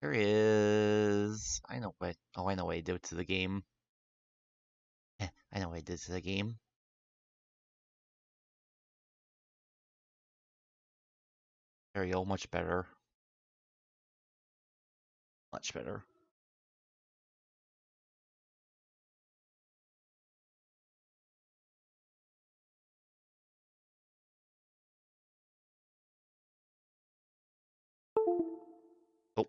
There is... I know what... Oh, I know what I did to the game. I know what I did to the game. There we go, much better. Much better. Oh.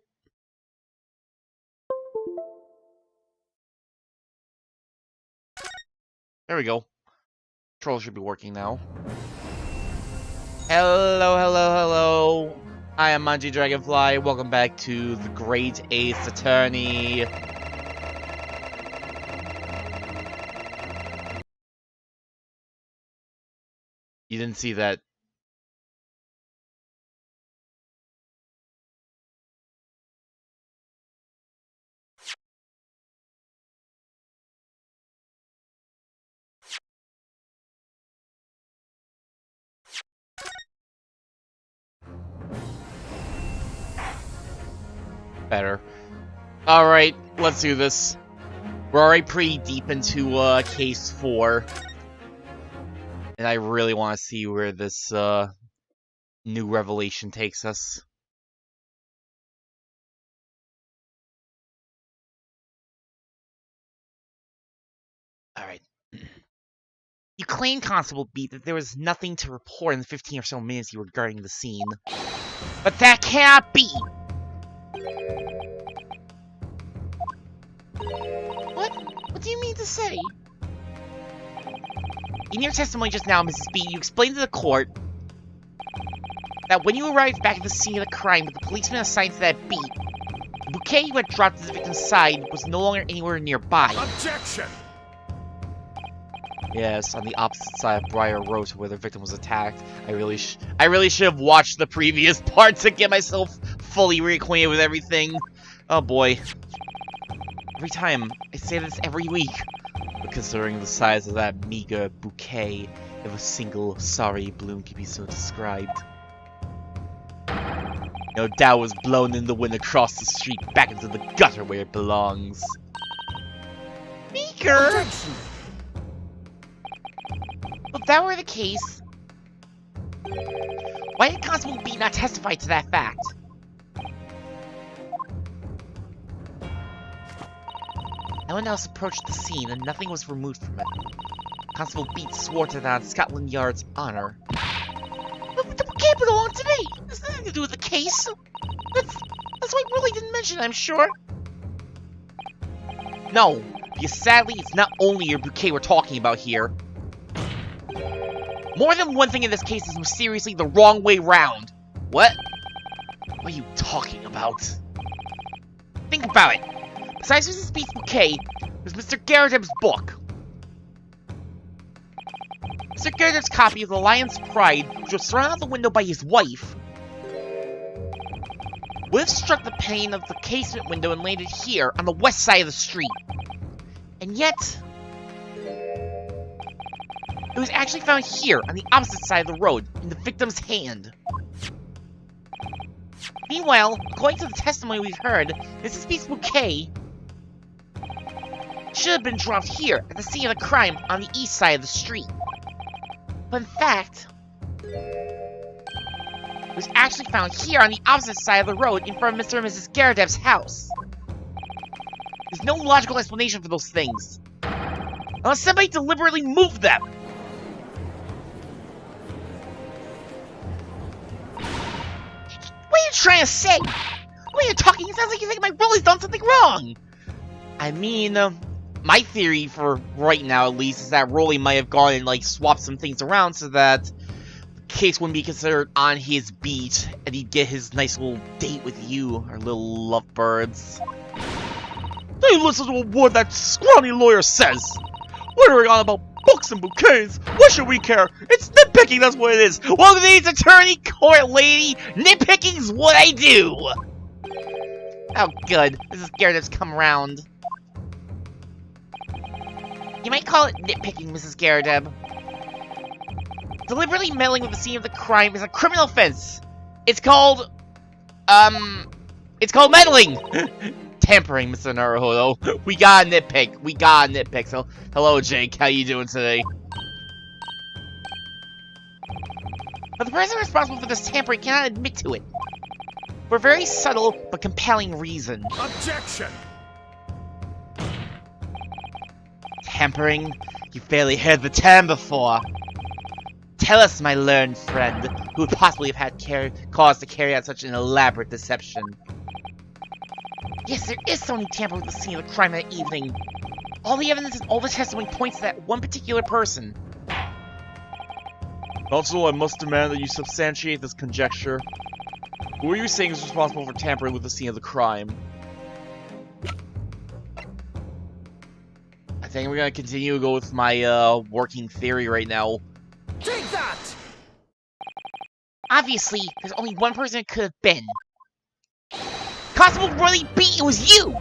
There we go. Control should be working now. Hello, hello, hello. I am Manji Dragonfly. Welcome back to the Great Ace Attorney. You didn't see that. Better. Alright, let's do this. We're already pretty deep into case 4. And I really want to see where this new revelation takes us. Alright. You claim, Constable Beat, that there was nothing to report in the 15 or so minutes you were guarding the scene. But that cannot be! What do you mean to say? In your testimony just now, Mrs. B, you explained to the court that when you arrived back at the scene of the crime with the policeman assigned to that beat, the bouquet you had dropped to the victim's side was no longer anywhere nearby. Objection! Yes, on the opposite side of Briar Road to where the victim was attacked. I really should have watched the previous part to get myself fully reacquainted with everything. Oh boy. Every time, I say this every week. But considering the size of that meager bouquet, if a single sorry bloom could be so described. No doubt was blown in the wind across the street back into the gutter where it belongs. Meager? If that were the case, why did Constable B not testify to that fact? No one else approached the scene and nothing was removed from it. Constable Beat swore to that on Scotland Yard's honor. But the bouquet belonged to me! There's nothing to do with the case! That's why I really didn't mention it, I'm sure. No, because sadly it's not only your bouquet we're talking about here. More than one thing in this case is mysteriously the wrong way round. What? What are you talking about? Think about it. Besides Mrs. Beat's bouquet, there's Mr. Garret's book. Mr. Garret's copy of The Lion's Pride, which was thrown out the window by his wife, would have struck the pane of the casement window and landed here, on the west side of the street. And yet, it was actually found here, on the opposite side of the road, in the victim's hand. Meanwhile, according to the testimony we've heard, Mrs. Beat's bouquet should have been dropped here, at the scene of the crime, on the east side of the street. But in fact, it was actually found here on the opposite side of the road, in front of Mr. and Mrs. Garret's house. There's no logical explanation for those things, unless somebody deliberately moved them. What are you trying to say? What are you talking? It sounds like you think my Rolly's done something wrong. I mean, my theory for right now, at least, is that Rolly might have gone and, like, swapped some things around so that the case wouldn't be considered on his beat, and he'd get his nice little date with you, our little lovebirds. Hey, listen to what that scrawny lawyer says! Wondering on about books and bouquets, what should we care? It's nitpicking, that's what it is! Welcome to the attorney court, lady! Nitpicking's what I do! Oh, good. Mrs. Garret's come around. You might call it nitpicking, Mrs. Garret. Deliberately meddling with the scene of the crime is a criminal offense. It's called, It's called meddling! Tampering, Mr. Naruhodo. We gotta nitpick. So, hello, Jake. How you doing today? But the person responsible for this tampering cannot admit to it. For a very subtle but compelling reason. Objection! Tampering? You barely heard the term before. Tell us, my learned friend, who would possibly have had cause to carry out such an elaborate deception. Yes, there is someone who tampered with the scene of the crime that evening. All the evidence and all the testimony points to that one particular person. Counsel, I must demand that you substantiate this conjecture. Who are you saying is responsible for tampering with the scene of the crime? I think we're gonna continue to go with my working theory right now. Take that! Obviously, there's only one person it could have been. Constable Roy B, it was you!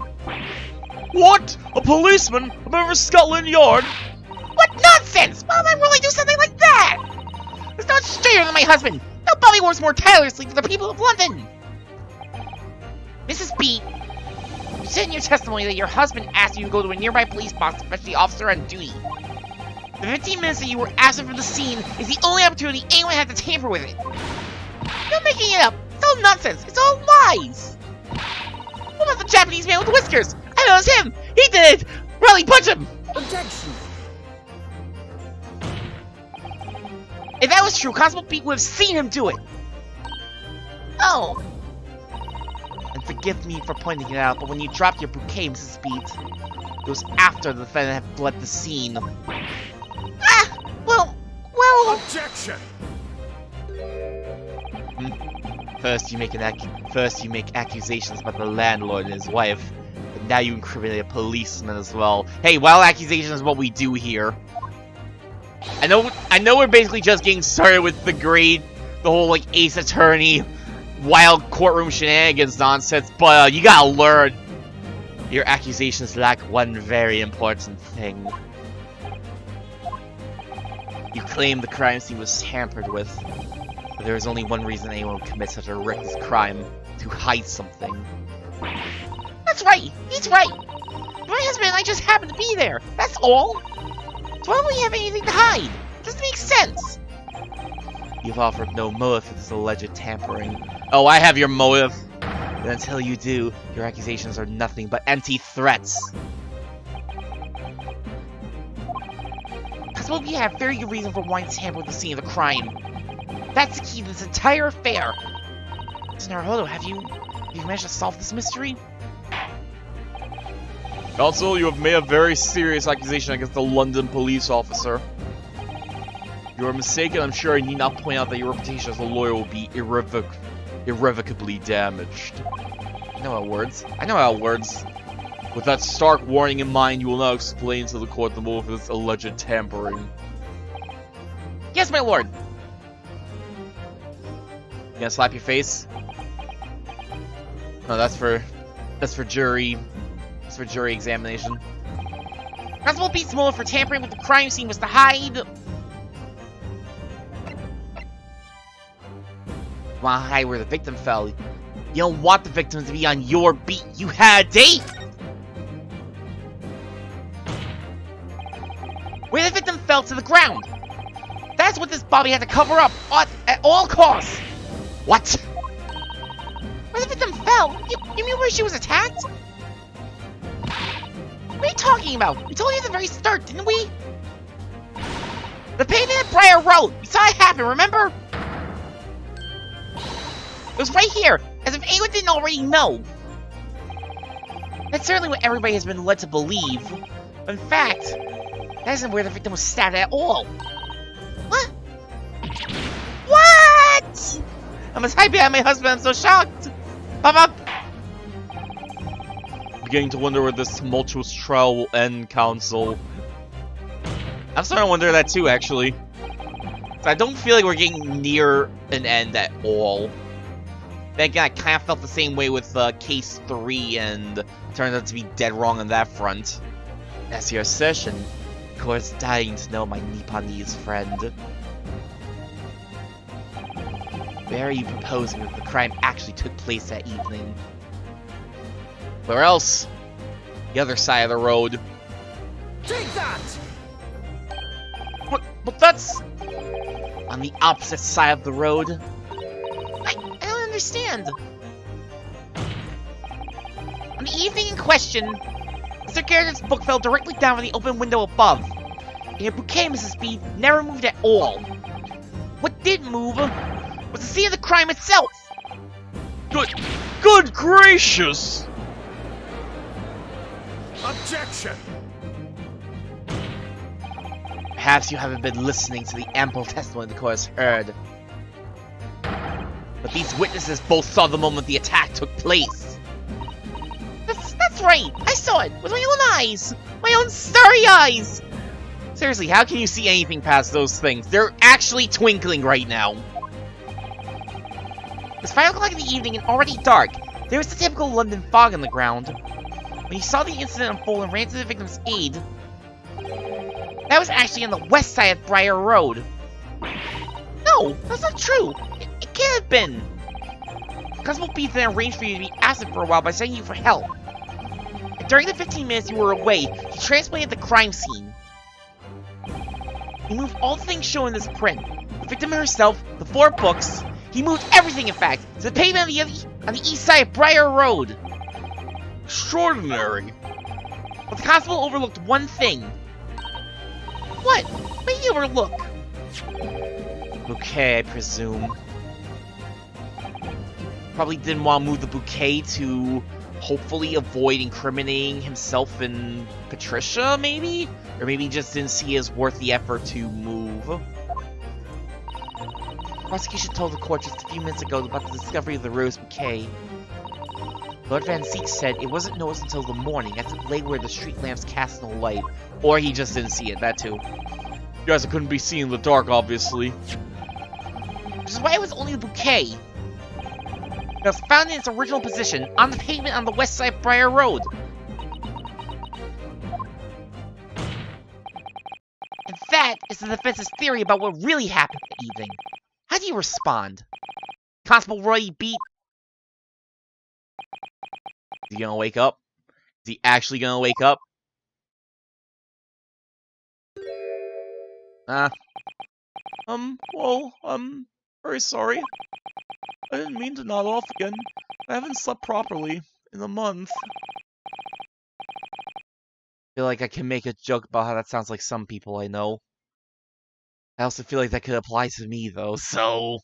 What? A policeman? Above Scotland Yard? What nonsense! Why would I really do something like that? There's no one straighter than my husband! Nobody works more tirelessly for the people of London! Mrs. B, you said in your testimony that your husband asked you to go to a nearby police box to fetch the officer on duty. The 15 minutes that you were absent from the scene is the only opportunity anyone had to tamper with it. You're making it up! It's all nonsense! It's all lies! What about the Japanese man with whiskers? I know it was him! He did it! Riley, punch him! Objection! If that was true, Constable Pete would have seen him do it! Oh. And forgive me for pointing it out, but when you dropped your bouquet, Mrs. Pete, it was after the defendant had fled the scene. Ah! Well... Objection! First you make accusations about the landlord and his wife, but now you incriminate a policeman as well. Hey, wild accusations is what we do here. I know we're basically just getting started with the whole like Ace Attorney, wild courtroom shenanigans nonsense, but you gotta learn. Your accusations lack one very important thing. You claim the crime scene was tampered with. But there is only one reason anyone would commit such a reckless crime: to hide something. That's right! He's right! My husband and I just happened to be there! That's all! So why don't we have anything to hide? Doesn't make sense! You've offered no motive for this alleged tampering. Oh, I have your motive! But until you do, your accusations are nothing but empty threats! Constable, you have very good reason for wanting to tamper with the scene of the crime. That's the key to this entire affair. So Naruhodo, have you managed to solve this mystery? Counsel, you have made a very serious accusation against the London police officer. You are mistaken. I'm sure I need not point out that your reputation as a lawyer will be irrevocably damaged. I know how it words. With that stark warning in mind, you will now explain to the court the motive of this alleged tampering. Yes, my lord. You gonna slap your face? No, that's for jury. That's for jury examination. Constable Pete's motive for tampering with the crime scene was to hide. Want to hide where the victim fell? You don't want the victim to be on your beat. You had a date. Where the victim fell to the ground. That's what this Bobby had to cover up at all costs. What? Where the victim fell? You mean where she was attacked? What are you talking about? We told you at the very start, didn't we? The pavement at Briar Road. We saw it happen, remember? It was right here, as if anyone didn't already know. That's certainly what everybody has been led to believe. In fact, that isn't where the victim was stabbed at all. What? What? I'm as happy as my husband, I'm so shocked! Pop! Beginning to wonder where this tumultuous trial will end, Counsel. I'm starting to wonder that too, actually. I don't feel like we're getting near an end at all. Then again, I kind of felt the same way with Case 3, and it turned out to be dead wrong on that front. That's your assertion. The court's dying to know my Nipponese friend. Where are you proposing that the crime actually took place that evening? Where else? The other side of the road. Take that! But that's... on the opposite side of the road. I don't understand. On the evening in question, Mr. Garrett's book fell directly down from the open window above. And your bouquet, Mrs. B, never moved at all. What did move was the scene of the crime itself. Good gracious! Objection! Perhaps you haven't been listening to the ample testimony the court has heard. But these witnesses both saw the moment the attack took place. That's right! I saw it with my own eyes! My own starry eyes! Seriously, how can you see anything past those things? They're actually twinkling right now. It was 5 o'clock in the evening and already dark. There was the typical London fog on the ground. When he saw the incident unfold and ran to the victim's aid, that was actually on the west side of Briar Road. No, that's not true. It can't have been. Constable B then arranged for you to be absent for a while by sending you for help. And during the 15 minutes you were away, he transplanted the crime scene. He moved all the things shown in this print. The victim herself, the 4 books. He moved everything, in fact, to the pavement on the east side of Briar Road. Extraordinary. But the constable overlooked one thing. What? What did you overlook? Bouquet, I presume. Probably didn't want to move the bouquet to hopefully avoid incriminating himself and Patricia, maybe? Or maybe just didn't see it as worth the effort to move. Prosecution told the court just a few minutes ago about the discovery of the rose bouquet. Lord Van Zeek said it wasn't noticed until the morning, as it lay where the street lamps cast no light. Or he just didn't see it, that too. Yes, it couldn't be seen in the dark, obviously. Which is why it was only the bouquet. It was found in its original position, on the pavement on the west side of Briar Road. And that is the defense's theory about what really happened that evening. How do you respond? Constable Roy beat... Is he gonna wake up? Is he actually gonna wake up? Well, I'm very sorry. I didn't mean to nod off again. I haven't slept properly in a month. I feel like I can make a joke about how that sounds like some people I know. I also feel like that could apply to me, though, so...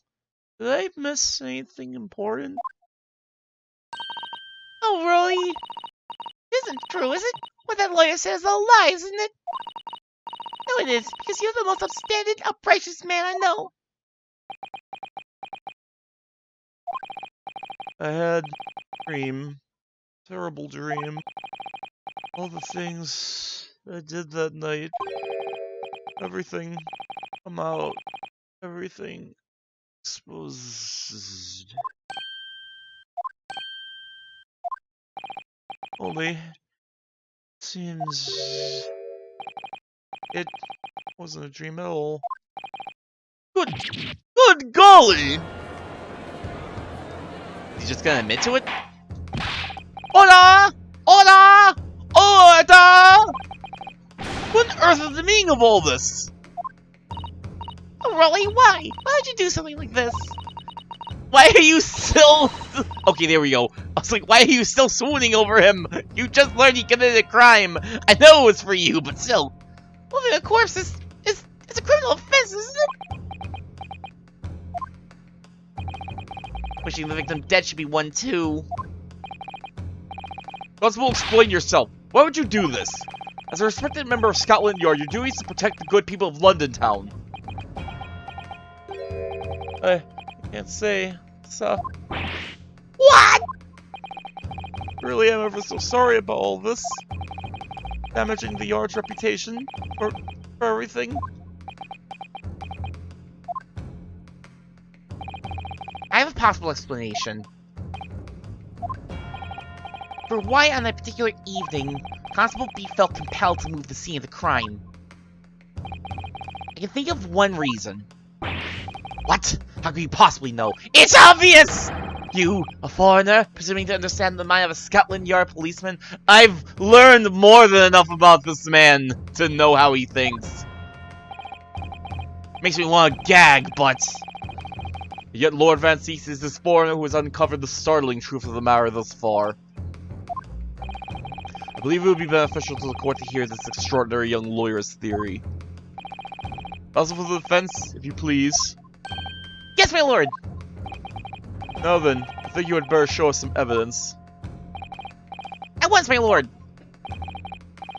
Did I miss anything important? Oh, really? It isn't true, is it? What that lawyer says is a lie, isn't it? No, it is, because you're the most upstanding, uprighteous man I know. I had a dream. Terrible dream. All the things I did that night. Everything come out. Everything exposed. Only seems it wasn't a dream at all. Good golly! He's just gonna admit to it? Hola! Hola! Hola! What on earth is the meaning of all this? Oh, really? Why? Why'd you do something like this? Why are you still... Okay, there we go. I was like, why are you still swooning over him? You just learned he committed a crime. I know it was for you, but still. Moving a corpse is a criminal offense, isn't it? Wishing the victim dead should be one, too. Constable, explain yourself. Why would you do this? As a respected member of Scotland Yard, your duty is to protect the good people of London Town. I can't say, so... What?! Really, I'm ever so sorry about all this. Damaging the Yard's reputation for everything. I have a possible explanation for why on that particular evening, Constable B felt compelled to move the scene of the crime. I can think of one reason. What? How could you possibly know? It's obvious! You, a foreigner, presuming to understand the mind of a Scotland Yard policeman? I've learned more than enough about this man to know how he thinks. Makes me want to gag, but... Yet Lord Van Cease is this foreigner who has uncovered the startling truth of the matter thus far. I believe it would be beneficial to the court to hear this extraordinary young lawyer's theory. Also for the defense, if you please. Yes, my lord! Now then, I think you had better show us some evidence. At once, my lord!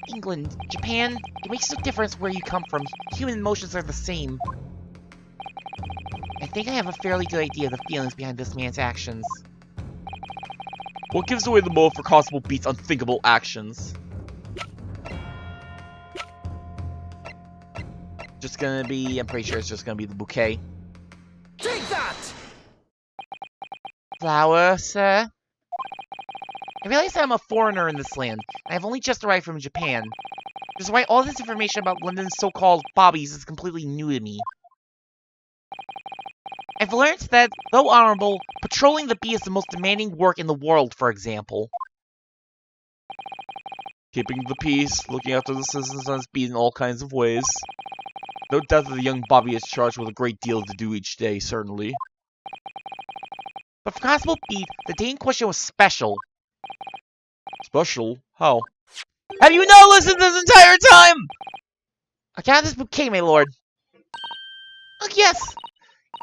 England, Japan, it makes no difference where you come from. Human emotions are the same. I think I have a fairly good idea of the feelings behind this man's actions. What gives away the motive for Constable Beat's unthinkable actions? Just gonna be, I'm pretty sure it's just gonna be the bouquet. Take that! Flower, sir? I realize that I'm a foreigner in this land, and I've only just arrived from Japan. Which is why all this information about London's so-called bobbies is completely new to me. I've learned that, though honorable, patrolling the bee is the most demanding work in the world, for example. Keeping the peace, looking after the citizens on his beat in all kinds of ways. No doubt that the young Bobby is charged with a great deal to do each day, certainly. But for Constable Beat, the day in question was special. Special? How? Have you not listened this entire time?! I got this bouquet, my lord. Oh, yes!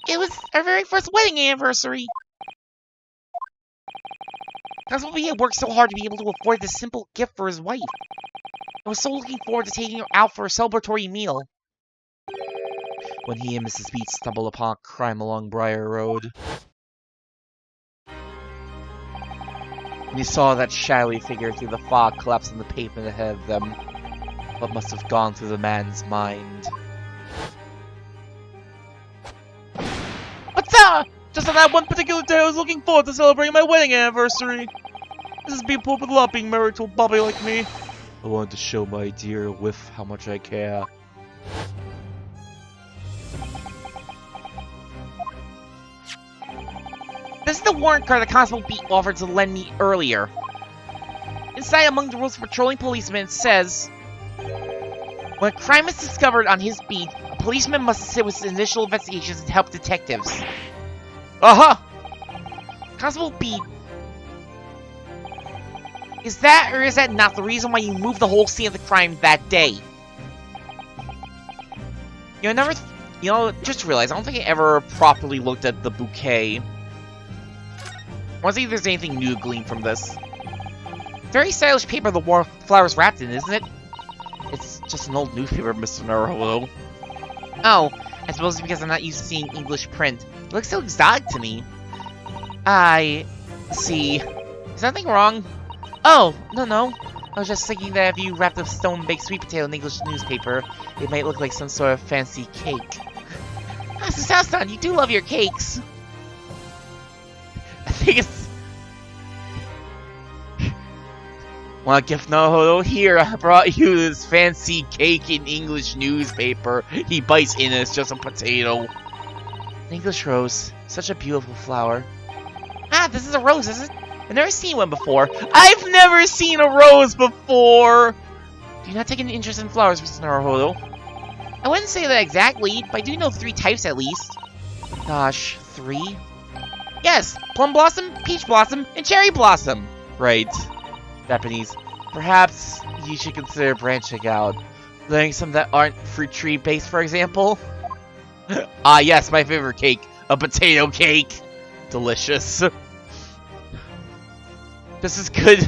It was our very first wedding anniversary! Constable Beat had worked so hard to be able to afford this simple gift for his wife. I was so looking forward to taking her out for a celebratory meal. When he and Mrs. Beat stumbled upon a crime along Briar Road. And he saw that shadowy figure through the fog collapse on the pavement ahead of them. What must have gone through the man's mind? What's that? Just on that one particular day I was looking forward to celebrating my wedding anniversary. This is being pulled with love being married to a bobby like me. I wanted to show my dear whiff how much I care. This is the warrant card that Constable Beat offered to lend me earlier. Inside, among the rules of patrolling policemen, it says, when a crime is discovered on his beat, a policeman must assist with initial investigations and help detectives. Aha! Constable Beat. Is that or is that not the reason why you moved the whole scene of the crime that day? Just realized, I don't think I ever properly looked at the bouquet. I want to see if there's anything new to glean from this. Very stylish paper the flowers wrapped in, isn't it? It's just an old newspaper, Mr. Naruto. Oh, I suppose it's because I'm not used to seeing English print. It looks so exotic to me. I see. Is anything wrong? Oh, no. I was just thinking that if you wrapped a stone-baked sweet potato in English newspaper, it might look like some sort of fancy cake. Ah, so Southtown, you do love your cakes. I think it's... Want a gift? No, here, I brought you this fancy cake in English newspaper. He bites in it, it's just a potato. An English rose. Such a beautiful flower. Ah, this is a rose, is it? I've never seen one before. I've never seen a rose before! Do you not take an interest in flowers, Mr. Naruto? I wouldn't say that exactly, but I do know 3 types at least. Gosh, 3? Yes, plum blossom, peach blossom, and cherry blossom. Right. Japanese. Perhaps you should consider branching out. Learning some that aren't fruit tree based, for example. Ah, yes, my favorite cake. A potato cake. Delicious. This is good.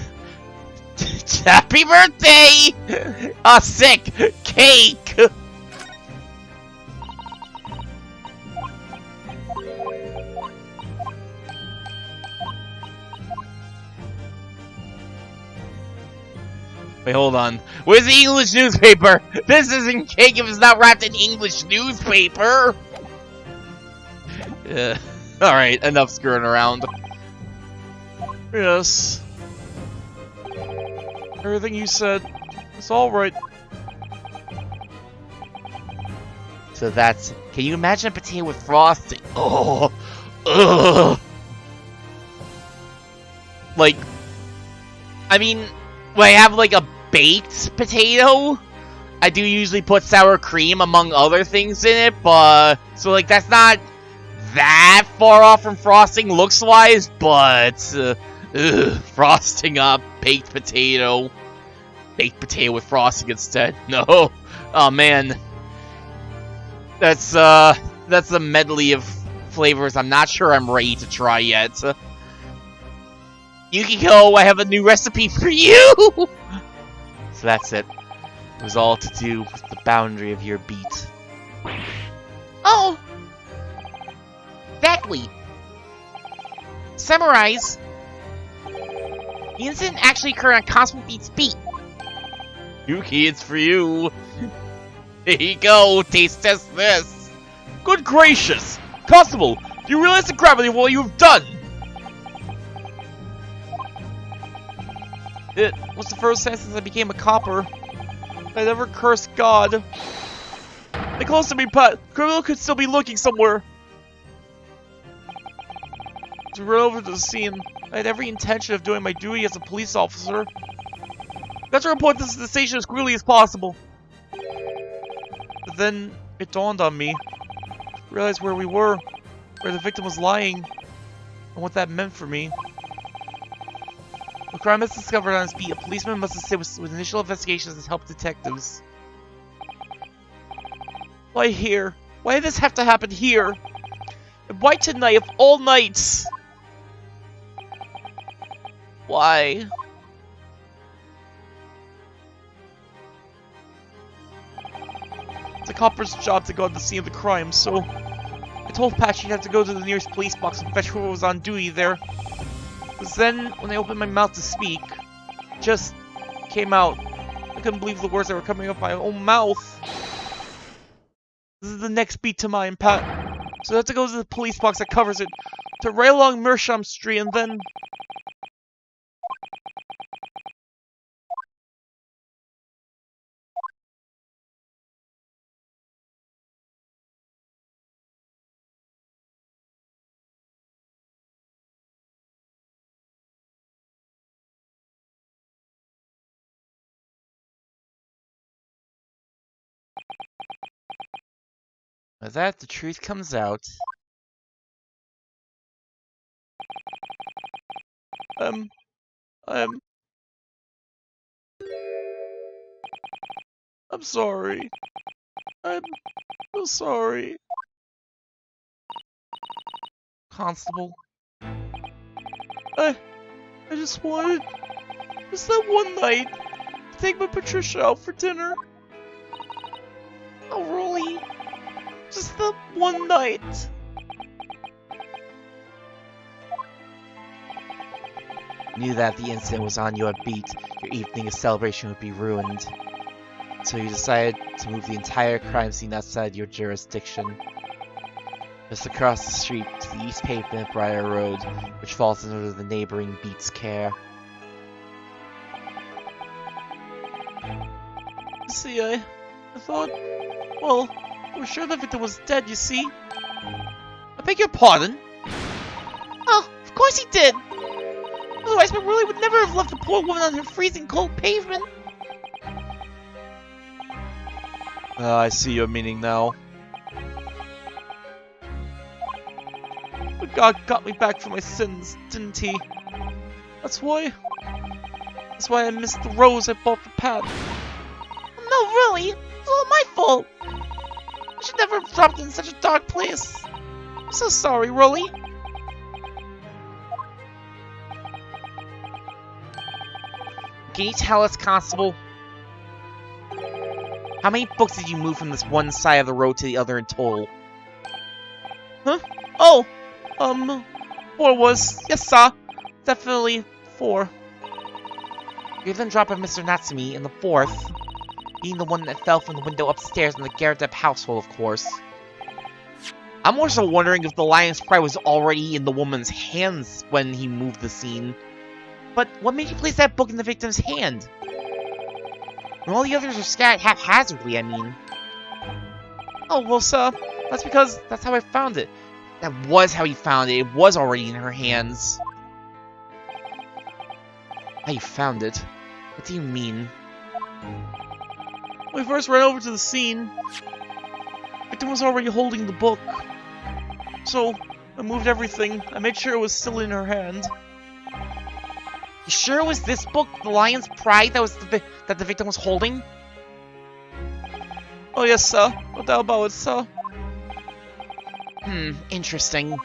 Happy birthday! A sick cake! Wait, hold on. Where's the English newspaper? This isn't cake if it's not wrapped in English newspaper! Alright, enough screwing around. Yes. Everything you said, it's alright. So that's... Can you imagine a potato with frosting? Oh! Ugh! Like, I mean, when I have like a baked potato, I do usually put sour cream among other things in it, but so like that's not that far off from frosting looks wise, but frosting up baked potato with frosting instead. No, oh man, that's a medley of flavors I'm not sure I'm ready to try yet. Yukiko, I have a new recipe for you! So that's it. It was all to do with the boundary of your beat. Oh! Exactly. Summarize. The incident actually occurred on Constable Beat's beat. Yuki, it's for you. Here you go, taste test this. Good gracious! Constable, do you realize the gravity of what you've done? It was the first time since I became a copper I never cursed God. They close to me, Pat. Criminal could still be looking somewhere. To run over to the scene, I had every intention of doing my duty as a police officer. Got to report this to the station as quickly as possible. But then it dawned on me. I realized where we were, where the victim was lying, and what that meant for me. The crime is discovered on his beat. A policeman must assist with initial investigations and help detectives. Why here? Why did this have to happen here? And why tonight of all nights? Why? It's a copper's job to go to the scene of the crime, so I told Pat she'd have to go to the nearest police box and fetch whoever was on duty there. Because then, when I opened my mouth to speak, it just came out. I couldn't believe the words that were coming out of my own mouth. This is the next beat to mine, Pat. So I have to go to the police box that covers it, to right along Mersham Street, and then... As that the truth comes out. I'm sorry. I'm so sorry. Constable. I just wanted just that one night to take my Patricia out for dinner. Oh, really? Just the one night. Knew that if the incident was on your beat, your evening of celebration would be ruined. So you decided to move the entire crime scene outside your jurisdiction. Just across the street to the east pavement of Briar Road, which falls under the neighboring beat's care. See, I thought, well, we're sure the victim was dead, you see. I beg your pardon? Oh, of course he did! Otherwise, my Rolly would never have left a poor woman on her freezing cold pavement. I see your meaning now. But God got me back from my sins, didn't he? That's why I missed the rose I bought for Pat. No, really, it's all my fault. I should never have dropped in such a dark place. I'm so sorry, Rolly. Can you tell us, Constable? How many books did you move from this one side of the road to the other in total? Huh? Oh! 4 was... Yes, sir. Definitely 4. You then drop off Mr. Natsumi in the 4th. Being the one that fell from the window upstairs in the Garrett household, of course. I'm also wondering if the lion's cry was already in the woman's hands when he moved the scene. But what made you place that book in the victim's hand? When all the others are scattered haphazardly, I mean. Oh, well, sir, that's because that's how I found it. That was how he found it. It was already in her hands. I found it. What do you mean? When we first ran over to the scene, the victim was already holding the book. So, I moved everything. I made sure it was still in her hand. You sure it was this book, The Lion's Pride, that the victim was holding? Oh yes, sir. No doubt about it, sir. Interesting.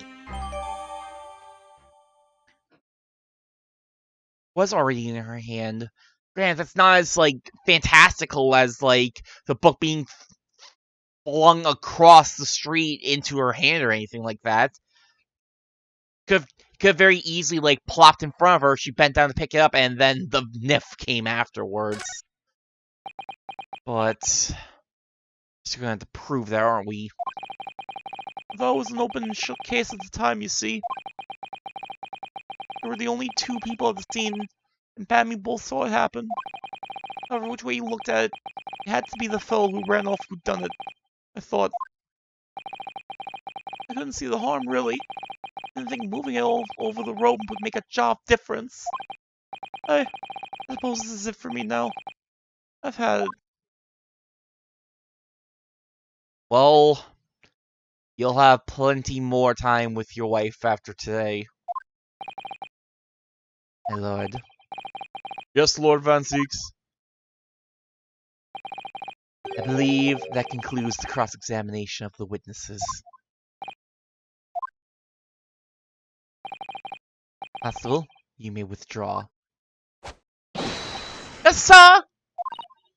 Was already in her hand. Granted, that's not as, like, fantastical as, like, the book being flung across the street into her hand or anything like that. Could have very easily, like, plopped in front of her, she bent down to pick it up, and then the Nif came afterwards. But just gonna have to prove that, aren't we? I thought it was an open and shut case at the time, you see. There were the only two people at the scene, and Pat and me both saw it happen. However, which way you looked at it, it had to be the fellow who ran off who'd done it. I thought. I couldn't see the harm, really. I didn't think moving it all over the road would make a job difference. I suppose this is it for me now. I've had it. Well, you'll have plenty more time with your wife after today. My lord. Yes, Lord Van Zieks. I believe that concludes the cross-examination of the witnesses. Constable, you may withdraw. Yes, sir!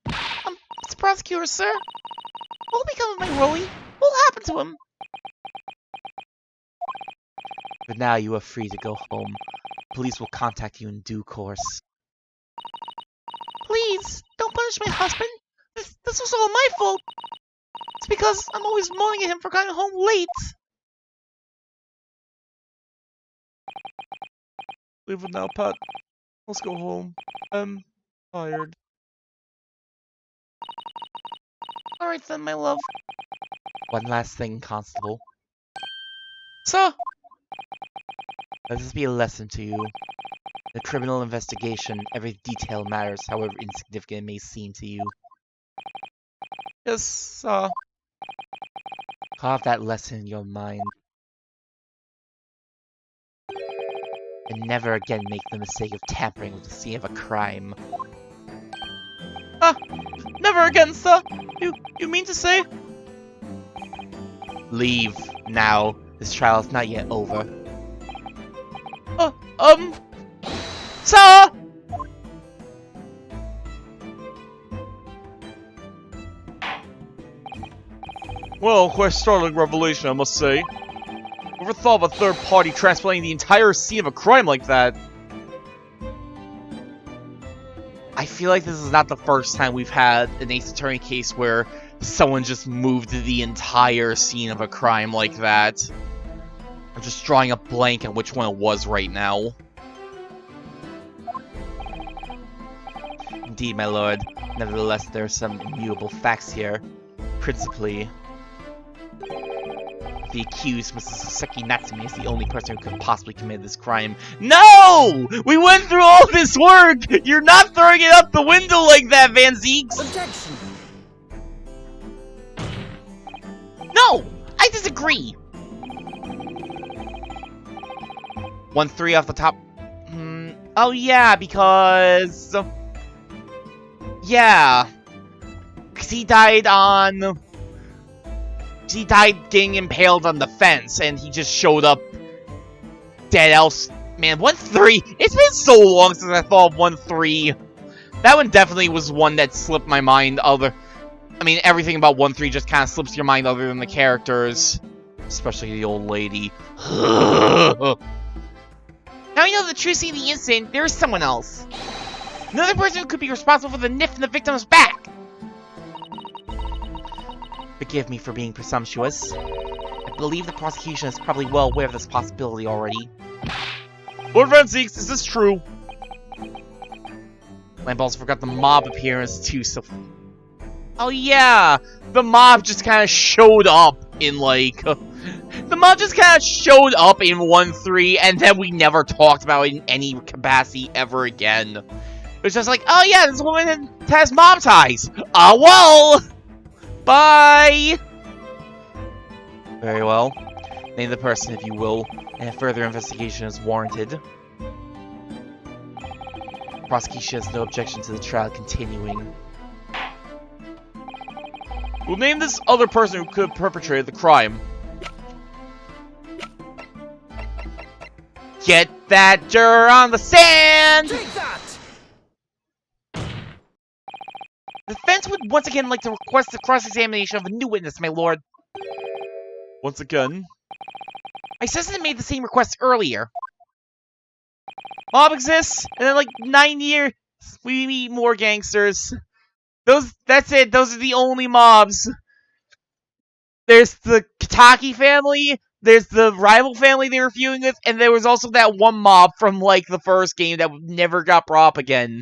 Mr. Prosecutor, sir. What will become of my Rolly? What will happen to him? But now you are free to go home. Police will contact you in due course. Please, don't punish my husband. This was all my fault. It's because I'm always moaning at him for going home late. Leave it now, Pat. Let's go home. I'm tired. Alright then, my love. One last thing, Constable. Sir! Let this be a lesson to you. In a criminal investigation, every detail matters, however insignificant it may seem to you. Yes, sir. Carve that lesson in your mind. And never again make the mistake of tampering with the scene of a crime. Never again, sir. You mean to say? Leave, now. This trial is not yet over. Sir! Well, quite a startling revelation, I must say. Never thought of a third party transplanting the entire scene of a crime like that. I feel like this is not the first time we've had an Ace Attorney case where someone just moved the entire scene of a crime like that. I'm just drawing a blank on which one it was right now. Indeed, my lord. Nevertheless, there are some immutable facts here. Principally, the accused, Mrs. Soseki Natsume, is the only person who could possibly commit this crime. No! We went through all this work! You're not throwing it out the window like that, Van Zieks! Objection! No! I disagree! 1-3 off the top. Oh yeah, because... yeah. Because he died on... he died getting impaled on the fence, and he just showed up dead else. Man, 1-3. It's been so long since I thought of 1-3. That one definitely was one that slipped my mind. I mean, everything about 1-3 just kind of slips your mind other than the characters. Especially the old lady. Now you know the true scene of the incident, there is someone else. Another person who could be responsible for the niff in the victim's back. Forgive me for being presumptuous. I believe the prosecution is probably well aware of this possibility already. Lord Van Zieks, is this true? Lamballs forgot the mob appearance too, so... oh yeah! The mob just kind of showed up in, like, The mob just kind of showed up in 1-3, and then we never talked about it in any capacity ever again. It was just like, oh yeah, this woman has mob ties. Well, bye. Very well. Name the person, if you will, and further investigation is warranted. Prosecution has no objection to the trial continuing. We'll name this other person who could have perpetrated the crime. Get that juror on the stand! Take that! The defense would once again like to request the cross-examination of a new witness, my lord. Once again? My assistant made the same request earlier. Mob exists, and then like 9 years, we meet more gangsters. That's it, those are the only mobs. There's the Kitaki family, there's the rival family they were feuding with, and there was also that one mob from like the first game that never got brought up again.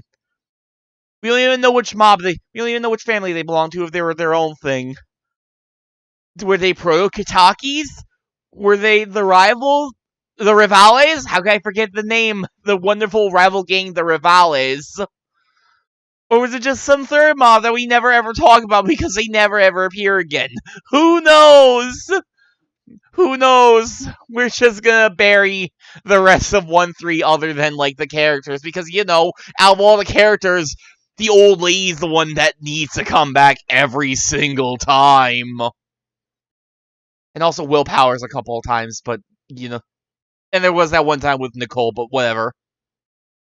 We don't even know which we don't even know which family they belong to if they were their own thing. Were they proto-Kitakis? Were they the rival? The Rivales? How can I forget the name? The wonderful rival gang, the Rivales. Or was it just some third mob that we never ever talk about because they never ever appear again? Who knows? Who knows? We're just gonna bury the rest of 1-3 other than, like, the characters. Because, you know, out of all the characters, the old lady's the one that needs to come back every single time. And also Willpower's a couple of times, but, you know. And there was that one time with Nicole, but whatever.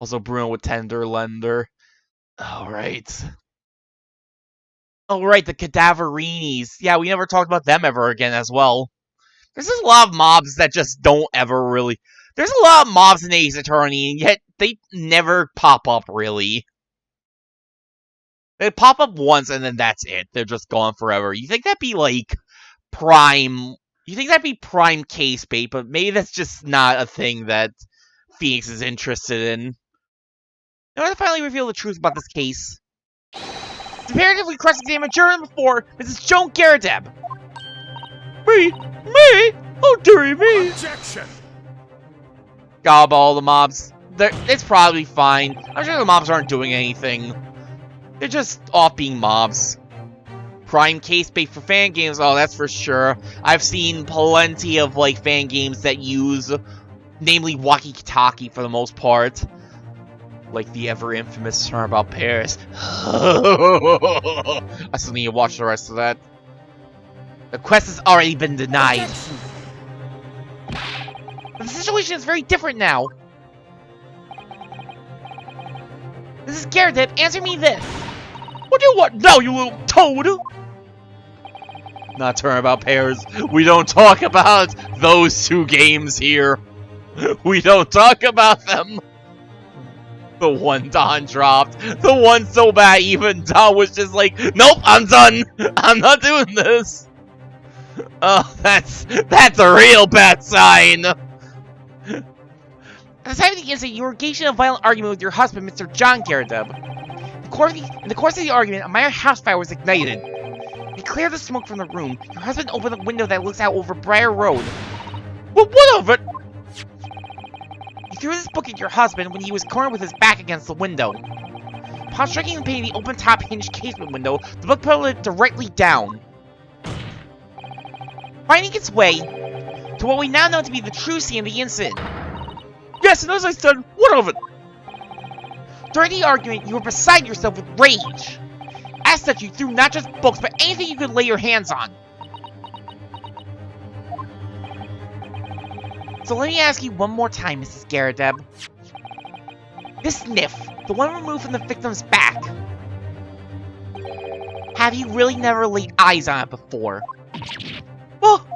Also Bruno with Tender Lender. Alright. Alright, the Cadaverinis. Yeah, we never talked about them ever again as well. There's just a lot of mobs that just don't ever really... There's a lot of mobs in Ace Attorney, and yet they never pop up, really. They pop up once, and then that's it. They're just gone forever. You think that'd be, like, prime... You think that'd be prime case bait, but maybe that's just not a thing that Phoenix is interested in. Now, to finally reveal the truth about this case. Comparatively cross-examined juror before Mrs. Joan Garrideb. Me? Oh, dearie me! Objection! Gob all the mobs. It's probably fine. I'm sure the mobs aren't doing anything. They're just off being mobs. Prime case bait for fan games, oh, that's for sure. I've seen plenty of, like, fan games that use, namely Waki-Kitaki for the most part. Like the ever-infamous Turnabout Paris. I still need to watch the rest of that. The quest has already been denied. But the situation is very different now. This is Garrideb, answer me this. What do you want now, you little toad? Not Turnabout Pairs. We don't talk about those two games here. We don't talk about them. The one Don dropped. The one so bad even Don was just like, nope, I'm done. I'm not doing this. Oh, that's a real bad sign. At the time of the incident, you were engaged in a violent argument with your husband, Mr. John Garrideb. In the course of the argument, a minor house fire was ignited. To clear the smoke from the room, your husband opened the window that looks out over Briar Road. Well, what of it? He threw this book at your husband when he was cornered with his back against the window. Upon striking the pane of the open top hinged casement window, the book pelted directly down. Finding its way to what we now know to be the true scene of the incident. Yes, and as I said, what of it? During the argument, you were beside yourself with rage. As such, you threw not just books, but anything you could lay your hands on. So let me ask you one more time, Mrs. Garrideb. This sniff, the one removed from the victim's back, have you really never laid eyes on it before? Oh.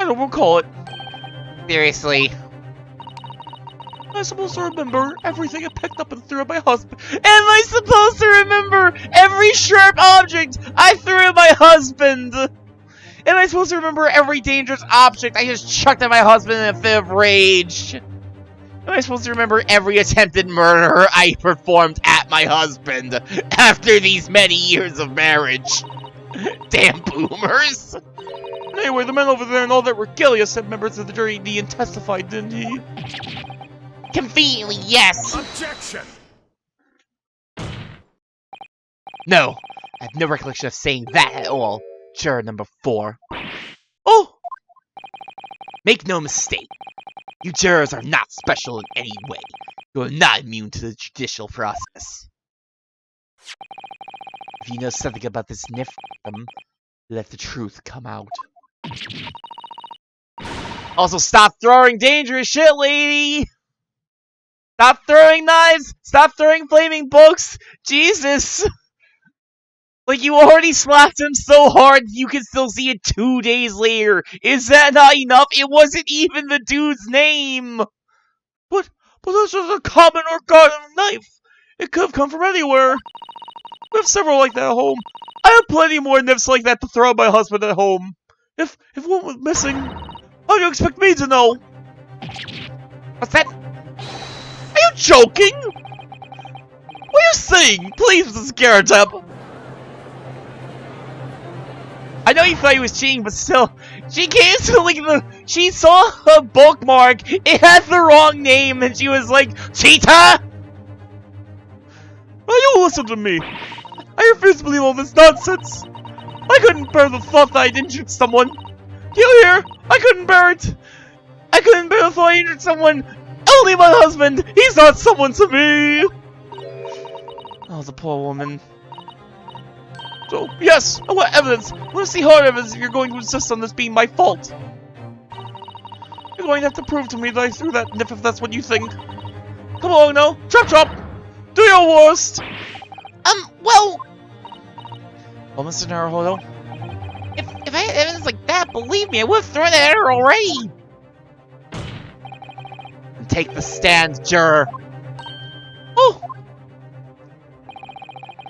I don't recall it. Seriously. I'm supposed to remember everything I picked up and threw at my husband. Am I supposed to remember every sharp object I threw at my husband? Am I supposed to remember every dangerous object I just chucked at my husband in a fit of rage? Am I supposed to remember every attempted murder I performed at my husband after these many years of marriage? Damn boomers! Anyway, the man over there and all that regalia said members of the jury and testified, didn't he? Conveniently, yes! Objection! No, I have no recollection of saying that at all. Juror number 4. Oh! Make no mistake. You jurors are not special in any way. You are not immune to the judicial process. If you know something about this NIFM, let the truth come out. Also, stop throwing dangerous shit, lady! Stop throwing knives! Stop throwing flaming books! Jesus! Like, you already slapped him so hard you can still see it 2 days later. Is that not enough? It wasn't even the dude's name! But that's just a common or garden knife. It could have come from anywhere. We have several like that at home. I have plenty more knives like that to throw at my husband at home. If one was missing, how do you expect me to know? What's that? Are you joking? What are you saying? Please, Mrs. Garrett. I know you thought he was cheating, but still, she came to she saw a bookmark, it had the wrong name, and she was like, Cheetah! Well, you listen to me. I refuse to believe all this nonsense. I couldn't bear the thought that I didn't shoot someone. Do you hear? I couldn't bear it. I couldn't bear the thought I injured someone. Only my husband. He's not someone to me. Oh, the poor woman. So, yes, I want evidence. I want to see hard evidence if you're going to insist on this being my fault. You're going to have to prove to me that I threw that nip if that's what you think. Come along now. Chop. Do your worst. Well, Mr. Naruhodo, if I had evidence like that, believe me, I would have thrown it at her already. And take the stand, juror. Oh.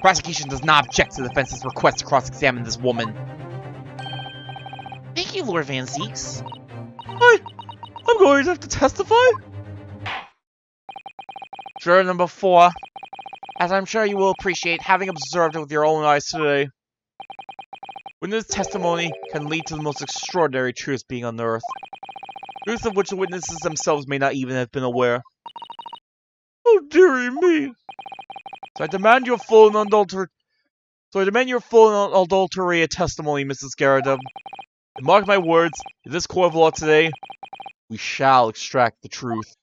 Prosecution does not object to the defense's request to cross-examine this woman. Thank you, Lord Van Zeeks. I'm going to have to testify? Juror number 4. As I'm sure you will appreciate, having observed it with your own eyes today, witness testimony can lead to the most extraordinary truths being unearthed, truths of which the witnesses themselves may not even have been aware. Oh, dearie me. So I demand your full and unadulterated testimony, Mrs. Garrett. And mark my words, in this court of law today, we shall extract the truth.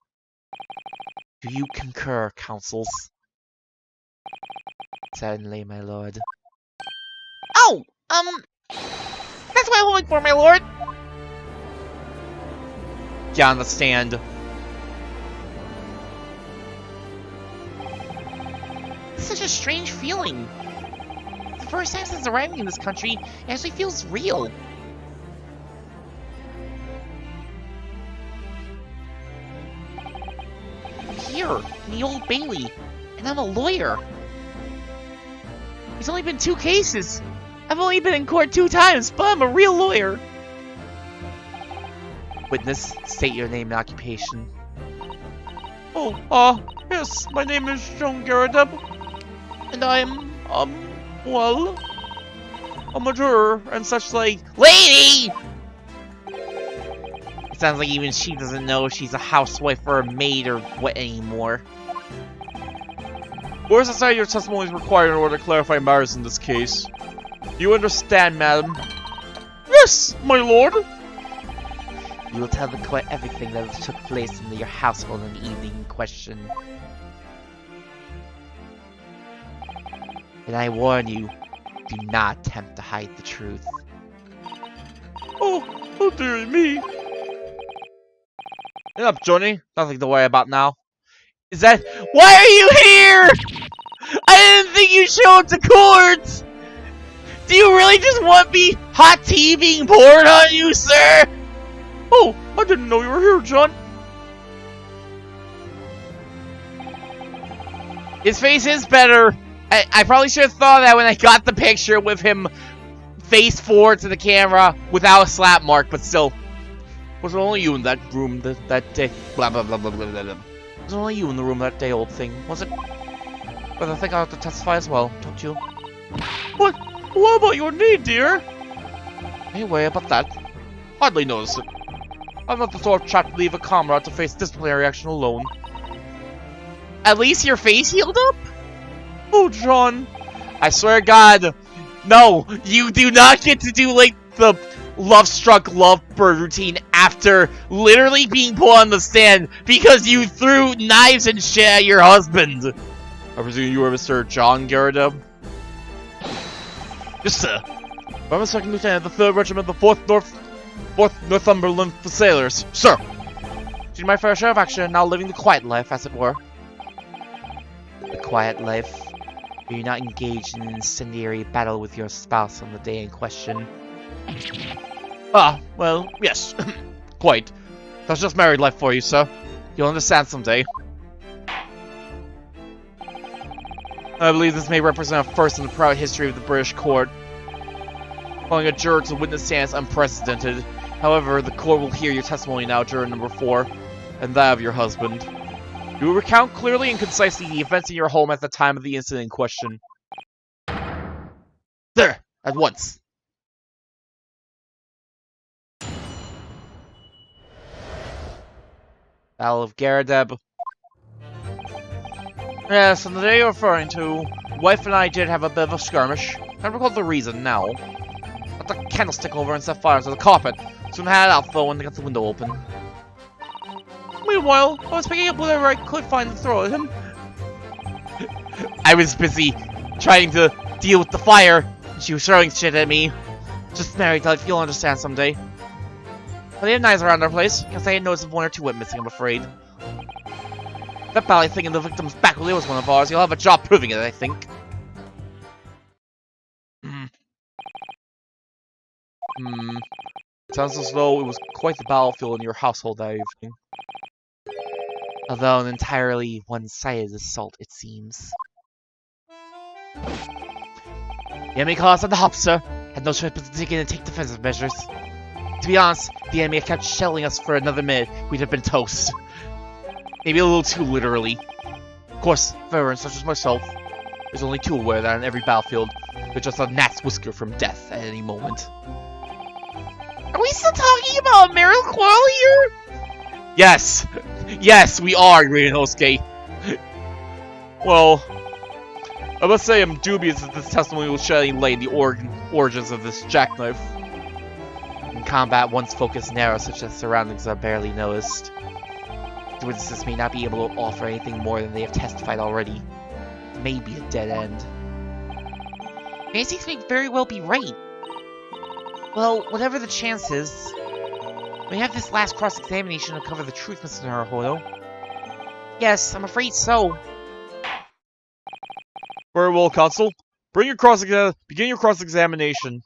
Do you concur, counsels? Certainly, my lord. Oh! That's what I'm holding for, my lord! Get on the stand. It's such a strange feeling. The first time since arriving in this country, it actually feels real. I'm here, in the Old Bailey, and I'm a lawyer. There's only been 2 cases. I've only been in court 2 times, but I'm a real lawyer. Witness, state your name and occupation. Oh, yes, my name is Joan Garrett. And I'm, well, I'm a juror and such like. Lady! It sounds like even she doesn't know if she's a housewife or a maid or what anymore. Where's the side of your testimony is required in order to clarify matters in this case? Do you understand, madam? Yes, my lord! You will tell the court everything that took place in your household on the evening in question. And I warn you, do not attempt to hide the truth. Oh dearie me. Get up, Johnny. Nothing to worry about now. Is that— Why are you here? I didn't think you'd show up to court! Do you really just want me hot tea being poured on you, sir? Oh, I didn't know you were here, John. His face is better. I probably should have thought of that when I got the picture with him face forward to the camera without a slap mark, but still. Was it only you in that room that day? Blah, blah, blah, blah, blah, blah, blah. was only you in the room that day, old thing, was it? But I think I'll have to testify as well, don't you? What? What about your knee, dear? Anyway, about that. Hardly notice it. I'm not the sort of chap to leave a comrade to face disciplinary action alone. At least your face healed up? Oh, John. I swear to God, no, you do not get to do, like, the love-struck lovebird routine after literally being put on the stand because you threw knives and shit at your husband. I presume you were Mr. John Garrideb? Yes, sir. I'm a second lieutenant of the 3rd Regiment of the 4th Northumberland Sailors. Sir! Did my fair share of action, now living the quiet life, as it were. The quiet life, where you're not engaged in an incendiary battle with your spouse on the day in question. Ah, well, yes. Quite. That's just married life for you, sir. You'll understand someday. I believe this may represent a first in the proud history of the British court. Calling a juror to witness stand is unprecedented. However, the court will hear your testimony now, juror number 4, and that of your husband. You will recount clearly and concisely the events in your home at the time of the incident in question. There! At once. Battle of Garrideb. Yes, on the day you're referring to, wife and I did have a bit of a skirmish. I don't recall the reason now. Got the candlestick over and set fire to the carpet. Soon had it out though when they got the window open. Meanwhile, I was picking up whatever I could find to throw at him. I was busy trying to deal with the fire, and she was throwing shit at me. Just married life, you'll understand someday. But they have knives around our place. Guess I had noticed of 1 or 2 went missing, I'm afraid. That bally thing in the victim's back really was one of ours. You'll have a job proving it, I think. Sounds as though it was quite the battlefield in your household that evening. Although an entirely one-sided assault, it seems. The enemy caught us on the hop, sir. Had no choice but to dig in and take defensive measures. To be honest, the enemy had kept shelling us for another minute, we'd have been toast. Maybe a little too literally. Of course, veterans such as myself, there's only too aware that on every battlefield, there's just a gnat's whisker from death at any moment. Are we still talking about a marital quarrel here? Yes! Yes, we are, Rinosuke. Well, I must say I'm dubious that this testimony will shed any light in the origins of this jackknife. In combat, one's focus narrows such that surroundings are barely noticed. The witnesses may not be able to offer anything more than they have testified already. It may be a dead end. Basics may very well be right. Well, whatever the chances, we have this last cross-examination to cover the truth, Mr. Naruhodo. Yes, I'm afraid so. Very well, Consul. Begin your cross-examination.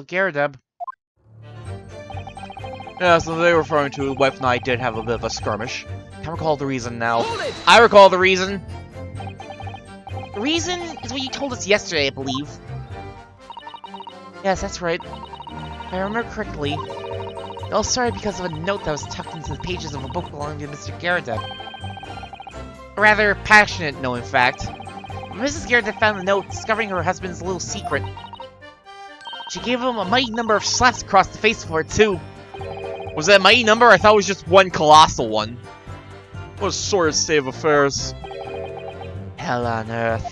Garrideb. Yeah, so they were referring to, the wife and I did have a bit of a skirmish. Can't recall the reason now. Hold it! I recall the reason. The reason is what you told us yesterday, I believe. Yes, that's right. If I remember correctly, it all started because of a note that was tucked into the pages of a book belonging to Mr. Garrideb. A rather passionate note, in fact. When Mrs. Garrideb found the note, discovering her husband's little secret, she gave him a mighty number of slaps across the face for it, too. Was that a mighty number? I thought it was just one colossal one. What a sordid state of affairs. Hell on earth.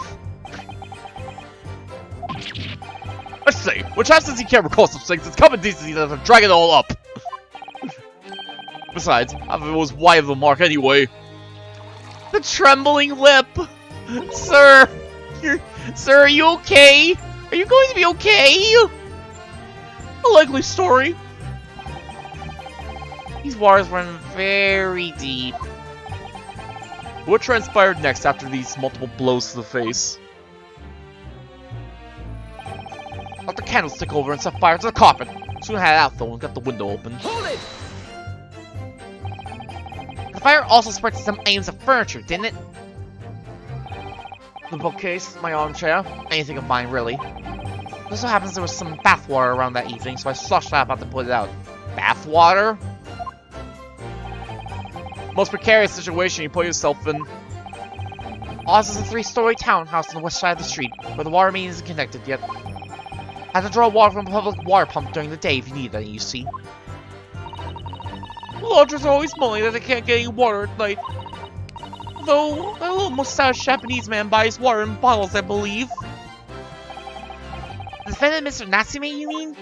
I say, which happens he can't recall such things, it's common decency to drag it all up. Besides, half of it was wide of a mark anyway. The trembling lip! Sir! Sir, are you okay? Are you going to be okay? A likely story. These waters run very deep. What transpired next after these multiple blows to the face? Got the candlestick over and set fire to the carpet. Soon had it out though and got the window open. Hold it! The fire also spread to some items of furniture, didn't it? The bookcase, my armchair, anything of mine, really. It just so happens there was some bathwater around that evening, so I flushed that about to put it out. Bathwater? Most precarious situation you put yourself in. Oz is a 3-story townhouse on the west side of the street, where the water main isn't connected yet. I have to draw water from a public water pump during the day if you need any, you see. Lodgers are always moaning that they can't get any water at night. Though, a little mustached Japanese man buys water in bottles, I believe. The defendant, Mr. Natsume, you mean?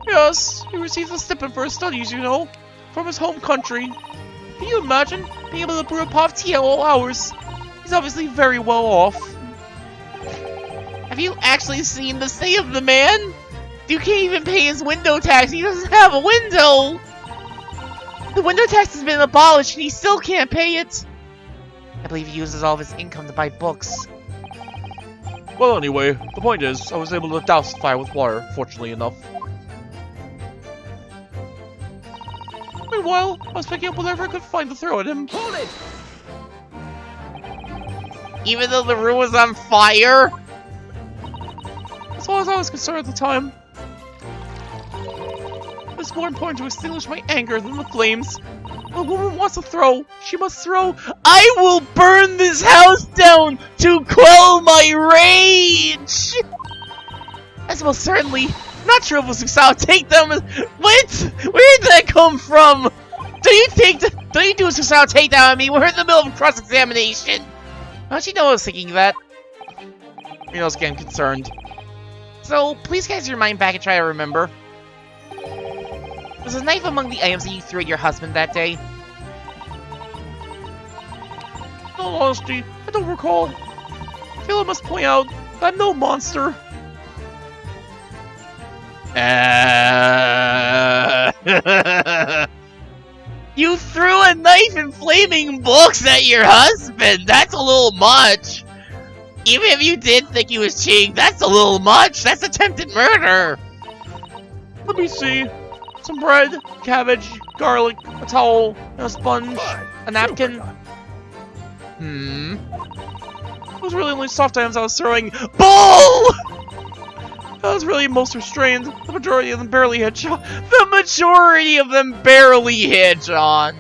Yes, he receives a stipend for his studies, you know, from his home country. Can you imagine being able to brew a pot of tea at all hours? He's obviously very well off. Have you actually seen the state of the man? You can't even pay his window tax. He doesn't have a window. The window tax has been abolished and he still can't pay it. I believe he uses all of his income to buy books. Well, anyway, the point is, I was able to douse the fire with water, fortunately enough. Meanwhile, I was picking up whatever I could find to throw at him. Hold it! Even though the room was on fire? As far as I was concerned at the time, it's more important to extinguish my anger than the flames. A woman wants to throw, she must throw. I will burn this house down to quell my rage! That's most certainly not sure if we'll successful take them. What? Where did that come from? Don't you do a successful takedown on me? We're in the middle of a cross-examination. How'd you know I was thinking that? You know, I was getting concerned. So, please cast your mind back and try to remember. Was a knife among the items that you threw at your husband that day? In all honesty, I don't recall. I feel I must point out that I'm no monster. You threw a knife and flaming books at your husband! That's a little much! Even if you did think he was cheating, that's a little much! That's attempted murder! Let me see. Some bread, cabbage, garlic, a towel, and a sponge, a napkin. It was really only soft items I was throwing. Bull! I was really most restrained. The majority of them barely hit John. The majority of them barely hit John.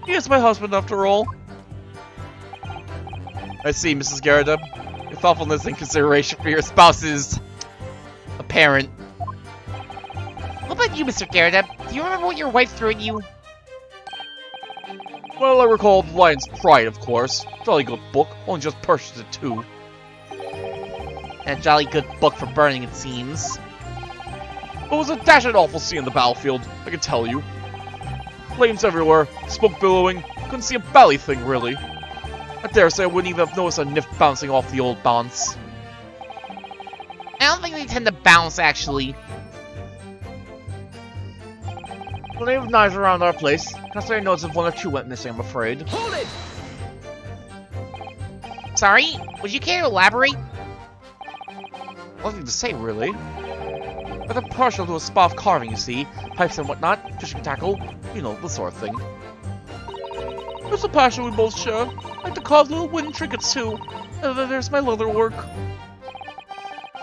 He is my husband, after all. I see, Mrs. Garrett. Your thoughtfulness and consideration for your spouse is apparent. What about you, Mr. Garrett? Do you remember what your wife threw at you? Well, I recall The Lion's Pride, of course. Jolly good book. Only just purchased it, too. And a jolly good book for burning, it seems. It was a dashed awful scene in the battlefield, I can tell you. Flames everywhere, smoke billowing, couldn't see a bally thing, really. I dare say I wouldn't even have noticed a nif bouncing off the old bounce. I don't think they tend to bounce, actually. Plenty of knives around our place. Can't say I noticed if one or two went missing, I'm afraid. Hold it! Sorry? Would you care to elaborate? Nothing to say, really. But I'm partial to a spot of carving, you see. Pipes and whatnot, fishing tackle, you know, the sort of thing. It's a passion we both share. I like to carve little wooden trinkets, too. And then there's my leather work.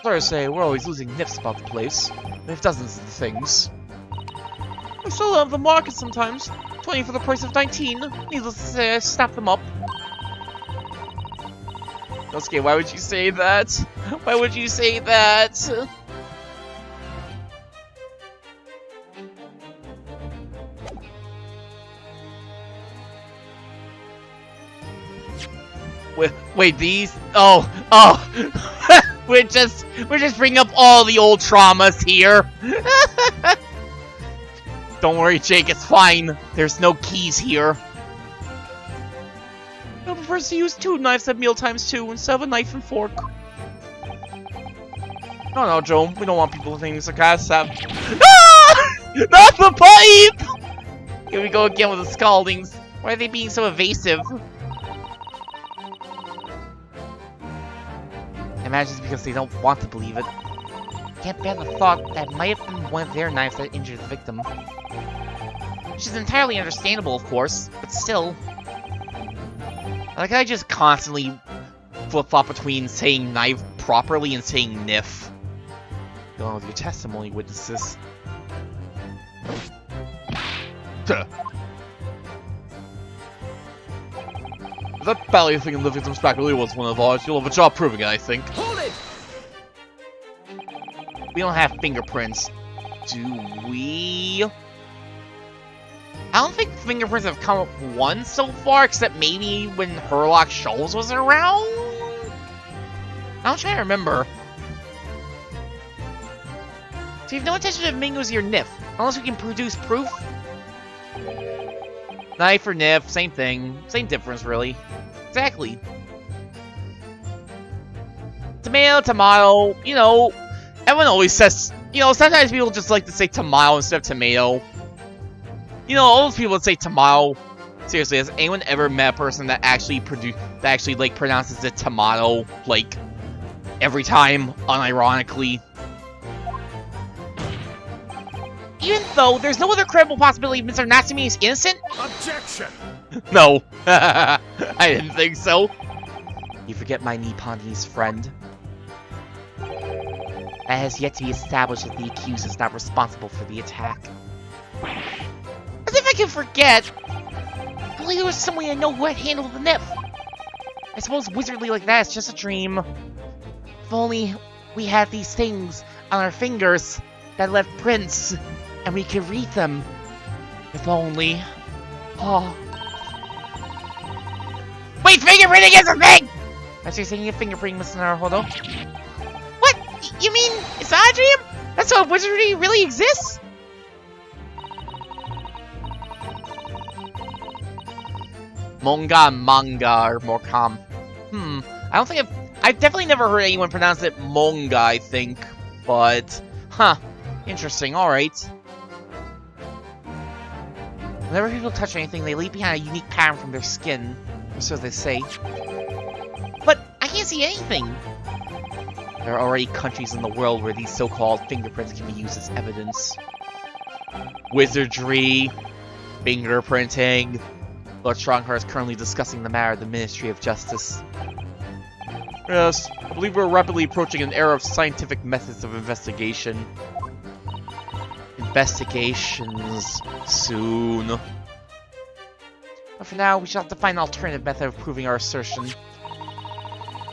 Sorry to say, we're always losing nifs about the place. We have dozens of things. I sell them at the market sometimes. 20 for the price of 19. Needless to say, I snap them up. Okay, why would you say that? Why would you say that? Wait, these? Oh! we're just bringing up all the old traumas here. Don't worry, Jake, it's fine. There's no keys here. I prefer to use 2 knives at mealtimes too, instead of a knife and fork. No, Joan, we don't want people thinking sarcastic. Ah! Not the pipe! Here we go again with the scaldings. Why are they being so evasive? I imagine it's because they don't want to believe it. Can't bear the thought that might have been one of their knives that injured the victim. Which is entirely understandable, of course, but still. Like, I just constantly flip-flop between saying knife properly and saying niff. Go on with your testimony, witnesses. That ballet thing in the victim's back really was one of ours. You'll have a job proving it, I think. Hold it! We don't have fingerprints, do we? I don't think fingerprints have come up once so far, except maybe when Herlock Shoals was around? I'm trying to remember. So you have no intention of mingling your NIF, unless we can produce proof? Knife or NIF, same thing. Same difference, really. Exactly. Tomato, you know, everyone always says, you know, sometimes people just like to say tomato instead of tomato. You know, all those people that say tomato. Seriously, has anyone ever met a person that actually like pronounces it tomato, like, every time, unironically? Even though there's no other credible possibility Mr. Natsumi is innocent? Objection! No. I didn't think so. You forget my Nipponi's friend. It has yet to be established that the accused is not responsible for the attack. As if I can forget! I believe there was someone I know who had handled the NIF. I suppose wizardly like that is just a dream. If only we had these things on our fingers that left prints, and we could read them. If only. Oh. Wait, fingerprinting is a thing! That's you're saying a fingerprinting, Mr. Naruhodo. What? You mean it's not a dream? That's how wizardry really exists? Manga, or more calm. I don't think I've definitely never heard anyone pronounce it Monga, I think. But, huh. Interesting, alright. Whenever people touch anything, they leave behind a unique pattern from their skin. Or so they say. But I can't see anything! There are already countries in the world where these so-called fingerprints can be used as evidence. Wizardry, fingerprinting. Lord Stronghart is currently discussing the matter at the Ministry of Justice. Yes, I believe we're rapidly approaching an era of scientific methods of investigation. Investigations soon. But for now, we shall have to find an alternative method of proving our assertion.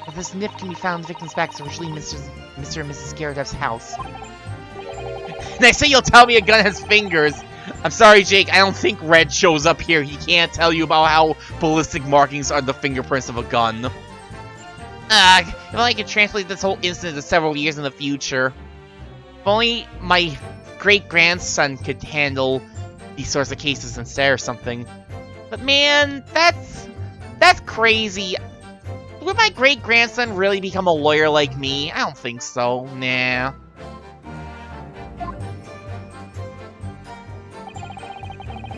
If this NIF can be found in the victim's back, it's originally Mr. and Mrs. Gyarados' house. Next thing you'll tell me a gun has fingers! I'm sorry, Jake, I don't think Red shows up here. He can't tell you about how ballistic markings are the fingerprints of a gun. If only I could translate this whole incident to several years in the future. If only my great-grandson could handle these sorts of cases instead or something. But man, that's crazy. Would my great-grandson really become a lawyer like me? I don't think so, nah.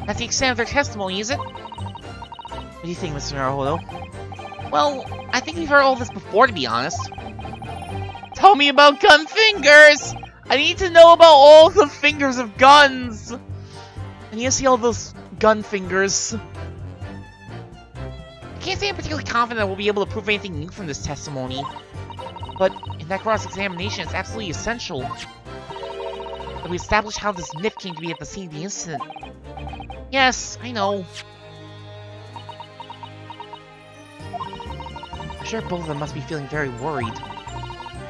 That's the extent of their testimony, is it? What do you think, Mr. Naruhodo? Well, I think we've heard all this before, to be honest. Tell me about gun fingers! I need to know about all the fingers of guns! I need to see all those gun fingers. I can't say I'm particularly confident that we'll be able to prove anything new from this testimony. But in that cross-examination, it's absolutely essential that we establish how this NIF came to be at the scene of the incident. Yes, I know. I'm sure both of them must be feeling very worried.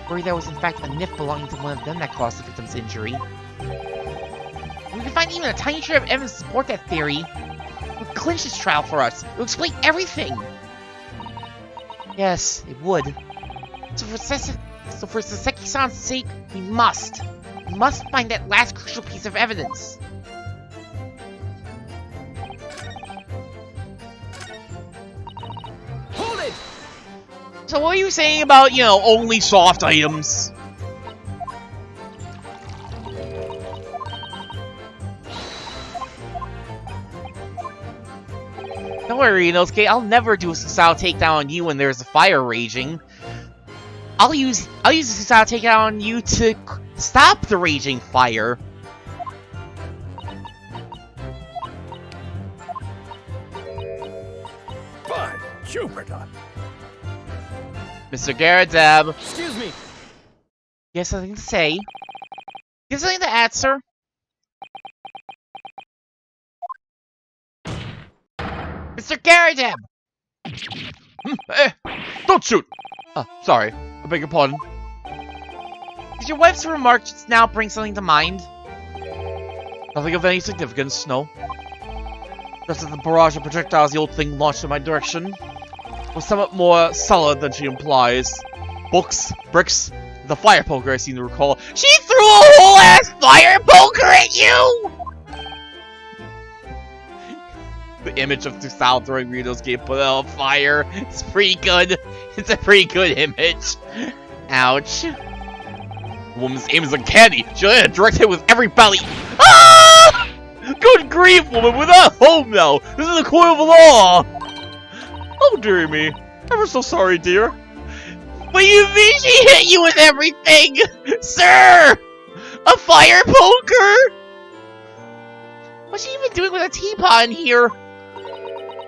Worried that it was in fact a NIF belonging to one of them that caused the victim's injury. If we can find even a tiny shred of evidence to support that theory, it would clinch this trial for us. It would explain everything. Yes, it would. So for Saseki-san's sake, we must find that last crucial piece of evidence. So what are you saying about, you know, only soft items? Don't worry, Inosuke, I'll never do a Susato takedown on you when there's a fire raging. I'll use a Susato takedown on you to stop the raging fire. Jupiter! Mr. Garradab. Excuse me. You have something to say? You have something to add, sir? Mr. Garradab! Don't shoot! Sorry. I beg your pardon. Did your wife's remark just now bring something to mind? Nothing of any significance, no. Just as the barrage of projectiles the old thing launched in my direction was somewhat more solid than she implies. Books, bricks, the fire poker I seem to recall. She threw a whole ass fire poker at you! The image of Tusal throwing Rito's game put out on fire. It's pretty good. It's a pretty good image. Ouch. The woman's aim is uncanny. She landed a direct hit with every belly. Ah! Good grief, woman, we're not home now. This is a court of law. Oh, dearie me. Ever so sorry, dear. What do you mean she hit you with everything? Sir! A fire poker? What's she even doing with a teapot in here?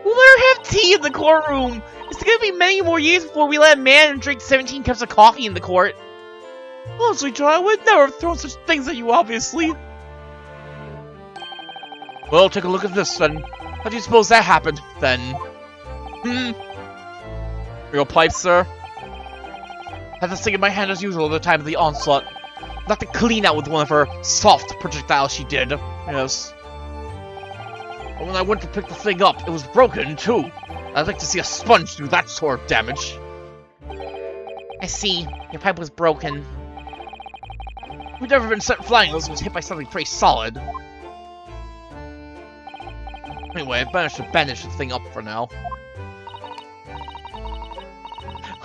We'll let her have tea in the courtroom. It's gonna be many more years before we let a man drink 17 cups of coffee in the court. Honestly, John, I would never have thrown such things at you, obviously. Well, take a look at this, then. How do you suppose that happened, then? Your pipe, sir? Had this thing in my hand as usual at the time of the onslaught. Not to clean out with one of her soft projectiles she did. Yes. But when I went to pick the thing up, it was broken, too. I'd like to see a sponge do that sort of damage. I see. Your pipe was broken. We'd never been sent flying unless it was hit by something pretty solid. Anyway, I've managed to bandage the thing up for now.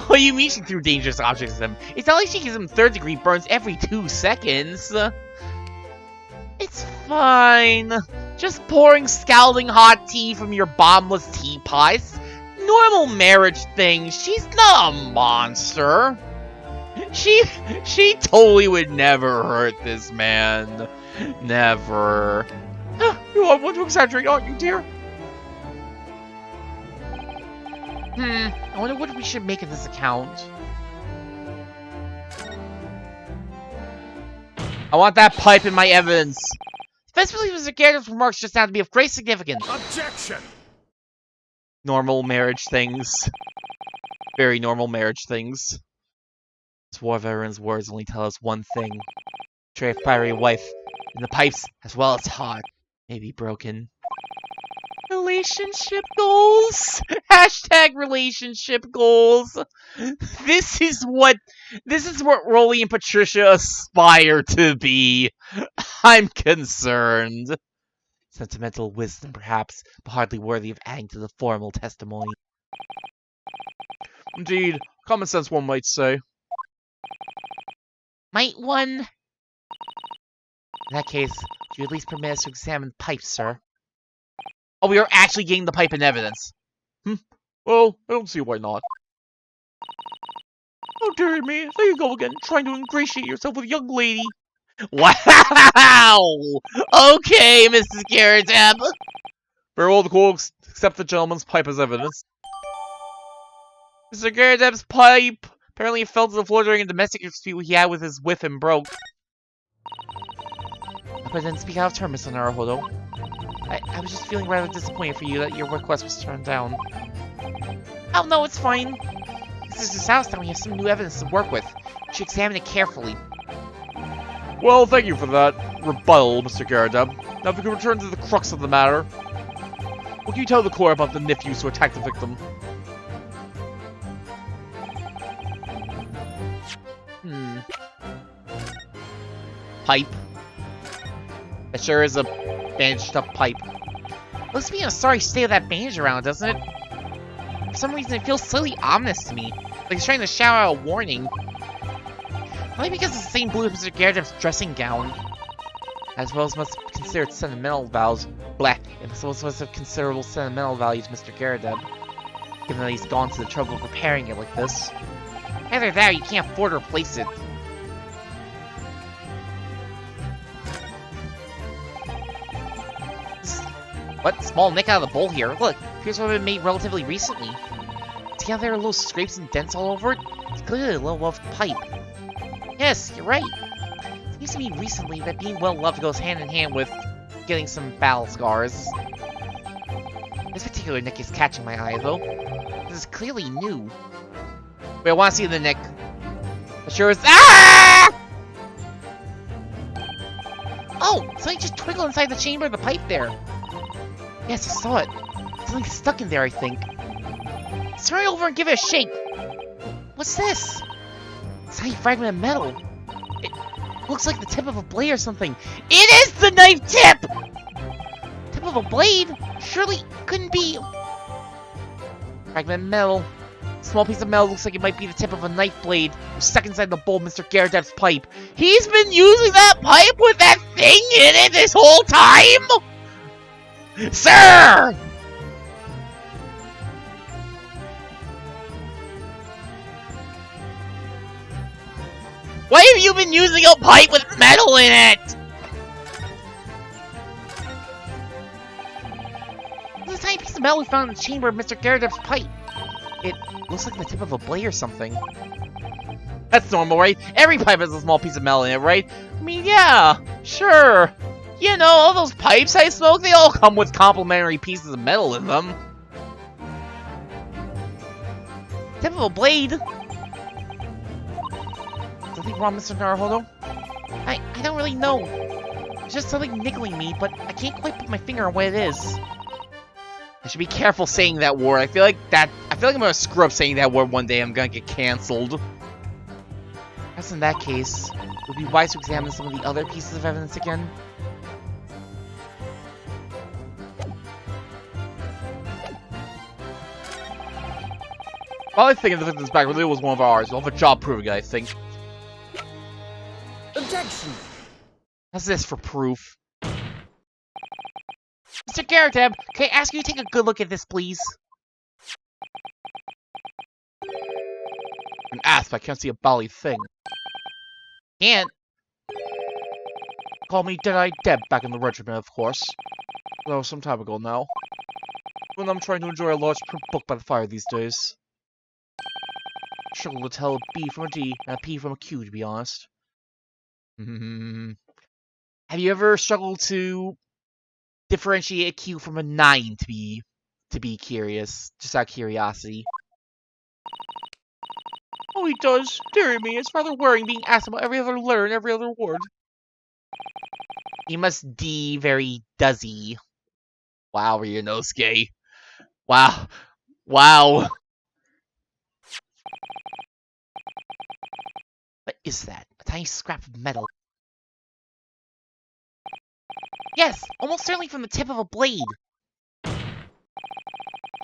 What do you mean she threw dangerous objects at him? It's not like she gives him third-degree burns every 2 seconds. It's fine. Just pouring scalding hot tea from your bottomless teapots. Normal marriage thing. She's not a monster. She totally would never hurt this man. Never. You are one to exaggerate, aren't you, dear? I wonder what we should make of this account. I want that pipe in my evidence. Especially Mr. Garrett's remarks just now to be of great significance. Objection! Normal marriage things. Very normal marriage things. This war veteran's words only tell us one thing. Betray a fiery wife, and the pipes, as well as heart, may be broken. Relationship goals! Hashtag relationship goals! This is what Rolly and Patricia aspire to be. I'm concerned. Sentimental wisdom, perhaps, but hardly worthy of adding to the formal testimony. Indeed, common sense one might say. Might one? In that case, would you at least permit us to examine the pipe, sir? Oh, we are actually getting the pipe in evidence. Well, I don't see why not. Oh, dearie me, there you go again, trying to ingratiate yourself with a young lady. Wow! Okay, Mrs. Garrett's Very well, the court accept the gentleman's pipe as evidence. Mr. Garrett's pipe apparently fell to the floor during a domestic dispute he had with his wife and broke. But then speak out of turn, Mr. Naruhodo. I was just feeling rather disappointed for you that your request was turned down. Oh no, it's fine. This is his house now, we have some new evidence to work with. We should examine it carefully. Well, thank you for that rebuttal, Mr. Garradab. Now if we can return to the crux of the matter. What can you tell the court about the nephews who attacked the victim? Pipe. That sure is a bandaged up pipe. Looks to be in a sorry state of that bandage around, doesn't it? For some reason it feels slightly ominous to me. Like it's trying to shout out a warning. Maybe because it's the same blue as Mr. Garrett's dressing gown. As well as must have considered sentimental vows. Black. It must have considerable sentimental value to Mr. Garrett, given that he's gone to the trouble of repairing it like this. Either that or you can't afford to replace it. What? Small nick out of the bowl here. Look, appears to have been made relatively recently. See how there are little scrapes and dents all over it? It's clearly a well-loved pipe. Yes, you're right. It seems to me recently that being well-loved goes hand in hand with getting some battle scars. This particular nick is catching my eye, though. This is clearly new. Wait, I want to see the nick. It sure is. Ah! Oh, something just twinkled inside the chamber of the pipe there. Yes, I saw it. Something's stuck in there, I think. Let's hurry over and give it a shake. What's this? It's a tiny fragment of metal. It looks like the tip of a blade or something. It is the knife tip! Tip of a blade? Surely couldn't be. Fragment of metal. Small piece of metal looks like it might be the tip of a knife blade. Stuck inside the bowl of Mr. Garradeb's pipe. He's been using that pipe with that thing in it this whole time? Sir! Why have you been using a pipe with metal in it? There's a tiny piece of metal we found in the chamber of Mr. Garradeb's pipe. It looks like the tip of a blade or something. That's normal, right? Every pipe has a small piece of metal in it, right? I mean, yeah, sure. You know, all those pipes I smoke, they all come with complimentary pieces of metal in them. Tip of a blade? Something wrong, Mr. Naruhodo? I don't really know. It's just something niggling me, but I can't quite put my finger on what it is. I should be careful saying that word. I feel like I'm gonna screw up saying that word one day. I'm gonna get cancelled. Perhaps in that case, it would be wise to examine some of the other pieces of evidence again. While I think of the victim's back, really was one of ours. We'll have a job proving it, I think. Objection! How's this for proof? Mr. Garradeb, can I ask you to take a good look at this, please? An ass, but I can't see a bally thing. Can't. Call me Dead-Eye Deb back in the regiment, of course. That was some time ago now. When I'm trying to enjoy a large print book by the fire these days. I struggle to tell a B from a D and a P from a Q, to be honest. Have you ever struggled to differentiate a Q from a 9 to be curious? Just out of curiosity. Oh, he does. Dear me, it's rather worrying being asked about every other letter and every other word. He must D very doesy. Wow, Ryunosuke. Wow. Wow. What is that? A tiny scrap of metal. Yes, almost certainly from the tip of a blade.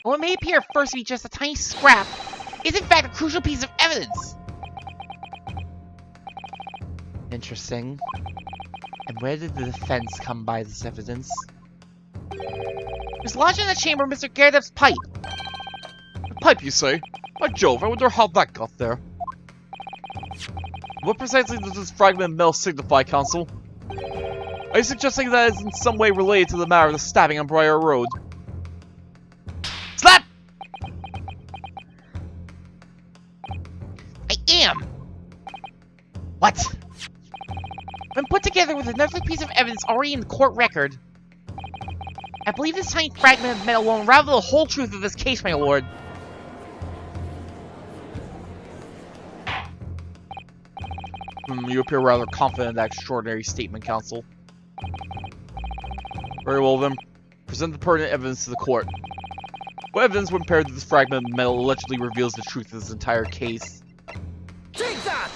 Well, it may appear at first to be just a tiny scrap, is in fact a crucial piece of evidence. Interesting. And where did the defense come by this evidence? It was lodged in the chamber of Mr. Garradeb's pipe. A pipe, you say? By Jove, I wonder how that got there. What precisely does this fragment of metal signify, Counsel? Are you suggesting that it is in some way related to the matter of the stabbing on Briar Road? Slap! I am! What? When put together with another piece of evidence already in the court record, I believe this tiny fragment of metal will unravel the whole truth of this case, my lord. You appear rather confident in that extraordinary statement, Counsel. Very well then, present the pertinent evidence to the court. What evidence when paired to this fragment of metal allegedly reveals the truth of this entire case? Take that!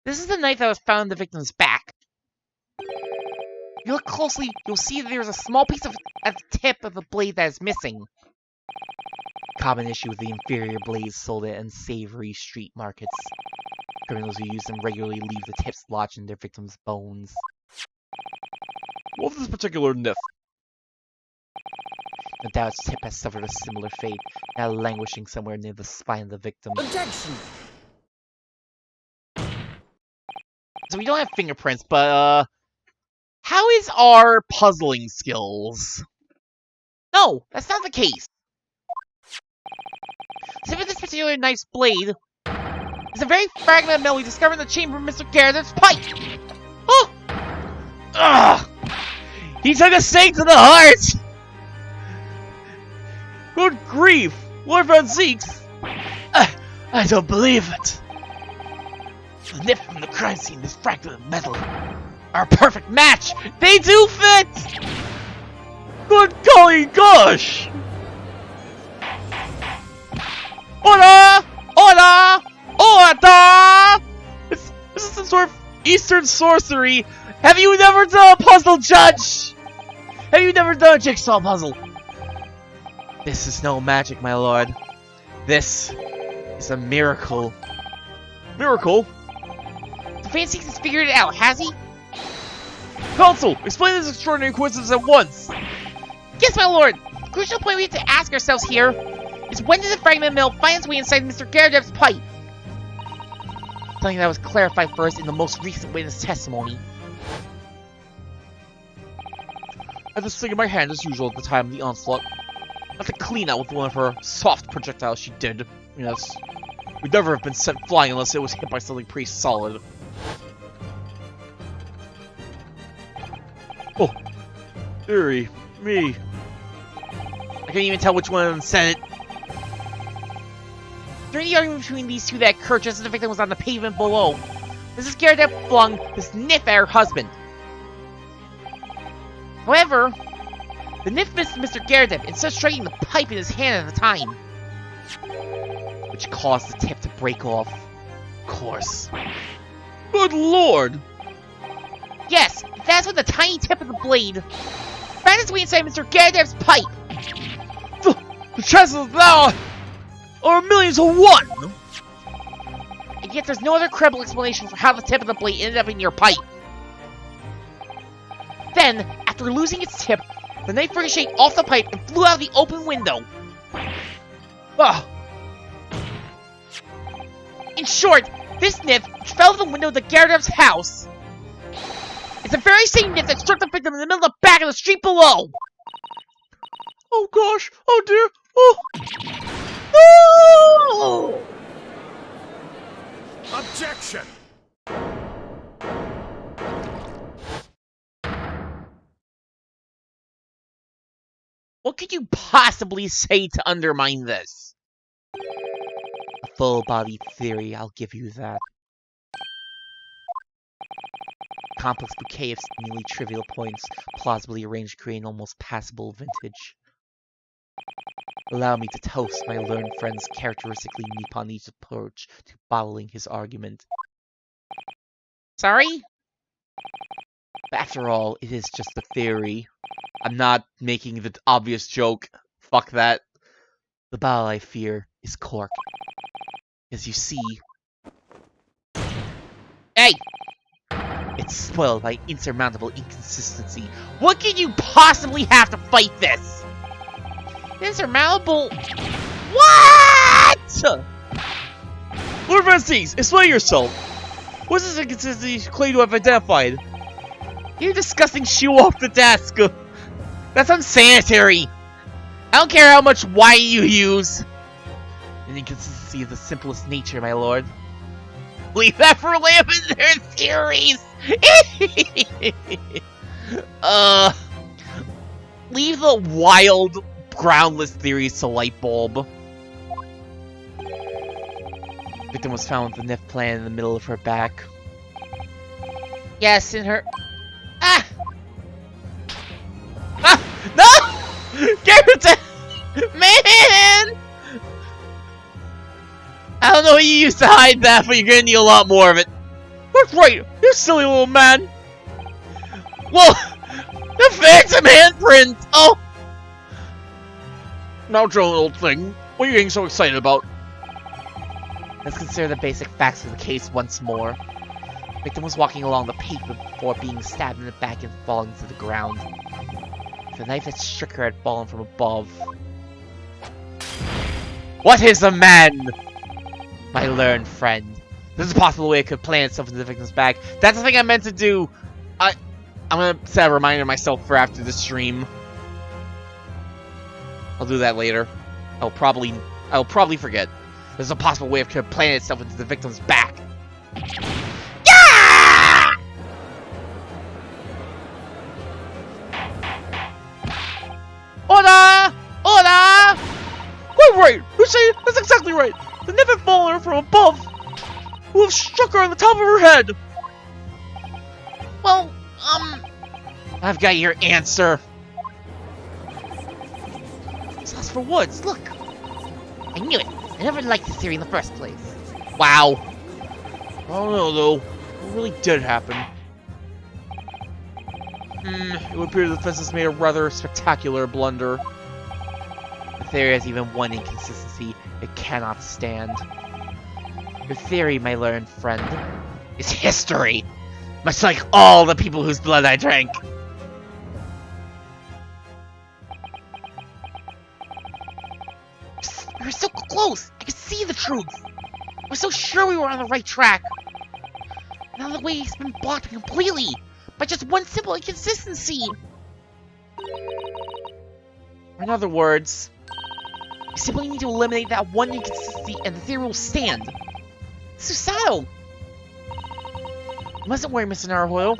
This is the knife that was found in the victim's back. If you look closely, you'll see that there's a small piece at the tip of the blade that is missing. Common issue with the inferior blades sold at unsavory street markets. Criminals who use them regularly leave the tips lodged in their victims' bones. What of this particular nif? No doubt its tip has suffered a similar fate, now languishing somewhere near the spine of the victim. Objection! So we don't have fingerprints, but how is our puzzling skills? No, that's not the case. Except for this particular knife's blade, it's a very fragment of metal we discovered in the chamber of Mr. Garrett's pipe. Oh! Ugh! He took a stake to the heart! Good grief! Lord Van Zeeks! I don't believe it. The nip from the crime scene and this fragment of metal are a perfect match. They do fit! Good golly gosh! Order! Order! Order! This is some sort of Eastern sorcery. Have you never done a puzzle, Judge? Have you never done a jigsaw puzzle? This is no magic, my lord. This is a miracle. Miracle? The Fancy has figured it out, has he? Counsel, explain this extraordinary coincidence at once. Yes, my lord. The crucial point we have to ask ourselves here is when did the fragment of metal find its way inside Mr. Garrett's pipe? Something that was clarified for us in the most recent witness testimony. I had this thing in my hand as usual at the time of the onslaught. Not to clean out with one of her soft projectiles she did. Yes. We'd never have been sent flying unless it was hit by something pretty solid. Oh. Dearie me. I can't even tell which one of them said it. During the argument between these two that occurred just as the victim was on the pavement below, Mrs. Garrett flung this nip at her husband. However, the nip missed Mr. Garrett instead of striking the pipe in his hand at the time, which caused the tip to break off. Of course. Good lord! Yes, that's when the tiny tip of the blade found its way inside Mr. Garrett's pipe. The chances now are a million to one! And yet there's no other credible explanation for how the tip of the blade ended up in your pipe. Then, after losing its tip, the knife ricocheted off the pipe and flew out the open window. Ah! In short, this nip, which fell out the window of the Garrett's house, is the very same nip that struck the victim in the middle of the back of the street below. Oh gosh! Oh dear! Oh! No! Objection! What could you possibly say to undermine this? A full-body theory, I'll give you that. A complex bouquet of seemingly trivial points, plausibly arranged to create an almost passable vintage. Allow me to toast my learned friend's characteristically Nippon-East approach to bottling his argument. Sorry? But after all, it is just a theory. I'm not making the obvious joke. Fuck that. The bottle I fear is cork. As you see... Hey! It's spoiled by insurmountable inconsistency. What could you possibly have to fight this? Insurmountable... What?! Lord Van Zeeks, explain yourself! What's this inconsistency you claim to have identified? You disgusting shoe off the desk! That's unsanitary! I don't care how much wine you use! An inconsistency of the simplest nature, my lord. Leave that for Lavender theories! Leave the wild, groundless theories to Lightbulb. Victim was found with the nip plant in the middle of her back. Yes, in her... Ah! Ah! No! Garrett! Man! I don't know what you used to hide that, but you're gonna need a lot more of it. That's right, you silly little man! Whoa! The phantom handprint! Oh! Now, Joan, old thing, what are you getting so excited about? Let's consider the basic facts of the case once more. The victim was walking along the pavement before being stabbed in the back and falling to the ground. The knife that struck her had fallen from above. What is a man? My learned friend. This is a possible way it could plant itself into the victim's back. That's the thing I meant to do. I'm gonna set a reminder to myself for after the stream. I'll do that later. I'll probably forget. There's a possible way of planting itself into the victim's back. Yeah! Order! Order! Quite right! You say that's exactly right! The nymph had fallen from above, who have struck her on the top of her head! Well, I've got your answer. Sauce for Woods, look! I knew it! I never liked this theory in the first place. Wow. I don't know, though. What really did happen? It would appear the defense made a rather spectacular blunder. The theory has even one inconsistency it cannot stand. Your theory, my learned friend, is history! Much like all the people whose blood I drank! We were so close! I could see the truth! I was so sure we were on the right track! Now the way's been blocked completely! By just one simple inconsistency! In other words, we simply need to eliminate that one inconsistency and the theory will stand! Susato! You mustn't worry, Mr. Naruhoyo.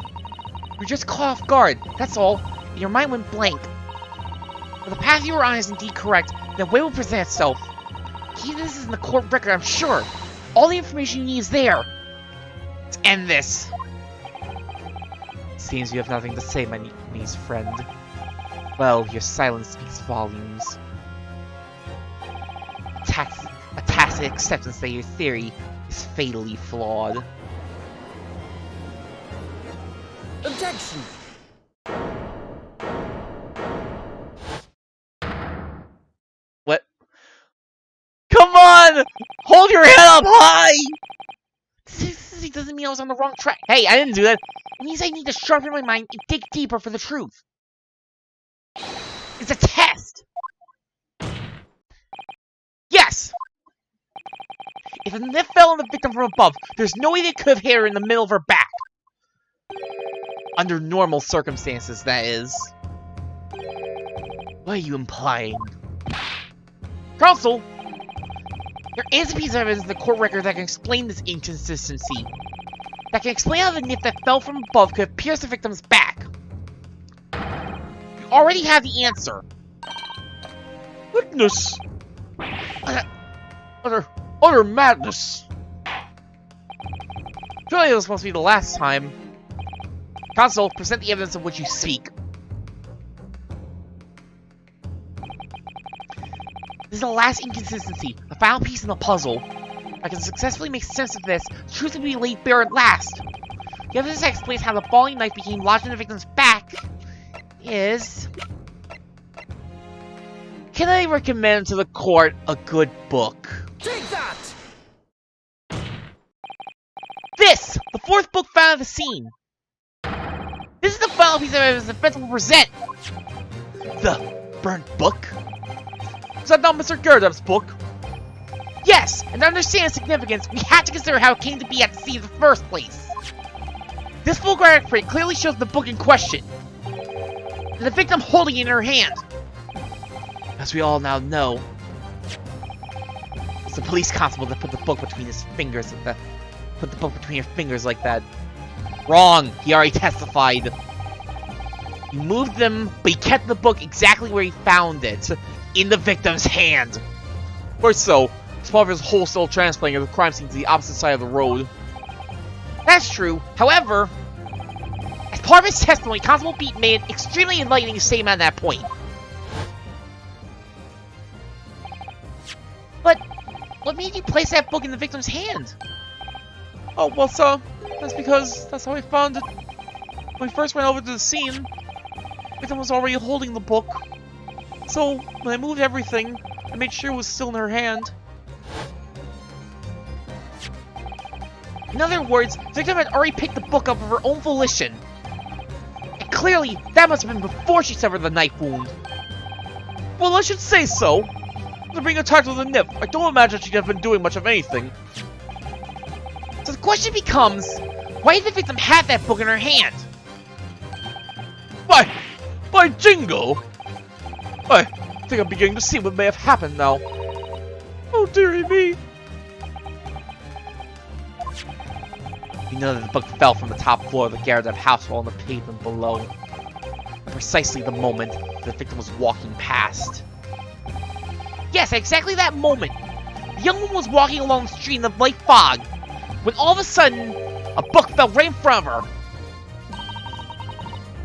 You're just caught off guard, that's all, and your mind went blank. If the path you were on is indeed correct, then way will present itself. Key to this is in the court record, I'm sure. All the information you need is there. Let's end this. Seems you have nothing to say, my niece friend. Well, your silence speaks volumes. A tacit acceptance that your theory is fatally flawed. Objection! What? Come on! Hold your head up high! This doesn't mean I was on the wrong track. Hey, I didn't do that. It means I need to sharpen my mind and dig deeper for the truth. It's a test! Yes! If the nymph fell on the victim from above, there's no way they could have hit her in the middle of her back. Under normal circumstances, that is. What are you implying? Counsel! There is a piece of evidence in the court record that can explain this inconsistency. That can explain how the nymph that fell from above could have pierced the victim's back. You already have the answer. Goodness! Utter madness! Surely this must be the last time. Counsel, present the evidence of which you speak. This is the last inconsistency, the final piece in the puzzle. If I can successfully make sense of this, the truth will be laid bare at last. The evidence that explains how the falling knife became lodged in the victim's back is... Can I recommend to the court a good book? Take that! This! The fourth book found at the scene! This is the final piece of evidence the defense will present! The burnt book? Is that not Mr. Gardepp's book? Yes! And to understand its significance, we have to consider how it came to be at the scene in the first place! This photographic print clearly shows the book in question, and the victim holding it in her hand. As we all now know, it's the police constable that put the book between his fingers put the book between your fingers like that. Wrong! He already testified. He moved them, but he kept the book exactly where he found it. In the victim's hand. Or so. It's part of his wholesale transplanting of the crime scene to the opposite side of the road. That's true. However, as part of his testimony, Constable Pete made an extremely enlightening statement at that point. But what made you place that book in the victim's hand? Oh, well, sir, that's because that's how I found it. When we first went over to the scene, the victim was already holding the book. So, when I moved everything, I made sure it was still in her hand. In other words, the victim had already picked the book up of her own volition. And clearly, that must have been before she suffered the knife wound. Well, I should say so. After being attacked with a nymph, I don't imagine she'd have been doing much of anything. So the question becomes, why did the victim have that book in her hand? By Jingo! I think I'm beginning to see what may have happened now. Oh dearie me. You know that the book fell from the top floor of the Gyaradev house while on the pavement below. At precisely the moment the victim was walking past. Yes, exactly that moment. The young woman was walking along the street in the light fog, when all of a sudden, a book fell right in front of her.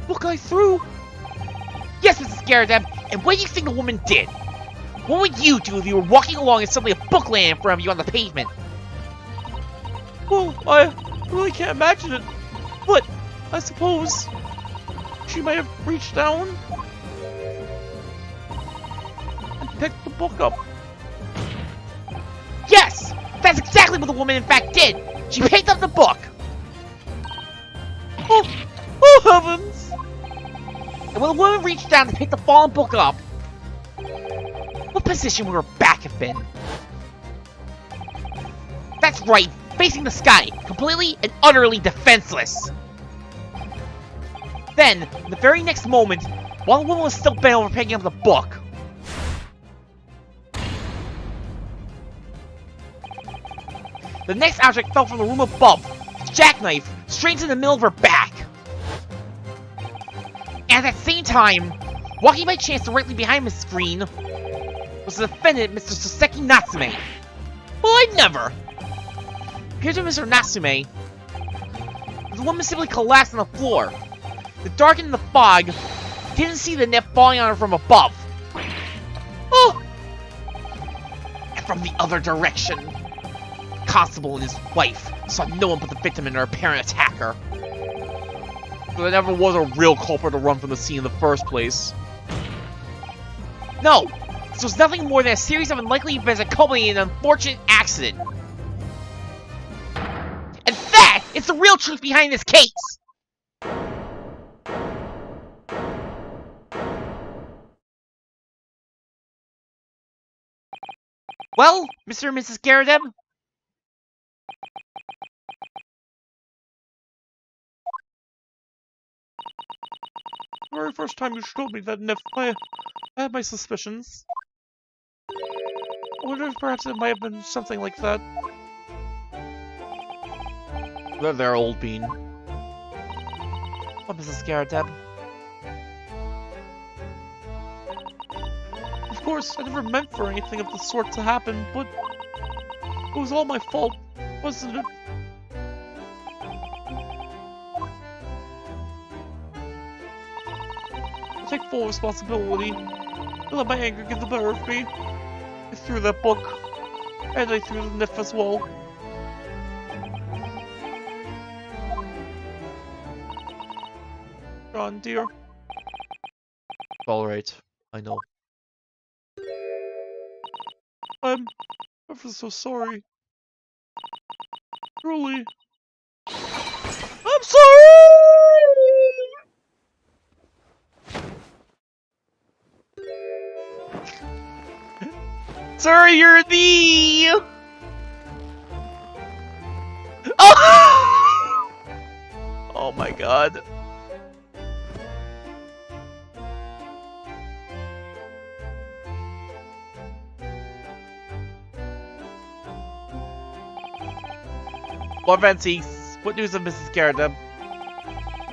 Book I threw? Yes, Mrs. Gyaradev, and what do you think the woman did? What would you do if you were walking along and suddenly a book landed in front of you on the pavement? Well, I really can't imagine it, but I suppose she might have reached down and picked the book up. Yes! That's exactly what the woman in fact did! She picked up the book! Oh heavens! And when the woman reached down to pick the fallen book up, what position would her back have been? That's right, facing the sky, completely and utterly defenseless. Then, in the very next moment, while the woman was still bent over picking up the book, the next object fell from the room above, its jackknife straight into the middle of her back. And at that same time, walking by chance directly behind the screen, was the defendant, Mr. Soseki Natsume. Well, I never! Here's to Mr. Natsume. The woman simply collapsed on the floor. The dark and the fog didn't see the net falling on her from above. Oh! And from the other direction, the constable and his wife saw no one but the victim and her apparent attacker. So there never was a real culprit to run from the scene in the first place. No! This was nothing more than a series of unlikely events that culminated in an unfortunate accident. And that is the real truth behind this case! Well, Mr. and Mrs. Gyaradev? The very first time you showed me that Nif, I had my suspicions. I wonder if perhaps it might have been something like that. There, old bean. What, Mrs. Gyaradev? Of course, I never meant for anything of the sort to happen, but it was all my fault, wasn't it? I take full responsibility. I let my anger get the better of me. I threw that book, and I threw the Nif as well. John, dear. Alright, I know. I'm ever so sorry. Truly. I'm sorry! Sir, you're the... Oh! Oh my god. Lord Ventis, what news of Mrs. Gyaradev?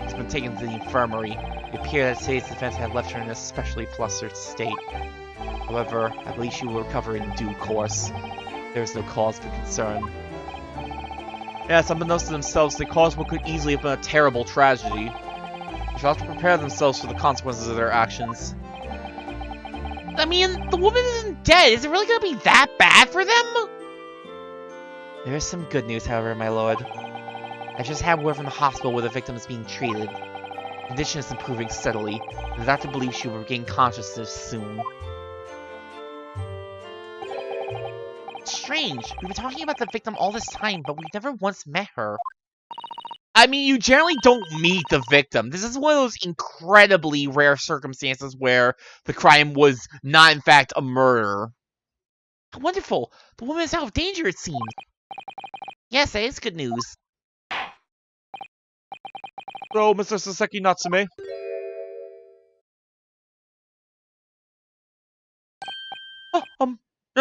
She's been taken to the infirmary. It appears that today's event had left her in an especially flustered state. However, I believe she will recover in due course. There is no cause for concern. Yes, unbeknownst to themselves, they caused what could easily have been a terrible tragedy. They shall have to prepare themselves for the consequences of their actions. I mean, the woman isn't dead. Is it really gonna be that bad for them? There is some good news, however, my lord. I just had word from the hospital where the victim is being treated. The condition is improving steadily, and the doctor believes she will regain consciousness soon. Strange. We've been talking about the victim all this time, but we've never once met her. I mean, you generally don't meet the victim. This is one of those incredibly rare circumstances where the crime was not, in fact, a murder. Wonderful. The woman is out of danger, it seems. Yes, that is good news. So, Mr. Soseki Natsume,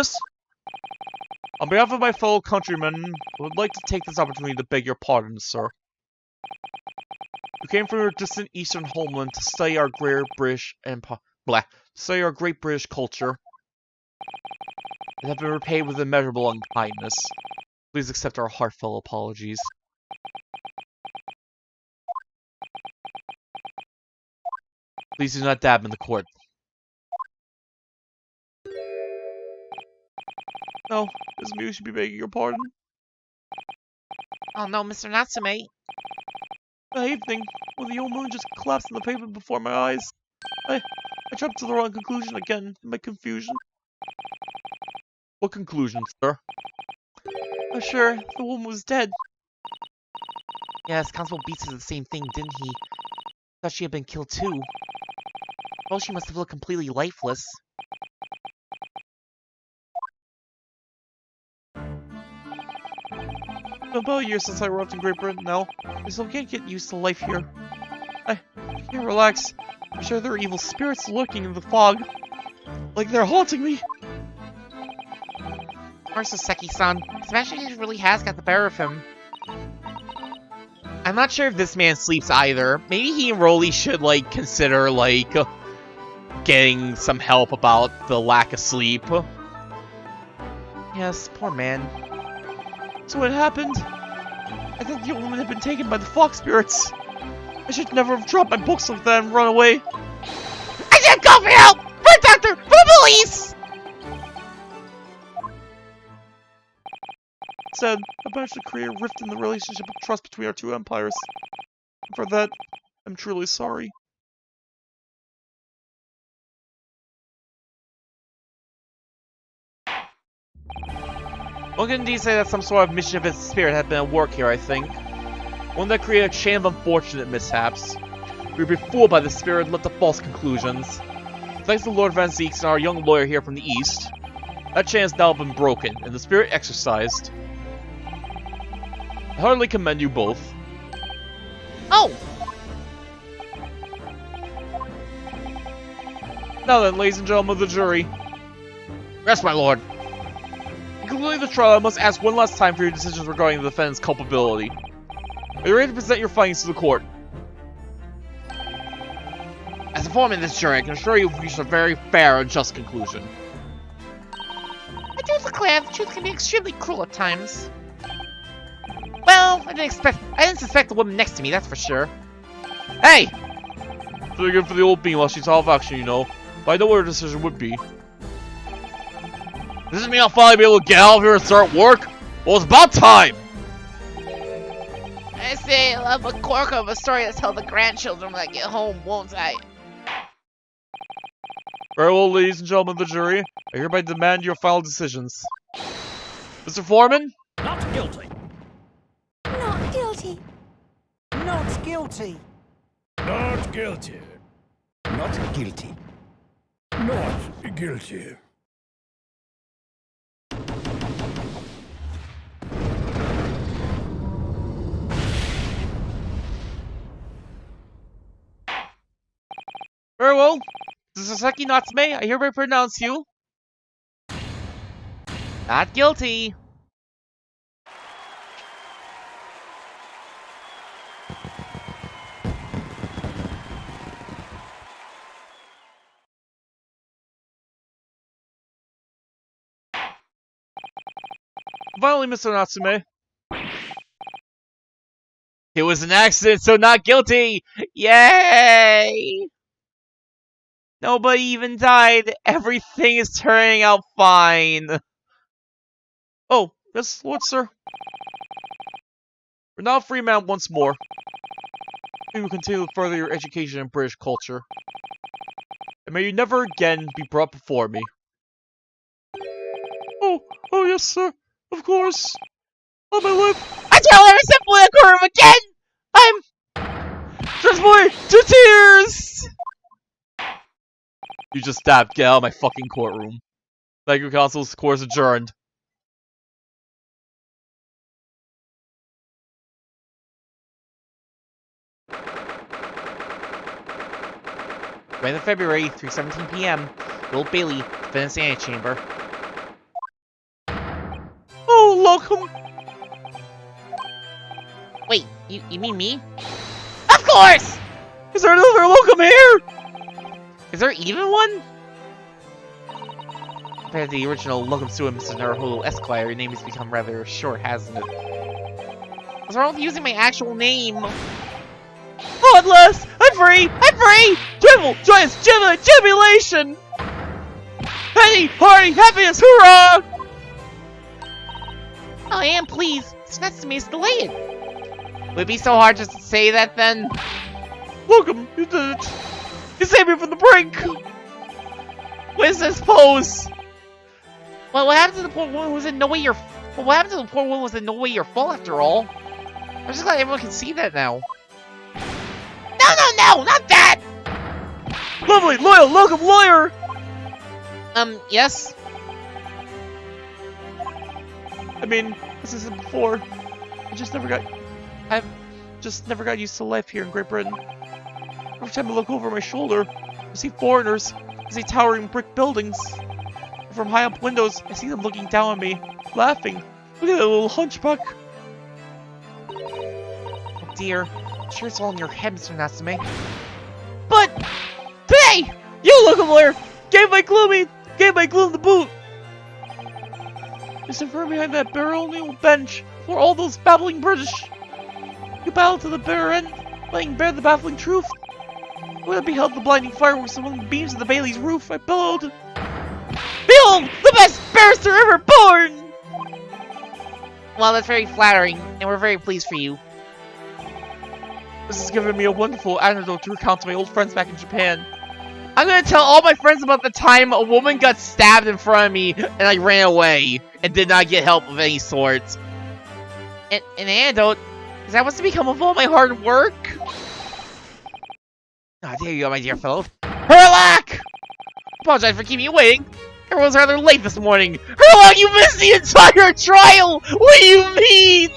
Miss? On behalf of my fellow countrymen, I would like to take this opportunity to beg your pardon, sir. You came from your distant eastern homeland to study our great British great British culture, and have been repaid with immeasurable unkindness. Please accept our heartfelt apologies. Please do not dab in the court. No, this me should be begging your pardon. Oh no, Mr. Natsume. That evening, when the old moon just collapsed on the pavement before my eyes, I jumped to the wrong conclusion again in my confusion. What conclusion, sir? I'm sure the woman was dead. Yes, Constable Beats said the same thing, didn't he? Thought she had been killed too. Well, she must have looked completely lifeless. It's been about a year since I arrived in Great Britain now. I still can't get used to life here. I can't relax. I'm sure there are evil spirits lurking in the fog. Like they're haunting me. Seki-san, Sebastian really has got the better of him. I'm not sure if this man sleeps either. Maybe he and Rolly should, like, consider, like, getting some help about the lack of sleep. Yes, poor man. So what happened? I thought the old woman had been taken by the fog spirits. I should never have dropped my books like that and run away. I can't go for help! For a doctor! For the police! Instead, I managed to create a rift in the relationship of trust between our two empires. And for that, I'm truly sorry. One can indeed say that some sort of mischievous spirit had been at work here, I think. One that created a chain of unfortunate mishaps. We were fooled by the spirit and led to false conclusions. Thanks to Lord Van Zeeks and our young lawyer here from the east, that chain has now been broken, and the spirit exorcised. I heartily commend you both. Oh! Now then, ladies and gentlemen of the jury. Yes, my lord. In concluding the trial, I must ask one last time for your decisions regarding the defendant's culpability. Are you ready to present your findings to the court? As a foreman in this jury, I can assure you we've reached a very fair and just conclusion. I do declare the truth can be extremely cruel at times. Well, I didn't suspect the woman next to me, that's for sure. Hey! Doing good for the old bean while she's out of action, you know. But I know what her decision would be. This is me, I'll finally be able to get out of here and start work? Well, it's about time! I say I'll have a cork of a story to tell the grandchildren when I get home, won't I? Very well, ladies and gentlemen of the jury, I hereby demand your final decisions. Mr. Foreman? Not guilty. Not guilty. Not guilty. Not guilty. Not guilty. Not guilty. Very well. Sasaki Natsume, I hereby pronounce you not guilty. Finally, Mr. Natsume. It was an accident, so not guilty! Yay! Nobody even died. Everything is turning out fine. Oh, yes, Lord Sir. We're now a free man once more. You will continue to further your education in British culture. And may you never again be brought before me. Oh yes, sir. Of course. On my life. I tell every simple courtroom again! I'm transported to tears! You just stabbed. Get out of my fucking courtroom. Thank you, counsel. Court is adjourned. February, 3:17 p.m. Old Bailey, Defendant's Antechamber. welcome. Wait, you mean me? Of course! Is there another welcome here? Is there even one? Compared to the original Welcome to Mr. Naruhodo Esquire, your name has become rather short, hasn't it? What's wrong with using my actual name? Oh, at last! I'm free! I'm free! Joyful, joyous, jubilation! Penny, party, happiness, hurrah! Oh, Anne, please. It's not to me, it's delayed. Would it be so hard just to say that then? Welcome, you did it! You saved me from the brink! What is this pose? Well, what happened to the poor woman who was in no way your... Well, what happened to the poor woman was in no way your fault after all? I'm just glad everyone can see that now. No, not that! Lovely, loyal, welcome lawyer! Yes? I mean, as I said before, I've just never got used to life here in Great Britain. Every time I look over my shoulder, I see foreigners, I see towering brick buildings. And from high up windows, I see them looking down on me, laughing. Look at that little hunchback. Oh dear. I'm sure it's all in your head, Mr. Natsume. But today! You look lawyer! Gave my gloom the boot! You sit firm behind that barrel bench for all those babbling British. You battled to the bitter end, laying bare the baffling truth. When I beheld the blinding fireworks among the beams of the Bailey's roof, I bellowed, "Behold, the best barrister ever born!" Well, that's very flattering, and we're very pleased for you. This has given me a wonderful anecdote to recount to my old friends back in Japan. I'm gonna tell all my friends about the time a woman got stabbed in front of me and I ran away and did not get help of any sort. An antidote? Is that what's to become of all my hard work? Ah, there you go, my dear fellow. Herlock! Apologize for keeping you waiting. Everyone's rather late this morning. Herlock, you missed the entire trial! What do you mean?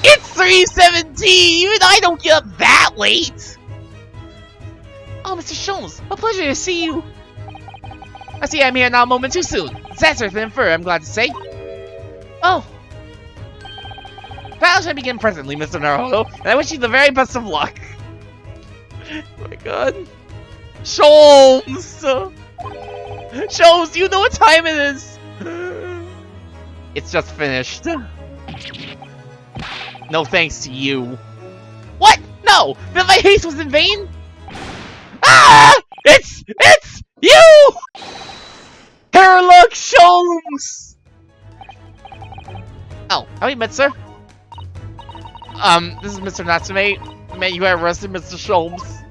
It's 3:17! Even I don't get up that late! Oh, Mr. Sholmes, a pleasure to see you. I see I'm here now a moment too soon. That's earth and infer, I'm glad to say. Oh. Battle shall begin presently, Mr. Naruhodo, and I wish you the very best of luck. Oh my god. Sholmes! Sholmes, do you know what time it is? It's just finished. No thanks to you. What? No! That my haste was in vain? Ah! It's you! Herlock Sholmes! Oh, have we met, sir? This is Mr. Natsume. Man, you got arrested, Mr. Sholmes.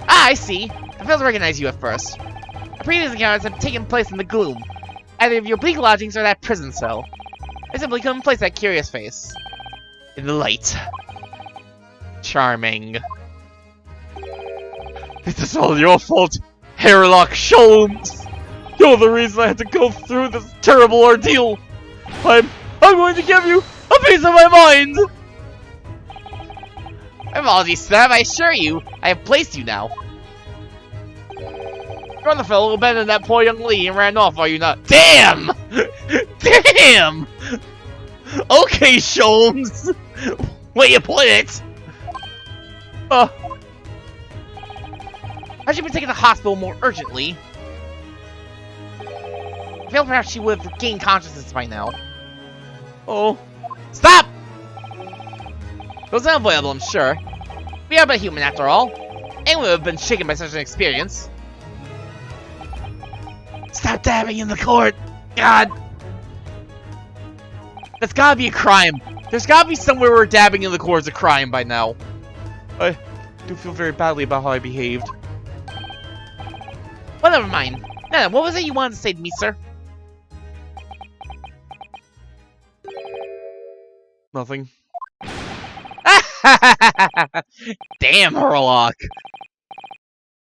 Ah, I see. I failed to recognize you at first. Our previous encounters have taken place in the gloom. Either of your bleak lodgings or that prison cell. I simply couldn't place that curious face. In the light. Charming. This is all your fault, Herlock Sholmes! You're the reason I had to go through this terrible ordeal! I'm going to give you a piece of my mind! Apologies, sir, I assure you, I have placed you now. You're on the fellow who abandoned that poor young lady and ran off, are you not? Damn! Damn! Okay, Sholmes! Way you put it! I should be taken to the hospital more urgently. I feel perhaps she would have gained consciousness by now. Oh. Stop! It was unavoidable, I'm sure. We are but human after all. Anyone would have been shaken by such an experience. Stop dabbing in the court! God! That's gotta be a crime. There's gotta be somewhere where dabbing in the court is a crime by now. I do feel very badly about how I behaved. Well, never mind. Now, what was it you wanted to say to me, sir? Nothing. Damn, Herlock.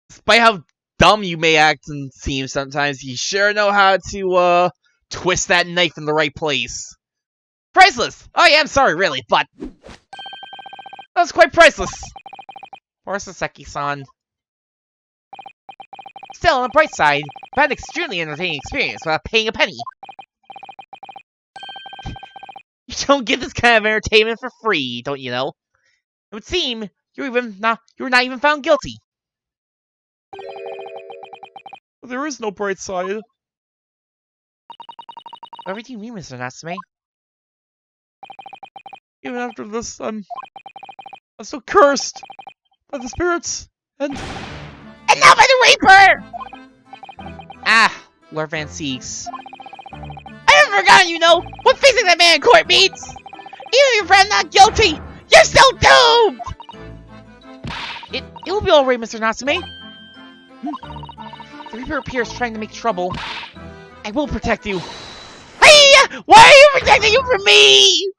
Despite how dumb you may act and seem sometimes, you sure know how to, twist that knife in the right place. Priceless! Oh yeah, I'm sorry, really, but... that was quite priceless. Or Saseki-san. Still, on the bright side, I've had an extremely entertaining experience without paying a penny. You don't get this kind of entertainment for free, don't you know? It would seem you're not even found guilty. There is no bright side. Whatever do you mean, Mr. Natsume? Even after this, I'm still cursed by the spirits, and now by the Reaper! Ah, Lord Van Seeks. I haven't forgotten, you know, what facing that man in court means! Even if you're found not guilty, you're still doomed! It will be alright, Mr. Natsume. The Reaper appears trying to make trouble. I will protect you. Hey! Why are you protecting you from me?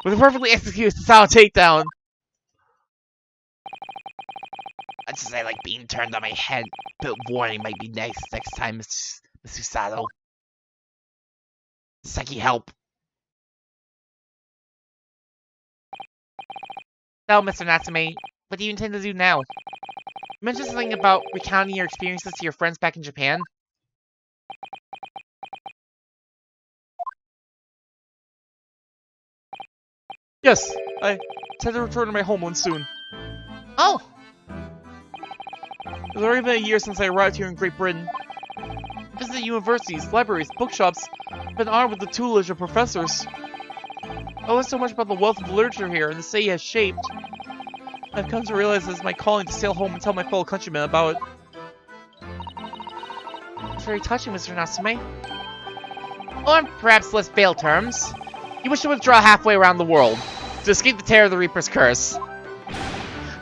With a perfectly executed style takedown. I'd just say like being turned on my head, but warning might be nice next time, Miss Susato. Seki, help. Now, Mr. Natsume, what do you intend to do now? You mentioned something about recounting your experiences to your friends back in Japan. yes, I intend to return to my homeland soon. Oh! It's already been a year since I arrived here in Great Britain. I visited universities, libraries, bookshops, been honored with the tutelage of professors. I learned so much about the wealth of literature here and the city has shaped. I've come to realize it's my calling to sail home and tell my fellow countrymen about it. It's very touching, Mr. Natsume. Or in perhaps less veiled terms, you wish to withdraw halfway around the world to escape the terror of the Reaper's curse.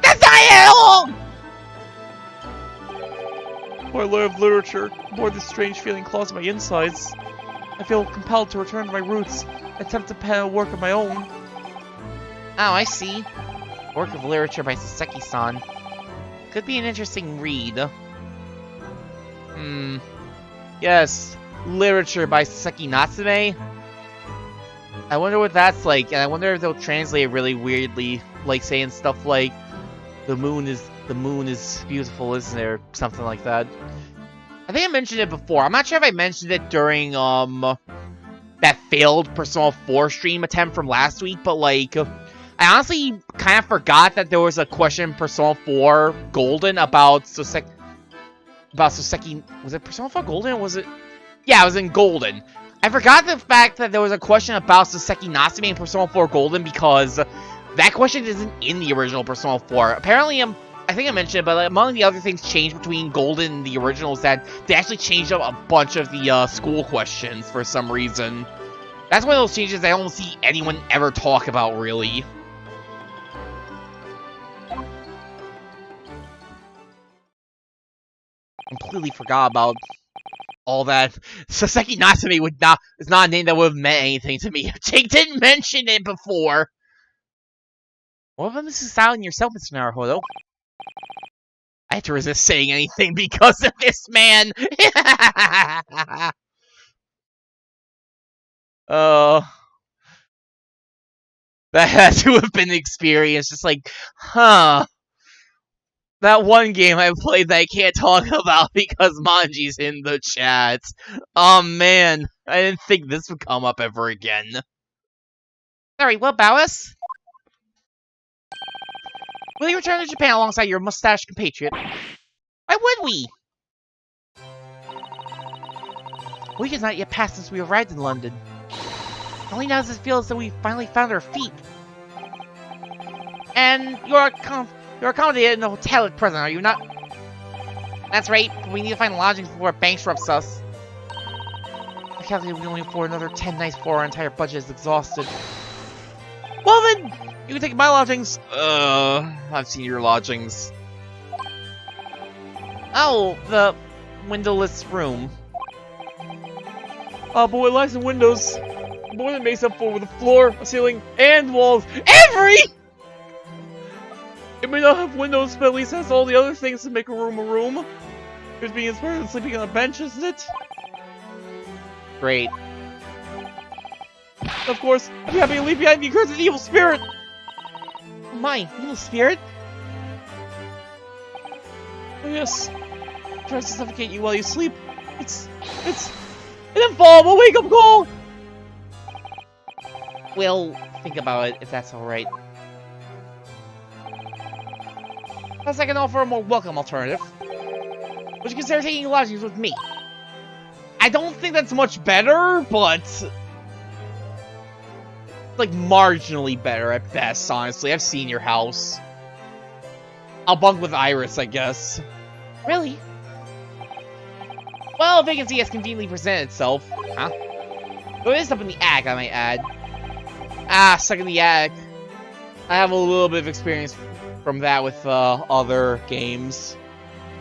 That's not it at all! The more I learn of literature, the more this strange feeling claws at my insides. I feel compelled to return to my roots and attempt to pen a work of my own. Oh, I see. Work of literature by Saseki-san. Could be an interesting read. Yes, Literature by Saseki Natsume? I wonder what that's like, and I wonder if they'll translate it really weirdly, like saying stuff like, the moon is beautiful, isn't there? Something like that. I think I mentioned it before. I'm not sure if I mentioned it during, that failed Persona 4 stream attempt from last week, but, like, I honestly kind of forgot that there was a question in Persona 4 Golden about Soseki... Was it Persona 4 Golden, or was it... Yeah, it was in Golden. I forgot the fact that there was a question about Soseki Natsume in Persona 4 Golden because that question isn't in the original Persona 4. Apparently, I think I mentioned it, but among the other things changed between Golden and the original is that they actually changed up a bunch of the school questions for some reason. That's one of those changes I don't see anyone ever talk about, really. Completely forgot about all that. Soseki Natsume is not a name that would have meant anything to me. Jake didn't mention it before. What about Mrs. Sao and yourself, Mr. Naruhodo? I have to resist saying anything because of this man. Oh. That had to have been an experience. Just like, huh. That one game I played that I can't talk about because Manji's in the chat. Oh man, I didn't think this would come up ever again. Sorry, what about us? Will you return to Japan alongside your mustached compatriot? Why would we? A week has not yet passed since we arrived in London. Only now does it feel as though we finally found our feet. And you're accommodated in the hotel at present, are you not? That's right, but we need to find lodgings before it bankrupts us. I calculate we only afford another 10 nights before our entire budget is exhausted. Well then, you can take my lodgings. I've seen your lodgings. Oh, the windowless room. Oh boy, lights and windows. More than makes up for with the floor, a ceiling, and walls. It may not have windows, but at least has all the other things to make a room a room. It's being inspired and sleeping on a bench, isn't it? Great. Of course, I'd be happy to leave behind the accursed evil spirit! Oh my, evil spirit? Oh yes. Tries to suffocate you while you sleep. It's an infallible wake-up call! We'll think about it, if that's alright. Plus, I can offer a more welcome alternative. Would you consider taking lodgings with me? I don't think that's much better, but... like, marginally better at best, honestly. I've seen your house. I'll bunk with Iris, I guess. Really? Well, a vacancy has conveniently presented itself. Huh? But it is up in the attic, I might add. Ah, stuck in the attic. I have a little bit of experience from that with other games.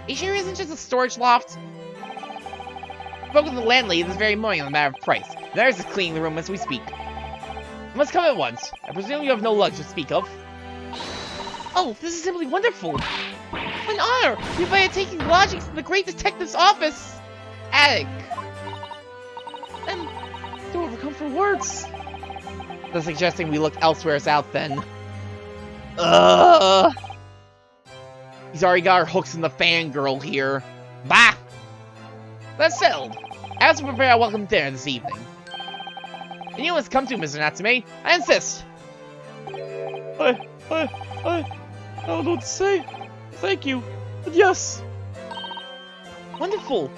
Are you sure it isn't just a storage loft? I spoke with the landlady this very morning on the matter of price. There's is cleaning the room as we speak. You must come at once. I presume you have no luggage to speak of. Oh, this is simply wonderful! What an honor! You invited taking lodgings in the Great Detective's office! Attic. And to overcome for words. So suggesting we look elsewhere out then. He's already got our hooks in the fangirl here. Bah! That's settled. As we prepare our welcome dinner this evening. And you must come to, Mr. Natsume. I insist. I don't know what to say. Thank you, but yes. Wonderful.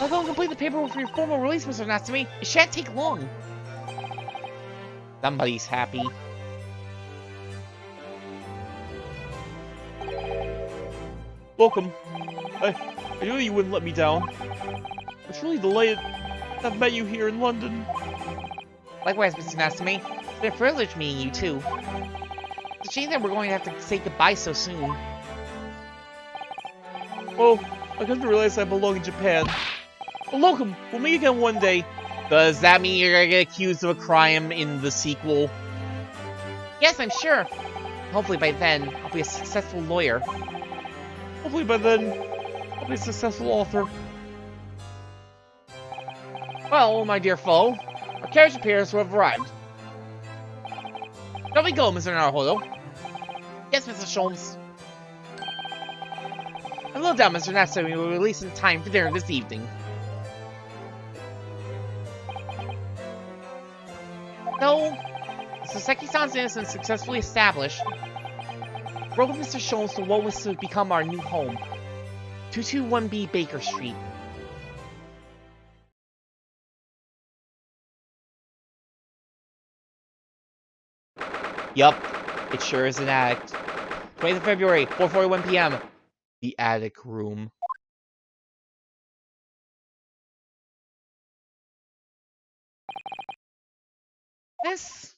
I'll go and complete the paperwork for your formal release, Mr. Natsume. It shan't take long. Somebody's happy. Welcome. I knew you wouldn't let me down. It's really delighted to have met you here in London. Likewise, Mr. Natsume. It's been a privilege meeting you, too. It's a shame that we're going to have to say goodbye so soon. Oh, I come to realize I belong in Japan. Well, welcome. We'll meet again one day. Does that mean you're gonna get accused of a crime in the sequel? Yes, I'm sure. Hopefully by then, I'll be a successful lawyer. Hopefully by then, I'll be a successful author. Well, my dear foe, our carriage appears to have arrived. Shall we go, Mr. Naruhodo? Yes, Mr. Sholmes. And no doubt Mr. Natsume will release in time for dinner this evening. So, Soseki-san's innocence successfully established. We're with Mr. Sholmes to what was to become our new home. 221B Baker Street. Yup, it sure is an attic. 20th of February, 4:41 p.m. The attic room. This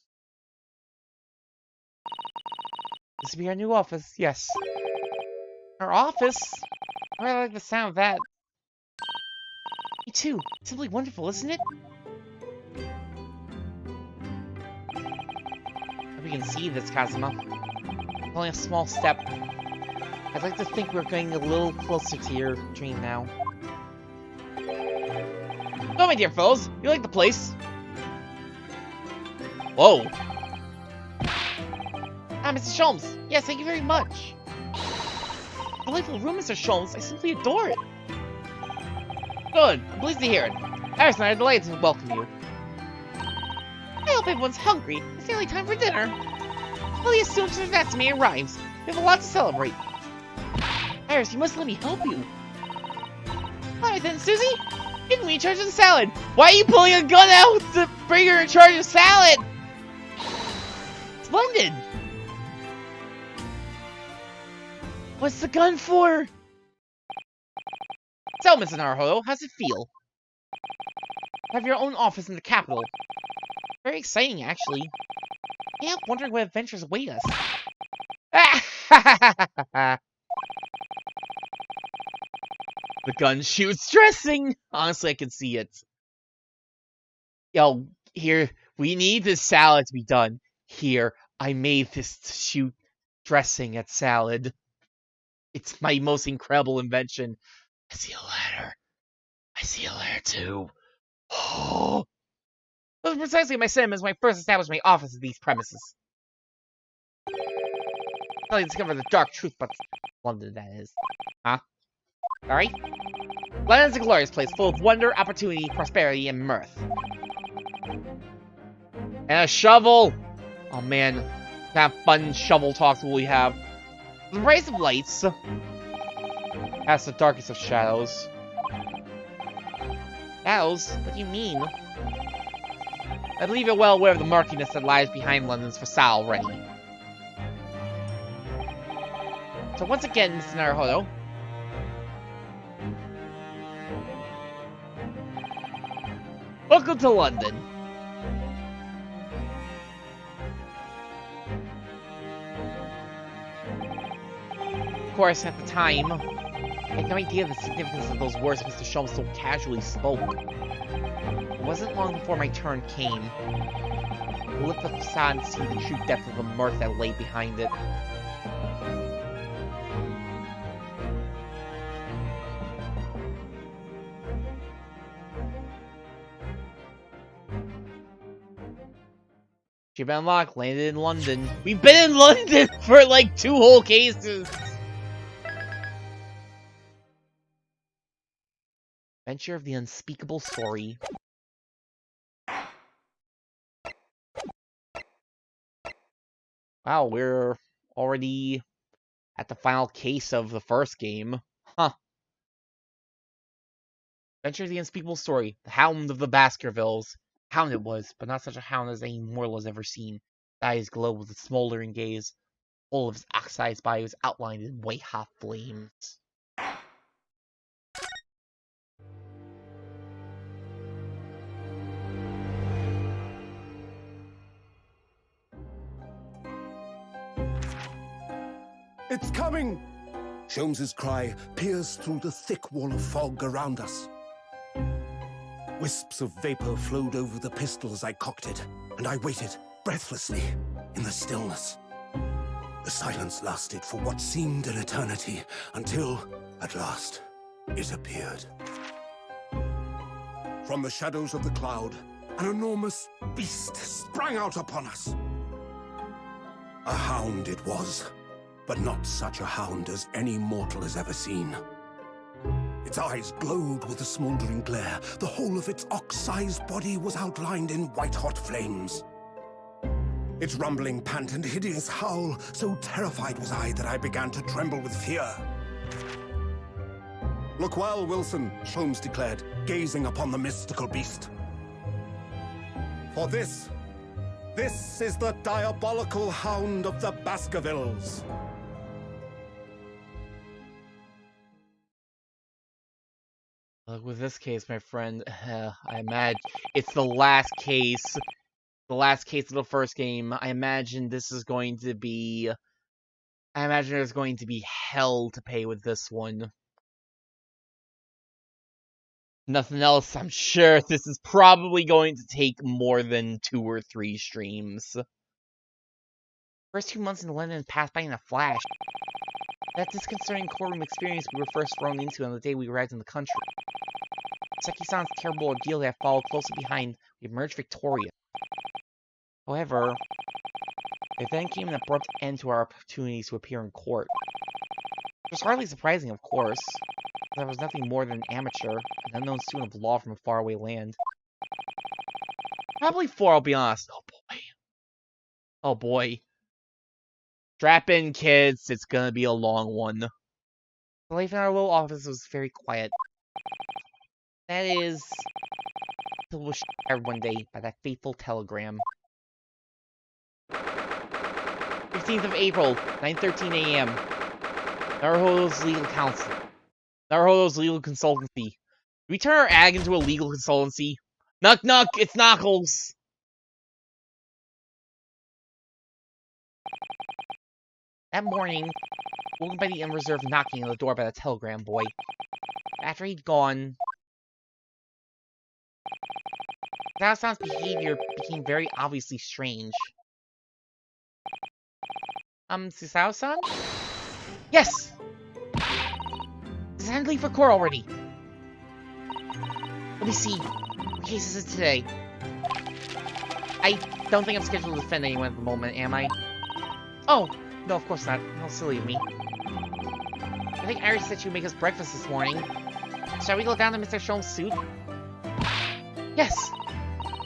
will be our new office, yes. Our office? I really like the sound of that. Me too. It's simply wonderful, isn't it? Hope you can see this, Kazuma. Only a small step. I'd like to think we're getting a little closer to your dream now. Oh, my dear fellows, you like the place? Whoa. Ah, Mr. Sholmes. Yes, thank you very much. Delightful room, Mr. Sholmes. I simply adore it. Good. I'm pleased to hear it. Iris and I are delighted to welcome you. I hope everyone's hungry. It's nearly time for dinner. Only as soon as Mr. Natsume arrives. We have a lot to celebrate. Iris, you must let me help you. Alright then, Susie. Give me in charge of the salad. Why are you pulling a gun out to bring her in charge of salad? Splendid. What's the gun for? So, Mr. Naruhodo, how's it feel? Have your own office in the capital. Very exciting, actually. Can't help wondering what adventures await us. The gun shoots dressing! Honestly, I can see it. Yo, here, we need this salad to be done. Here, I made this to shoot dressing at salad. It's my most incredible invention. I see a ladder. I see a ladder too. Oh. Those are precisely my sentiments when I first established my office at these premises. Until I discovered the dark truth about London, that is. Huh? Sorry? London's a glorious place, full of wonder, opportunity, prosperity, and mirth. And a shovel! Oh man, what kind of fun shovel talks will we have? The brightest of lights has the darkest of shadows. Shadows? What do you mean? I believe you're well aware of the murkiness that lies behind London's facade already. So once again, Mr. Naruhodo. Welcome to London. Of course, at the time, I had no idea the significance of those words Mr. Sholmes so casually spoke. It wasn't long before my turn came. I lift the facade and see the true depth of the mirth that lay behind it. Ship unlocked, landed in London. We've been in London for like 2 whole cases! Adventure of the Unspeakable Story. Wow, we're already at the final case of the first game. Huh. Adventure of the Unspeakable Story. The Hound of the Baskervilles. Hound it was, but not such a hound as any mortal has ever seen. Eyes glowed with a smoldering gaze. All of his oxidized body was outlined in white-hot flames. It's coming! Sholmes's cry pierced through the thick wall of fog around us. Wisps of vapor flowed over the pistol as I cocked it, and I waited, breathlessly, in the stillness. The silence lasted for what seemed an eternity, until, at last, it appeared. From the shadows of the cloud, an enormous beast sprang out upon us. A hound it was, but not such a hound as any mortal has ever seen. Its eyes glowed with a smoldering glare. The whole of its ox-sized body was outlined in white-hot flames. Its rumbling pant and hideous howl, so terrified was I that I began to tremble with fear. "Look well, Wilson," Sholmes declared, gazing upon the mystical beast. "For this is the diabolical hound of the Baskervilles." With this case, my friend, I imagine it's the last case. The last case of the first game. I imagine this is going to be... I imagine there's going to be hell to pay with this one. Nothing else, I'm sure this is probably going to take more than 2 or 3 streams. First 2 months in London passed by in a flash. That disconcerting courtroom experience we were first thrown into on the day we arrived in the country. Seki-san's terrible ordeal that followed closely behind, we emerged victorious. However, there then came an abrupt end to our opportunities to appear in court. It was hardly surprising, of course, as I was nothing more than an amateur, an unknown student of law from a faraway land. Probably 4, I'll be honest. Oh boy. Oh boy. Strap in, kids. It's gonna be a long one. The life in our little office was very quiet. That is, until we were shattered one day by that fateful telegram. 15th of April, 9:13 a.m. Naruhodo's legal counsel. Naruhodo's legal consultancy. Do we turn our ag into a legal consultancy? Knock knock, it's Knuckles! That morning, woken by the unreserved knocking on the door by the telegram boy. After he'd gone, Sao-san's behavior became very obviously strange. Sao-san? Yes! It's time to leave for court already. Let me see. What case is it today? I don't think I'm scheduled to defend anyone at the moment, am I? Oh, no, of course not. How silly of me. I think Iris said she would make us breakfast this morning. Shall we go down to Mr. Sholmes' suite? Yes!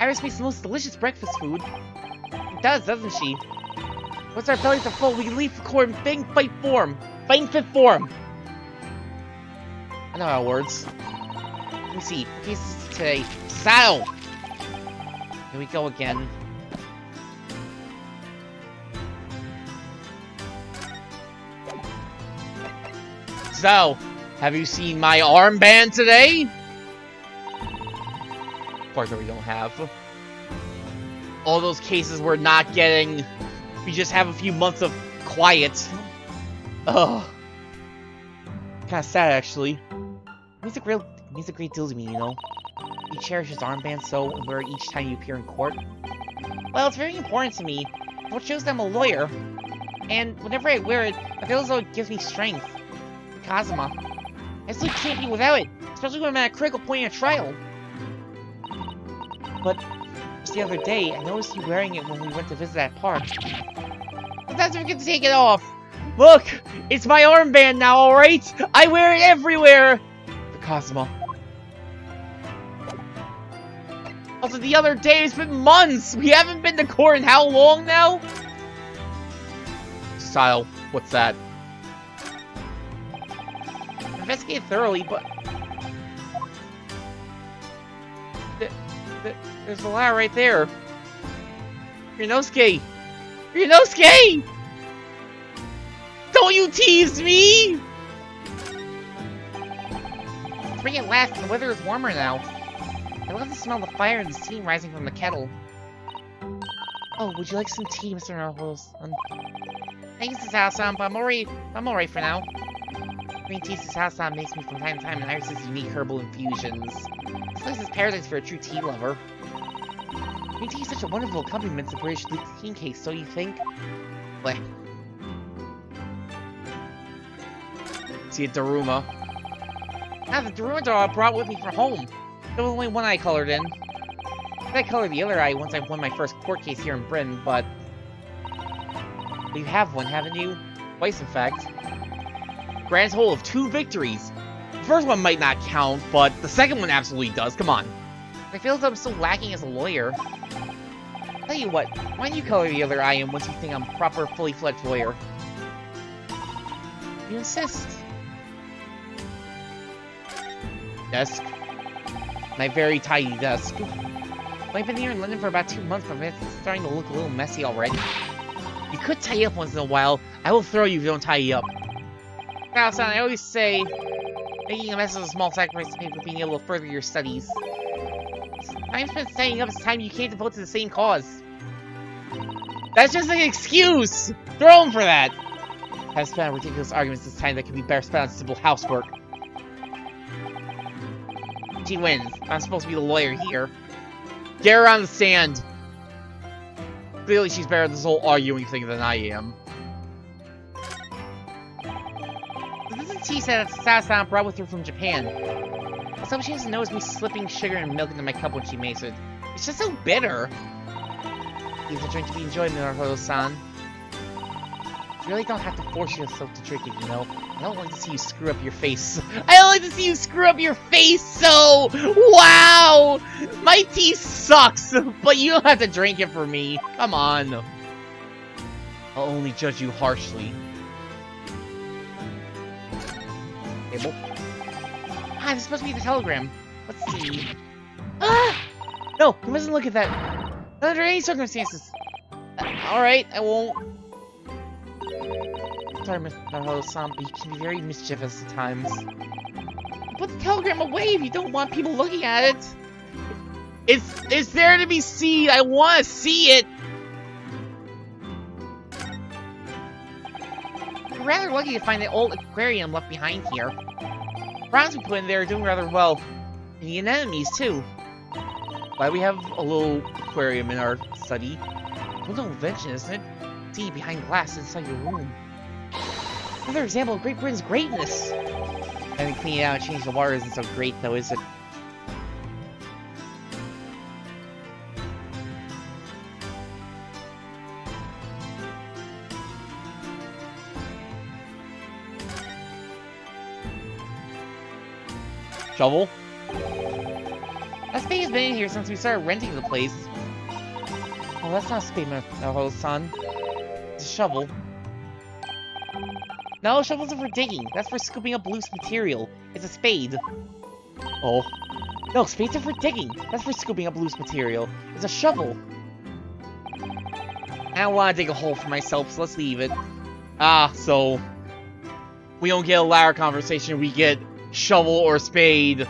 Iris makes the most delicious breakfast food. She does, doesn't she? Once our bellies are full, we can leave for court in fighting fit form. I know how it works. Let me see. What case is today? Saddle! Here we go again. So, have you seen my armband today? Of course, we don't have. All those cases we're not getting. We just have a few months of quiet. Ugh. Kinda sad, actually. It means a great deal to me, you know. You cherish his armband so and wear it each time you appear in court. Well, it's very important to me. What shows that I'm a lawyer. And whenever I wear it, I feel as though it gives me strength. Kazuma. I simply can't be without it, especially when I'm at a critical point in a trial. But just the other day, I noticed you wearing it when we went to visit that park. Sometimes I forget to take it off. Look, it's my armband now, alright? I wear it everywhere! For Kazuma. Also, the other day, it's been months! We haven't been to court in how long now? Style, what's that? Investigate thoroughly, but... There's a lot right there. Ryunosuke! Ryunosuke! Don't you tease me! Spring at last, and the weather is warmer now. I love to smell the fire and the steam rising from the kettle. Oh, would you like some tea, Mr. Naruto-san? Thanks, Sasao-san, but I'm alright for now. Green tea Sasao-san makes me from time to time, and Iris' unique herbal infusions. This place is paradise for a true tea lover. Green tea is such a wonderful accompaniment to the British tea case, don't you think? Bleh. See a Daruma. Ah, the Daruma doll I brought with me from home. There was only one eye colored in. I colored the other eye once I won my first court case here in Britain, but... You have one, haven't you? Twice, in fact. Grand total of 2 victories. The first one might not count, but the second one absolutely does. Come on. I feel as though I'm still lacking as a lawyer. Tell you what, why don't you color the other eye in once you think I'm a proper, fully fledged lawyer? You insist. Desk. My very tidy desk. Well, I've been here in London for about 2 months, but it's starting to look a little messy already. You could tidy up once in a while. I will throw you if you don't tidy up. Now, son, I always say, making a mess is a small sacrifice to pay for being able to further your studies. Time spent studying up is time you can't devote to the same cause. That's just an excuse! Throw him for that! I've spent on ridiculous arguments this time that can be better spent on simple housework. She wins. I'm supposed to be the lawyer here. Get her on the stand. Clearly she's better at this whole arguing thing than I am. This is tea that Sasao brought with her from Japan. So she doesn't notice me slipping sugar and milk into my cup when she makes it. It's just so bitter. It's a drink to be enjoyed, Naruto-san. You really don't have to force yourself to drink it, you know? I don't like to see you screw up your face. I don't like to see you screw up your face, so... Wow! My tea sucks, but you don't have to drink it for me. Come on. I'll only judge you harshly. Table. Ah, this is supposed to be the telegram. Let's see. Ah! No, you mustn't look at that. Not under any circumstances. Alright, I won't. Sorry, Mr. Naruto-san, but you can be very mischievous at times. Put the telegram away if you don't want people looking at it. It's there to be seen. I want to see it. You're rather lucky to find the old aquarium left behind here. Bronze we put in there are doing rather well. And the anemones, too. Why we have a little aquarium in our study? Little invention, isn't it? See, behind glass inside your room. Another example of Great Britain's greatness. Having cleaned it out and changed the water isn't so great, though, is it? Shovel? That's spade's been in here since we started renting the place. Oh, that's not a spade, son. It's a shovel. No, shovels are for digging. That's for scooping up loose material. It's a spade. Oh. No, spades are for digging. That's for scooping up loose material. It's a shovel. I don't want to dig a hole for myself, so let's leave it. So... we don't get a ladder conversation, we get shovel or spade.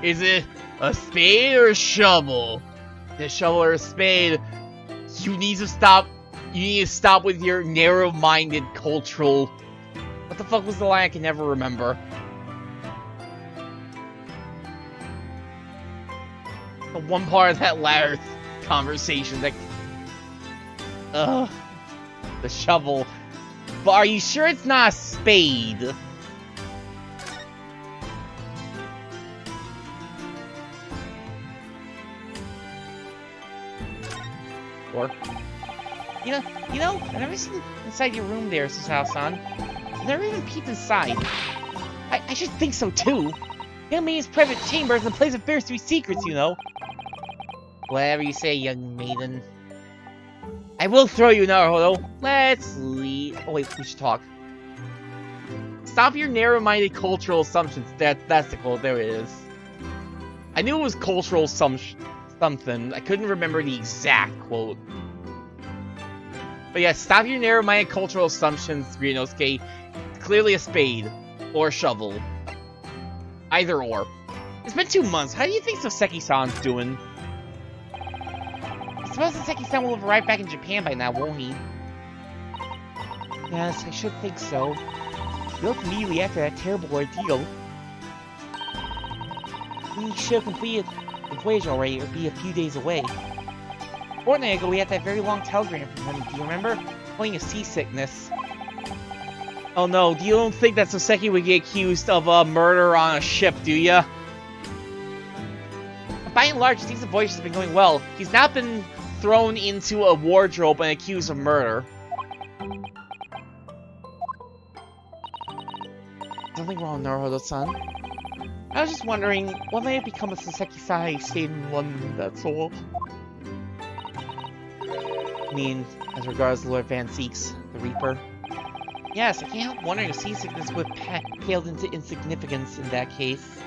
Is it a spade or a shovel? The shovel or a spade? You need to stop with your narrow-minded cultural... What the fuck was the line I can never remember? The one part of that ladder conversation that... Ugh. The shovel. But are you sure it's not a spade? Or... You know, I've never seen inside your room there, Susao-san. I've never even peeped inside. I should think so too. Young maiden's private chamber is a place of very sweet secrets, you know. Whatever you say, young maiden. I will throw you, Naruto. Let's leave. Oh wait, we should talk. Stop your narrow-minded cultural assumptions. That's the quote. There it is. I knew it was cultural something. I couldn't remember the exact quote. But yeah, stop your narrow-minded cultural assumptions, Ryunosuke. It's clearly a spade. Or a shovel. Either or. It's been 2 months. How do you think Soseki-san's doing? I suppose Soseki-san will have arrived back in Japan by now, won't he? Yes, I should think so. He left immediately after that terrible ordeal. He should have completed the voyage already, or be a few days away. A fortnight ago, we had that very long telegram from him, do you remember? Playing a seasickness. Oh no, you don't think that Soseki would get accused of murder on a ship, do ya? By and large, it seems the voyage has been going well. He's not been thrown into a wardrobe and accused of murder. Nothing wrong, Naruto-san. I was just wondering, what may have become of Soseki-san? He stayed in London, that's all. I mean, as regards Lord Van Zeeks, the Reaper. Yes, I can't help wondering if seasickness would have paled into insignificance in that case.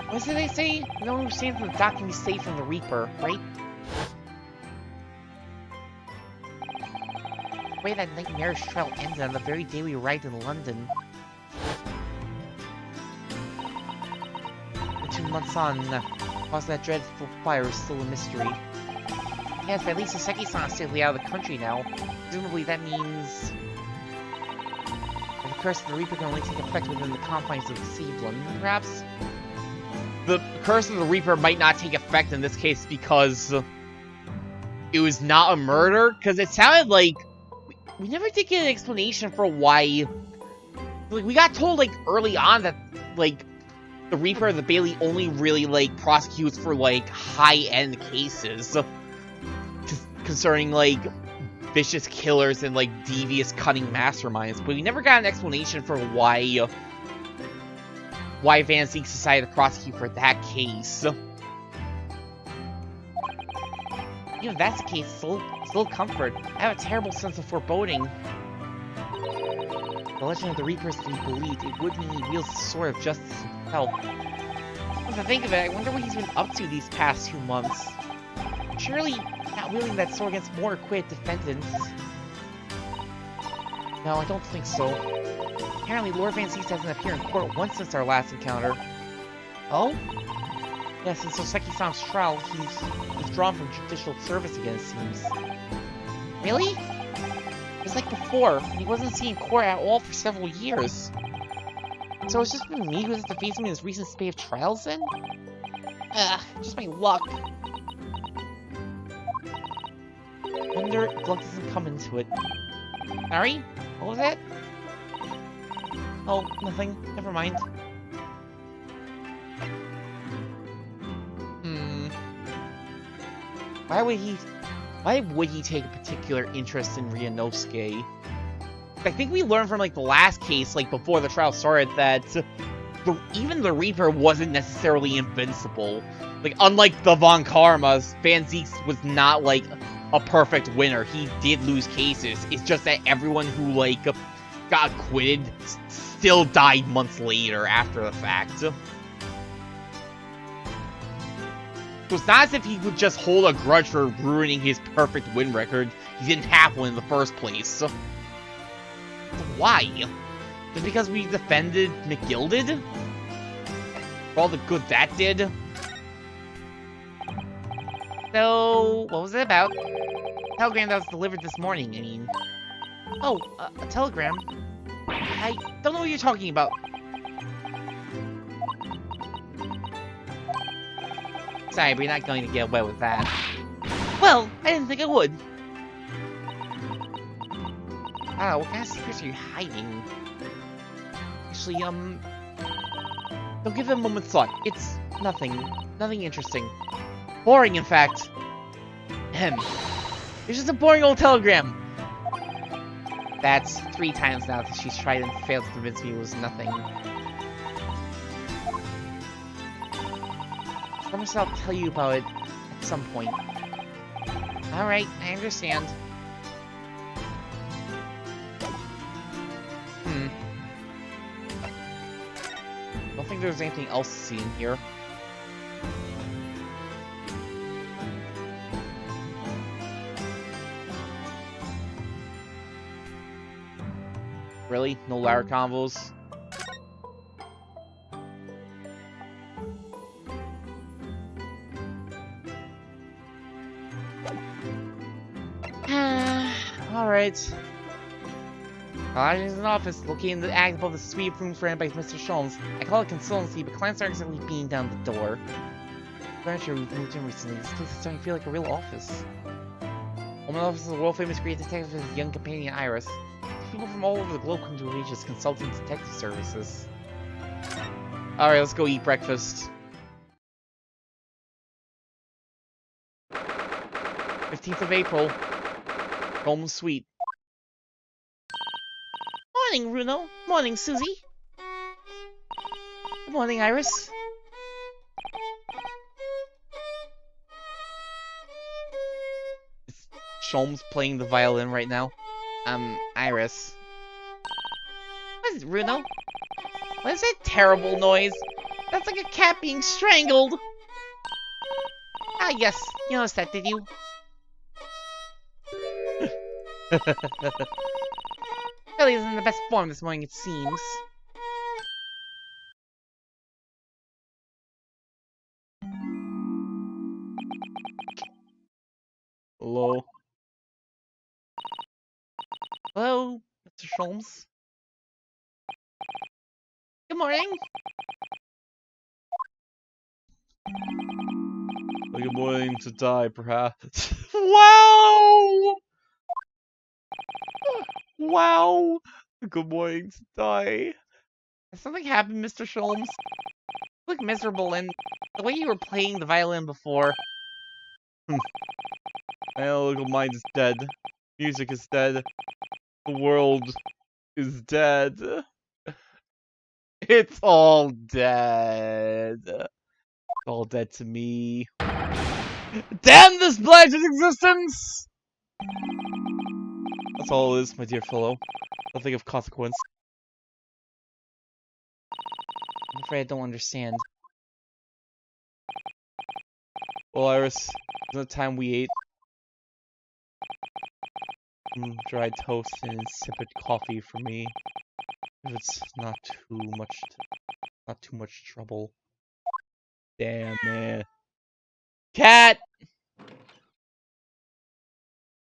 What did they say? No one who stands in the dock can be safe from the Reaper, right? The way that nightmarish trail ended on the very day we arrived in London. 2 months on, cause that dreadful fire is still a mystery. Yes, but at least Soseki-san is safely out of the country now. Presumably that means... that the curse of the Reaper can only take effect within the confines of the City of London, perhaps? The curse of the Reaper might not take effect in this case because it was not a murder. Because it sounded like we never did get an explanation for why. Like, we got told like early on that like the Reaper of the Bailey only really like prosecutes for like high-end cases concerning like vicious killers and like devious cunning masterminds. But we never got an explanation for why Van Zeeks decided to prosecute for that case. Even if that's the case, still comfort. I have a terrible sense of foreboding. The legend of the Reaper is to be believed. It would mean he wields the sword of justice himself. Come to think of it, I wonder what he's been up to these past 2 months. Surely not wielding that sword against more acquitted defendants. No, I don't think so. Apparently, Lord Van Zeeks hasn't appeared in court once since our last encounter. Oh? Yes, in Soseki-san's trial, he's withdrawn from judicial service again, it seems. Really? It was like before, and he wasn't seen in court at all for several years. So it's just been me who has to face him in his recent spate of trials then? Ugh, just my luck. Wonder if luck doesn't come into it. Sorry? What was that? Oh, nothing. Never mind. Why would he take a particular interest in Ryunosuke? I think we learned from, like, the last case, like, before the trial started, that even the Reaper wasn't necessarily invincible. Like, unlike the Von Karmas, Van Zieks was not, like, a perfect winner. He did lose cases. It's just that everyone who, like, got acquitted still died months later after the fact. So it's not as if he would just hold a grudge for ruining his perfect win record. He didn't have one in the first place. So why? Just because we defended McGilded? For all the good that did? So, what was it about? Telegram that was delivered this morning, I mean. Oh, a telegram? I don't know what you're talking about. Sorry, but you're not going to get away with that. Well, I didn't think I would. What kind of secrets are you hiding? Actually, don't give it a moment's thought. It's nothing interesting. Boring, in fact. Ahem. It's just a boring old telegram. That's 3 times now that she's tried and failed to convince me it was nothing. I promise I'll tell you about it at some point. Alright, I understand. Don't think there's anything else to see in here. Really? No ladder combos? Alright. Elijah's in the office, located in the act above the suite of rooms ran by Mr. Sholmes. I call it consultancy, but clients aren't exactly beating down the door. Furniture we've moved in recently. This place is starting to feel like a real office. One of the offices is a world-famous great detective with his young companion Iris. People from all over the globe come to arrange his consulting detective services. Alright, let's go eat breakfast. 15th of April. Home Suite. Morning, Bruno. Morning, Susie. Good morning, Iris. Is Sholmes playing the violin right now? Iris. What is it, Bruno? What is that terrible noise? That's like a cat being strangled. Ah, yes. You noticed that, did you? Really isn't in the best form this morning, it seems. Hello? Hello, Mr. Sholmes. Good morning. Like a morning to die, perhaps. Wow! Wow! Good morning to die. Has something happened, Mr. Sholmes? You look miserable, and the way you were playing the violin before. My analytical mind is dead. Music is dead. The world is dead. It's all dead. It's all dead to me. Damn this blighted existence! That's all it is, my dear fellow. Nothing of consequence. I'm afraid I don't understand. Well, Iris, isn't it time we ate? Dried toast and insipid coffee for me. If it's not too much trouble. Damn, man. Cat!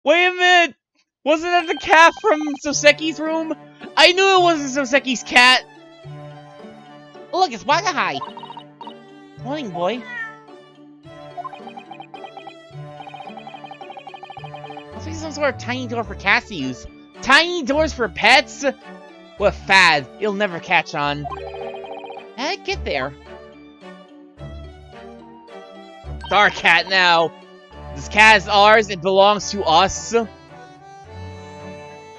Wait a minute! Wasn't that the cat from Soseki's room? I knew it wasn't Soseki's cat! Oh, look, it's Wakahai! Morning, boy. Must be some sort of tiny door for cats to use. Tiny doors for pets? What a fad. It'll never catch on. How'd it get there? It's our cat now. This cat is ours. It belongs to us.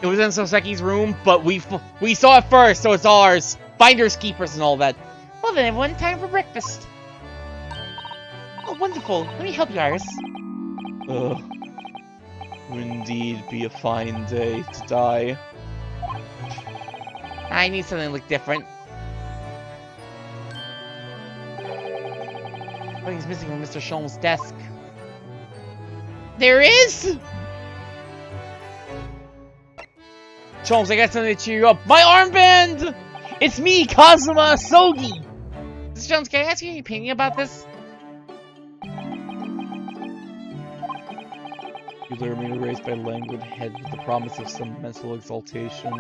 It was in Soseki's room, but we saw it first, so it's ours. Finders keepers and all that. Well then, everyone, time for breakfast. Oh, wonderful. Let me help you, Iris. Ugh. Would indeed be a fine day to die. I need something to look different. Something's missing from Mr. Sholm's desk. There is! Sholmes, I got something to cheer you up. My armband! It's me, Kazuma Asogi! Mr. Sholmes, can I ask you your opinion about this? You lure me to raise my languid head with the promise of some mental exaltation.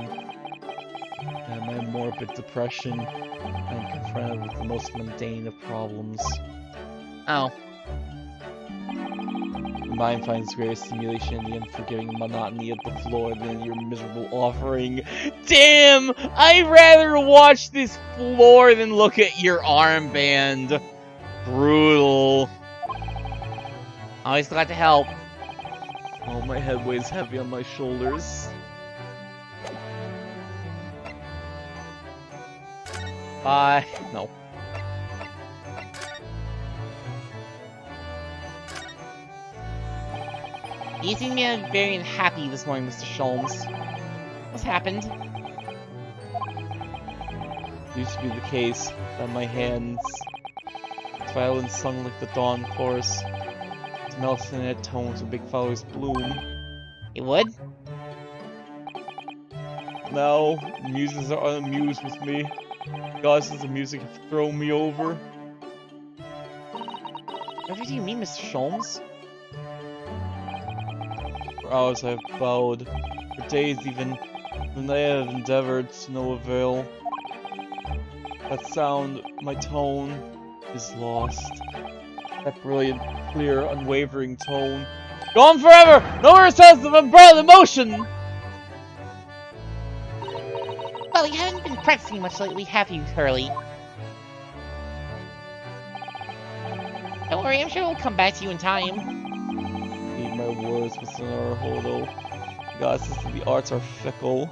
And my morbid depression, I'm confronted with the most mundane of problems. Oh. The mind finds greater stimulation in the unforgiving monotony of the floor than your miserable offering. Damn! I'd rather watch this floor than look at your armband. Brutal. Always glad to help. Oh, my head weighs heavy on my shoulders. Bye. No. You seem to be very unhappy this morning, Mr. Sholmes. What's happened? It used to be the case that my hands, violin sung like the dawn chorus, melts in its tones when big flowers bloom. You would? Now, muses are unamused with me. Goddesses of music have thrown me over. What do you mean, Mr. Sholmes? For hours I have bowed, for days even, when I have endeavored to no avail. That sound, my tone, is lost. That brilliant, clear, unwavering tone. Gone forever! No more sense of umbrella emotion! Well, you haven't been practicing much lately, have you, Hurley? Don't worry, I'm sure it'll come back to you in time. Eat my words, Mr. Naruhodo. Goddesses of the arts are fickle.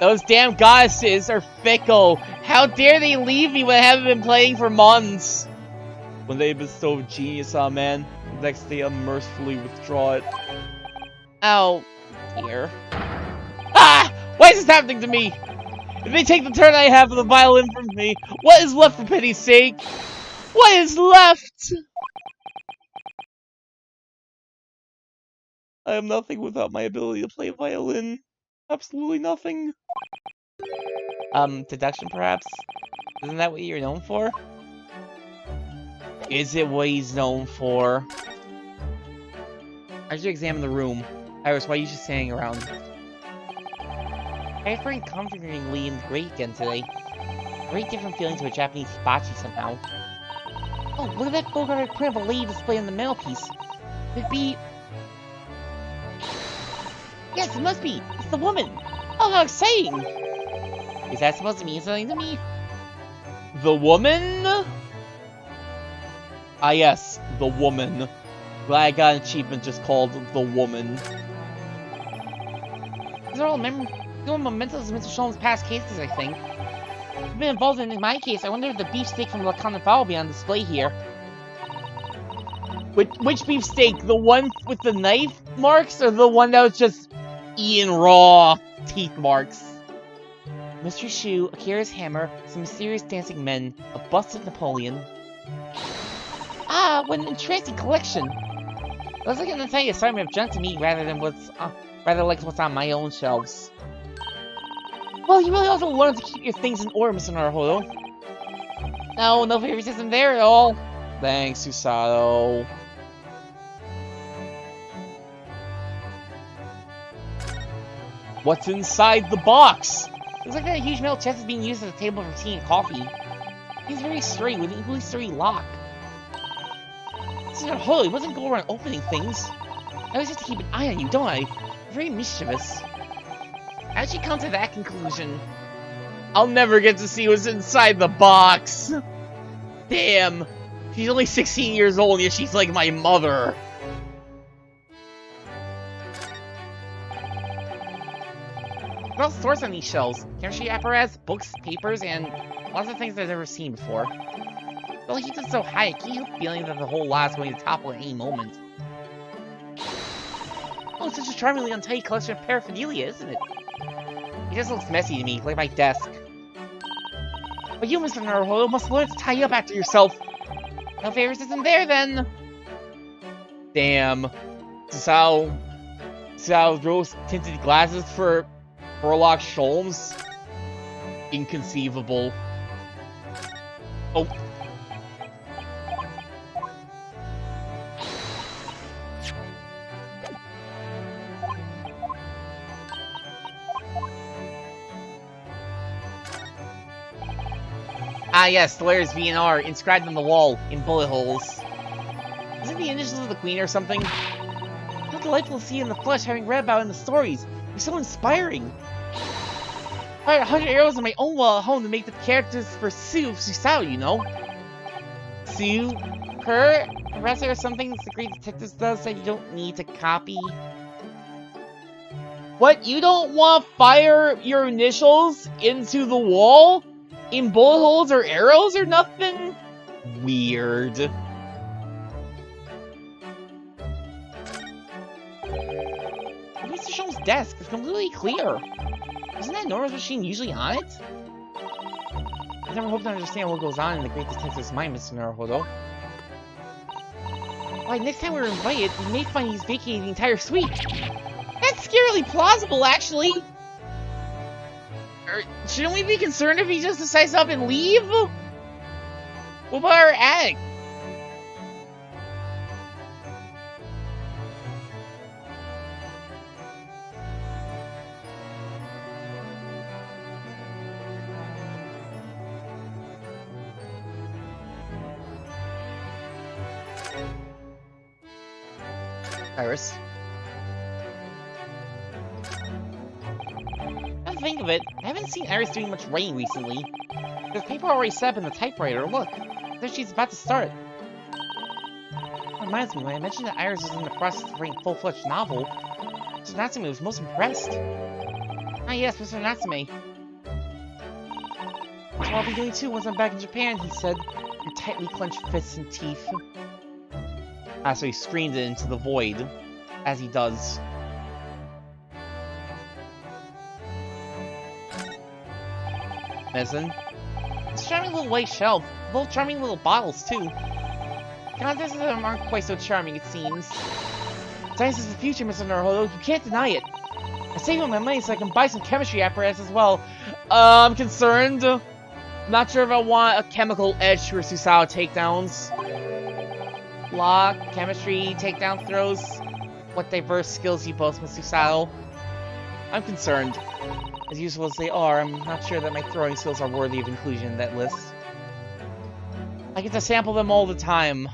Those damn goddesses are fickle! How dare they leave me when I haven't been playing for months? When they bestow genius on man, the next day unmercifully withdraw it. Oh, dear. Ah! Why is this happening to me? If they take the turn I have with the violin from me, what is left for pity's sake? What is left? I am nothing without my ability to play violin. Absolutely nothing. Deduction perhaps? Isn't that what you're known for? Is it what he's known for? I should examine the room. Iris, why are you just standing around? I feel comfortingly and great again today. Very different feeling to a Japanese hibachi somehow. Oh, look at that Bogart print of a lady display on the mantelpiece. It'd be... Yes, it must be! It's the woman! Oh, how exciting! Is that supposed to mean something to me? The woman? Ah yes, the woman. Glad I got an achievement just called the woman. These are all mementos of Mr. Sholmes' past cases, I think. I've been involved in my case. I wonder if the beefsteak from La Carnival will be on display here. Which beefsteak? The one with the knife marks, or the one that was just eaten raw teeth marks? Mystery shoe, a curious hammer, some mysterious dancing men, a bust of Napoleon. Ah, what an interesting collection! I was looking to tell you a story of junk to me rather than like what's on my own shelves. Well, you really also learn to keep your things in order, Mr. Naruhodo. No favoritism there at all. Thanks, Susato. What's inside the box? Looks like that huge metal chest is being used as a table for tea and coffee. He's very straight with an equally straight lock. Mr. Naruhodo, he doesn't go around opening things. I always have to keep an eye on you, don't I? You're very mischievous. How'd you come to that conclusion? I'll never get to see what's inside the box. Damn. She's only 16 years old, yet she's like my mother. What else stores on these shelves? Chemistry apparatus, books, papers, and lots of things I've never seen before. Well, he's just so high, I can't help feeling that the whole lot is going to topple at any moment. Oh, it's such a charmingly untidy collection of paraphernalia, isn't it? It just looks messy to me, like my desk. But you, Mr. Naruhodo, must learn to tie up after yourself. No favoritism there, then. Damn. Susao rose-tinted glasses for Sherlock Holmes? Inconceivable. Oh. Ah yes, the letters VNR inscribed on the wall in bullet holes. Is it the initials of the Queen or something? How delightful to see in the flesh, having read about it in the stories. You're so inspiring. I had 100 arrows in my own wall at home to make the characters for Susao, you know. Her, Professor, or something the Great Detectives does that you don't need to copy. What? You don't want to fire your initials into the wall? In bullet holes or arrows or nothing? Weird. Mr. Sholm's desk is completely clear. Isn't that Nora's machine usually on it? I never hope to understand what goes on in the Great Detective's mind, Mr. Naruhodo. Why, next time we're invited, we may find he's vacating the entire suite. That's scarily plausible, actually. Shouldn't we be concerned if he just decides up and leave? What about our attic? Iris. Come to think of it, I haven't seen Iris doing much writing recently. There's paper already set up in the typewriter. Look, there she's about to start. That reminds me, when I mentioned that Iris was in the process of writing a full-fledged novel, Mr. Natsume was most impressed. Ah yes, Mr. Natsume. That's what I'll be doing too once I'm back in Japan, he said, through tightly clenched fists and teeth. Ah, so he screamed it into the void, as he does. Medicine. It's a charming little white shelf. Little charming little bottles, too. Contents of them aren't quite so charming, it seems. Science is the future, Mr. Naruhodo. You can't deny it. I saved all my money so I can buy some chemistry apparatus as well. I'm concerned. Not sure if I want a chemical edge to her Susao takedowns. Block, chemistry, takedown throws. What diverse skills you boast, Miss Susao. I'm concerned. As useful as they are, I'm not sure that my throwing skills are worthy of inclusion in that list. I get to sample them all the time,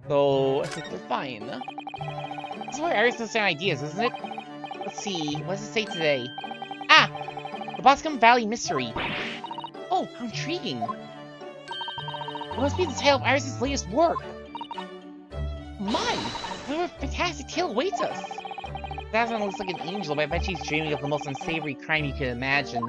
though I think they're fine. This is where Iris does some ideas, isn't it? Let's see, what does it say today? Ah! The Boscombe Valley Mystery. Oh, how intriguing. It must be the title of Iris' latest work. My! What a fantastic tale awaits us! That one looks like an angel, but I bet she's dreaming of the most unsavory crime you can imagine.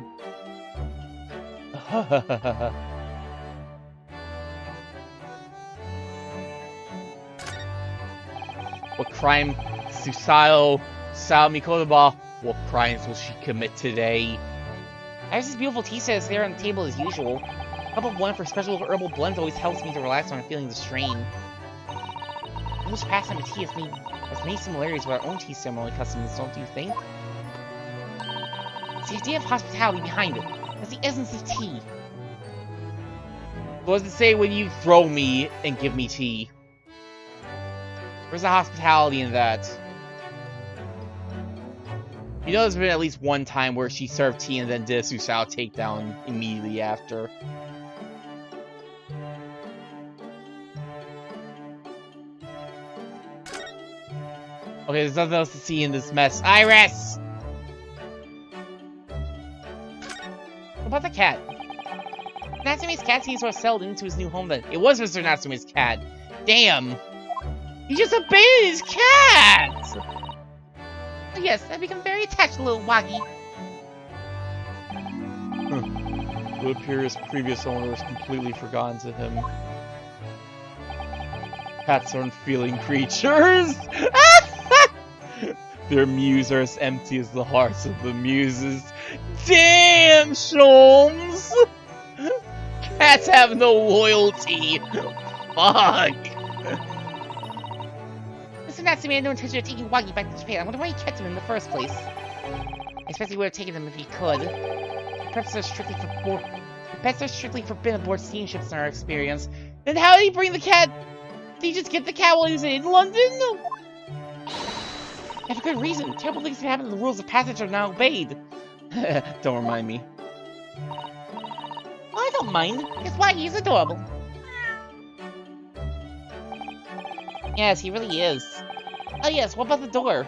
What crime? Susao Mikotoba. What crimes will she commit today? Iris' beautiful tea set is there on the table as usual. Cup of one for special herbal blends always helps me to relax when I'm feeling the strain. English pastime of tea has many similarities with our own tea ceremony customs, don't you think? It's the idea of hospitality behind it. That's the essence of tea. What does it say when you throw me and give me tea? Where's the hospitality in that? You know there's been at least one time where she served tea and then did a Susao takedown immediately after. Okay, there's nothing else to see in this mess. Iris! What about the cat? Natsume's cat seems to have settled into his new home then. It was Mr. Natsume's cat. Damn! He just abandoned his cat! Oh yes, I've become very attached to little Wagi. It would appear his previous owner was completely forgotten to him. Cats are unfeeling creatures! Their mews are as empty as the hearts of the muses. Damn, Sholmes! Cats have no loyalty! Fuck! Mr. Nazi man had no intention of taking Waggy back to Japan. I wonder why he kept him in the first place. I expect he would have taken him if he could. Pets are strictly forbidden aboard steamships in our experience. Then how did he bring the cat? Did he just get the cat while he was in London? And for good reason. Terrible things can happen and the rules of passage are not obeyed. Don't remind me. I don't mind. Because Waggy is adorable. Yes, he really is. Oh yes, what about the door?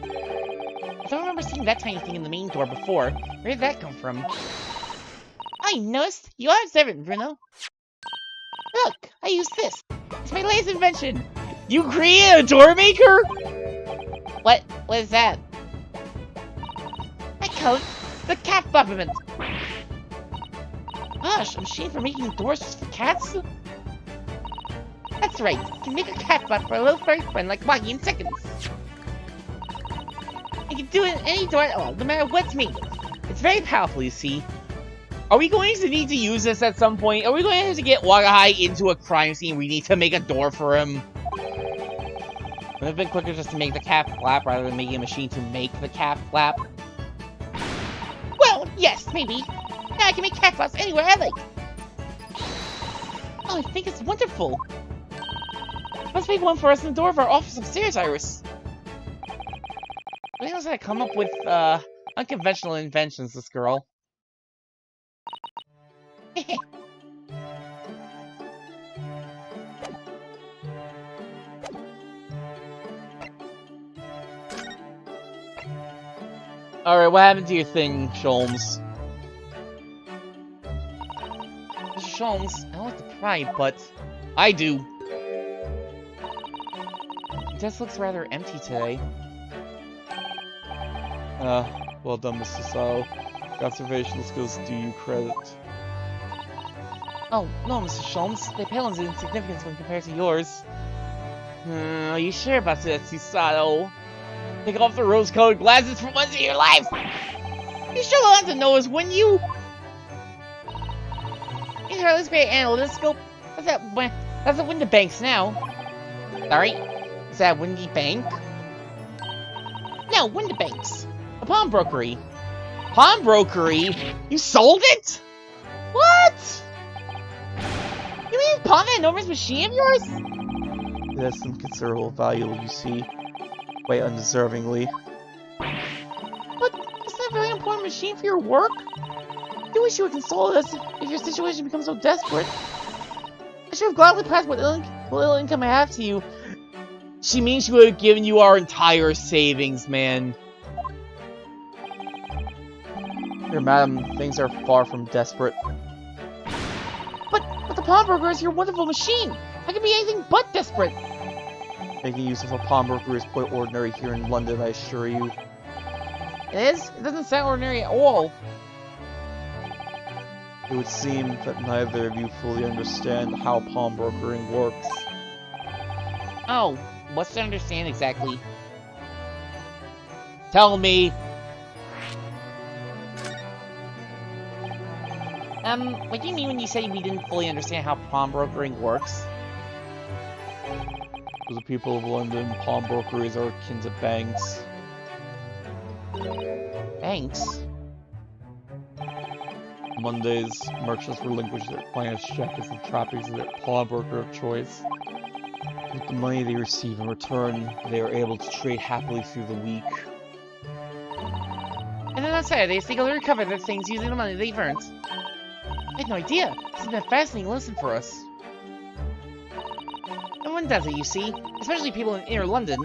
I don't remember seeing that tiny thing in the main door before. Where did that come from? I noticed. You are observant, Bruno. Look, I use this. It's my latest invention. You created a door maker? What is that? I call it the cat buffament. Gosh, a machine for making doors just for cats? That's right. You can make a cat butt for a little furry friend like Waggy in seconds. You can do it in any door at all, no matter what's made of. It's very powerful, you see. Are we going to need to use this at some point? Are we going to have to get Wagahai into a crime scene? We need to make a door for him. Would it have been quicker just to make the cat flap rather than making a machine to make the cat flap? Well, yes, maybe. Now I can make cat flaps anywhere I like. Oh, I think it's wonderful. Let's make one for us in the door of our office upstairs, Iris. Who knows how to come up with, unconventional inventions, this girl. Alright, what happened to your thing, Sholmes? Mr. Sholmes, I don't like to pry, but I do. it just looks rather empty today. Well done, Mr. Sao. Your observational skills do you credit. Oh, no, Mr. Sholmes. They pale in insignificance when compared to yours. Are you sure about that, Susato? Take off the rose-colored glasses for once in your life! You sure want to know us, wouldn't you? These are this great analytical. That's a Windy Banks now. Sorry? Is that Windy Bank? No, Windy Banks. A pawnbrokery. Pawnbrokery? You sold it? What? You mean pawn that enormous machine of yours? It has some considerable value, you see. Quite undeservingly. But isn't that a very important machine for your work? I do wish you would console us if your situation becomes so desperate. I should have gladly passed what little income I have to you. She means she would have given you our entire savings, man. Here, madam, things are far from desperate. But the pawnbroker is your wonderful machine. I can be anything but desperate. Making use of a pawnbroker is quite ordinary here in London, I assure you. It is? It doesn't sound ordinary at all. It would seem that neither of you fully understand how pawnbrokering works. Oh, what's to understand exactly? Tell me! What do you mean when you say we didn't fully understand how pawnbrokering works? For the people of London, pawnbrokeries are akin to banks. Banks? Mondays, merchants relinquish their finance check as the trappings of their pawnbroker of choice. With the money they receive in return, they are able to trade happily through the week. And then on Saturdays, they go to recover their things using the money they've earned. I had no idea. This has been a fascinating lesson for us. No one does it, you see. Especially people in inner London.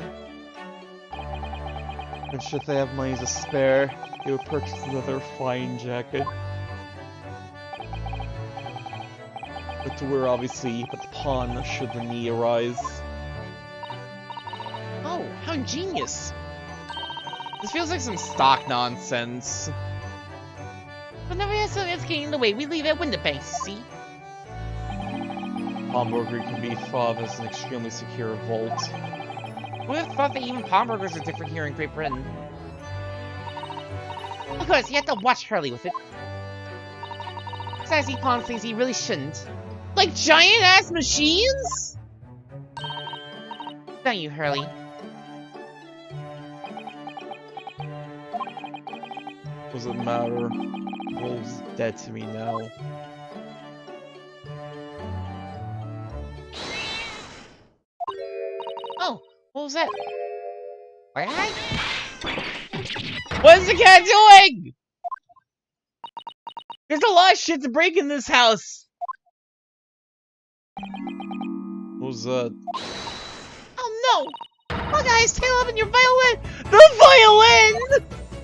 And should they have money to spare, they would purchase another fine jacket. But to wear, obviously, but the pawn should the need arise. Oh, how ingenious. This feels like some stock nonsense. But never so it's getting in the way. We leave it at window banks, see? Pawnbroker can be thought of as an extremely secure vault. Who would have thought that even pawnbrokers are different here in Great Britain? Of course, you have to watch Hurley with it. Besides, he pawns things he really shouldn't. Like giant-ass machines? Don't you, Hurley? Doesn't matter. Wolf's dead to me now. Oh, what was that? What? What is the cat doing? There's a lot of shit to break in this house. What was that? Oh no! Oh guys, tail up in your violin! The violin!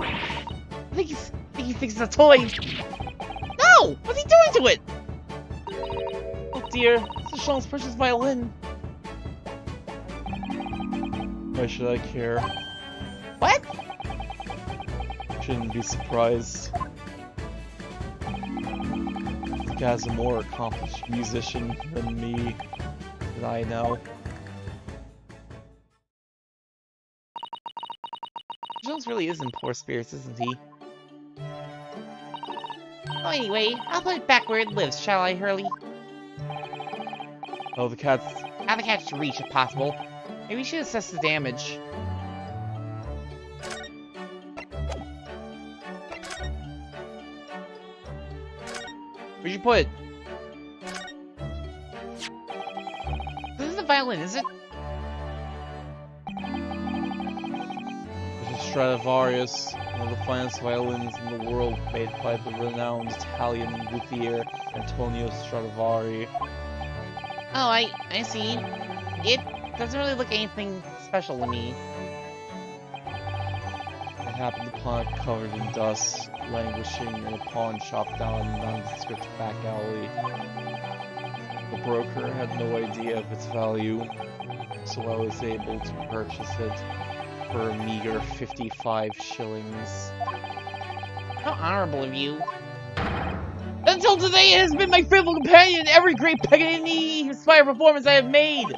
I think he thinks it's a toy. No! What's he doing to it? Oh dear, this is Sean's precious violin. Why should I care? What? Shouldn't be surprised. The guy's a more accomplished musician than me, that I know. Jones really is in poor spirits, isn't he? Oh, anyway, I'll put it back where it lives, shall I, Hurley? Oh, the cat's... Have the catch to reach, if possible. Maybe we should assess the damage. Where'd you put it? This is a violin, is it? This is Stradivarius, one of the finest violins in the world, made by the renowned Italian luthier Antonio Stradivari. Oh, I see. It doesn't really look anything special to me. I happened upon it covered in dust, languishing in a pawn shop down a nondescript back alley. The broker had no idea of its value, so I was able to purchase it for a meager 55 shillings. How honorable of you. Until today, it has been my faithful companion in every great Paganini-inspired performance I have made!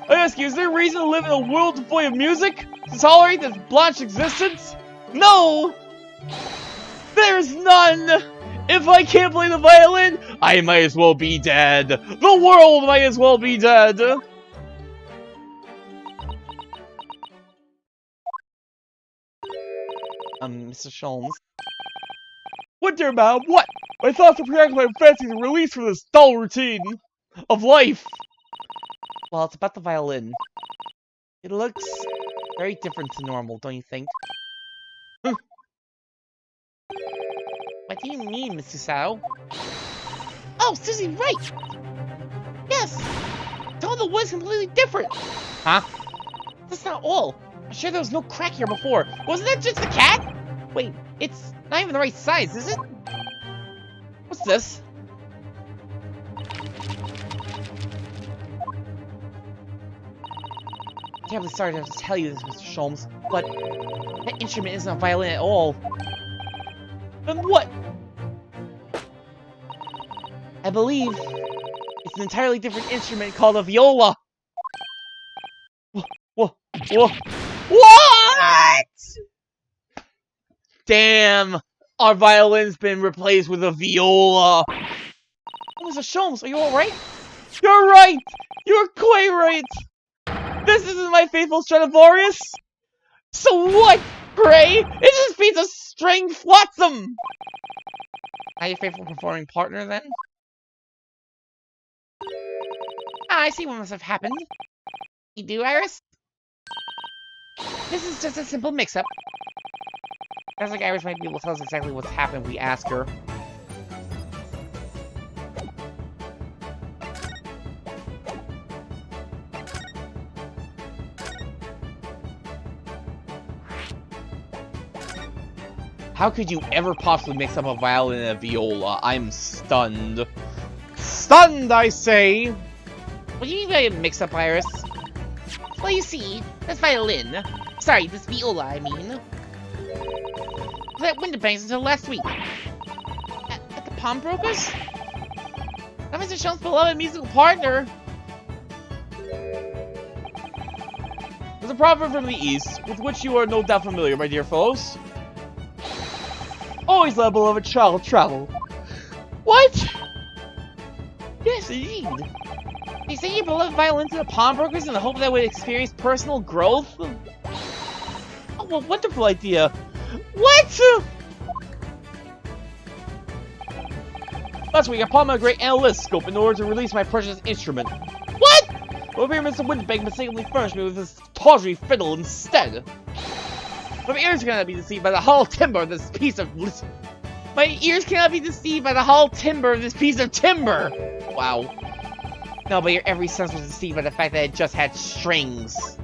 I ask you, is there a reason to live in a world devoid of music? To tolerate this blanched existence? No! There's none! If I can't play the violin, I might as well be dead! The world might as well be dead! Mr. Sholmes. What dear ma'am, what? My thoughts are preoccupied with fancies and release from this dull routine of life! Well, it's about the violin. It looks very different to normal, don't you think? What do you mean, Mr. Sao? Oh, Susie's right! Yes! Tone of the wood's completely different! Huh? That's not all. I'm sure there was no crack here before. Wasn't that just a cat? Wait, it's not even the right size, is it? What's this? I'm terribly sorry to have to tell you this, Mr. Sholmes, but that instrument isn't a violin at all. Then what? I believe it's an entirely different instrument called a viola. What? Damn! Our violin's been replaced with a viola. Oh, Mr. Sholmes, are you alright? You're right! You're quite right! This isn't my faithful Stradivarius! So what, pray? It's this piece of string flotsam! Are you a faithful performing partner, then? Ah, I see what must have happened. You do, Iris? This is just a simple mix-up. Sounds like Iris might be able to tell us exactly what's happened if we ask her. How could you ever possibly mix up a violin and a viola? I'm stunned. Stunned, I say! What do you mean by a mix-up, Iris? Well, you see, this violin... Sorry, this viola, I mean... was at window banks until last week. pawnbrokers? That Mr. Shone's beloved musical partner. There's a proverb from the East, with which you are no doubt familiar, my dear fellows. Always let a beloved child travel. What? Yes, indeed. You send your beloved violin to the pawnbrokers in the hope that would experience personal growth? Oh, what a wonderful idea. What? Last week, I pawned my great analyst-scope in order to release my precious instrument. What? Over here, Mr. Windbank mistakenly furnished me with this tawdry fiddle instead. My ears cannot be deceived by the hollow timber of this piece of... My ears cannot be deceived by the hollow timber of this piece of timber! Wow. No, but your every sense was deceived by the fact that it just had strings.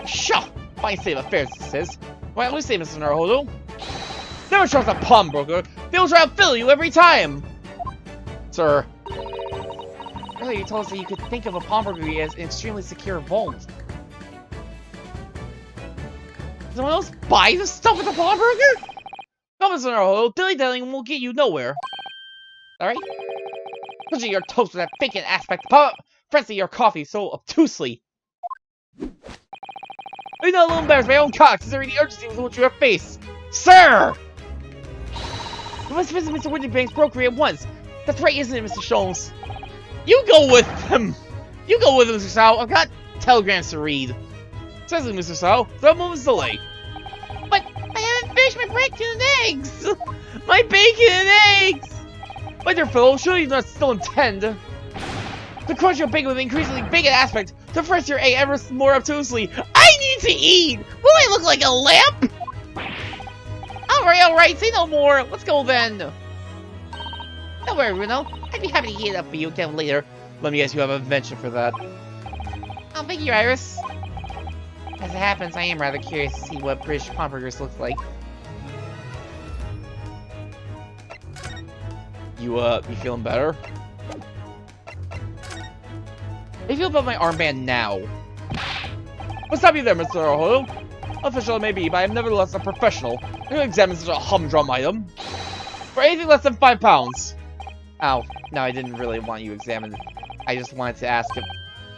Pshaw! Fine state of affairs, this is. Why don't we say, Mr. Naruhodo? Never trust a pawnbroker. They'll try to fiddle you every time. Sir. Earlier you told us that you could think of a pawnbroker as an extremely secure vault. Does someone else buy this stuff at the pawnbroker? Come, Mr. Naruhodo. Dilly-dallying won't get you nowhere. Alright? Pushing your toast with that vacant aspect. Fancy your coffee so obtusely. I'm not a little embarrassed by my own cock, considering the urgency with which you have faced. Sir! We must visit Mr. Winterbank's brokery at once. That's right, isn't it, Mr. Shones? You go with him! You go with him, Mr. Sao. I've got telegrams to read. Seriously, Mr. Sao, without a moment's delay. But I haven't finished my bacon and eggs! My bacon and eggs! My dear fellow, surely you do not still intend to crunch your bacon with an increasingly bacon aspect, to fresh your egg ever more obtusely. I need to eat! Will I look like a lamp? Alright, say no more. Let's go then. Don't worry, Bruno. I'd be happy to heat it up for you again later. Let me guess, you have a invention for that. Oh, thank you, Iris. As it happens, I am rather curious to see what British pawnbrokers look like. You feeling better? How do you feel about my armband now? What's stop you there, Mr. Naruhodo? Official it may be, but I am nevertheless a professional. I'm going to examine such a humdrum item. For anything less than £5. Oh, no, I didn't really want you examined. I just wanted to ask if...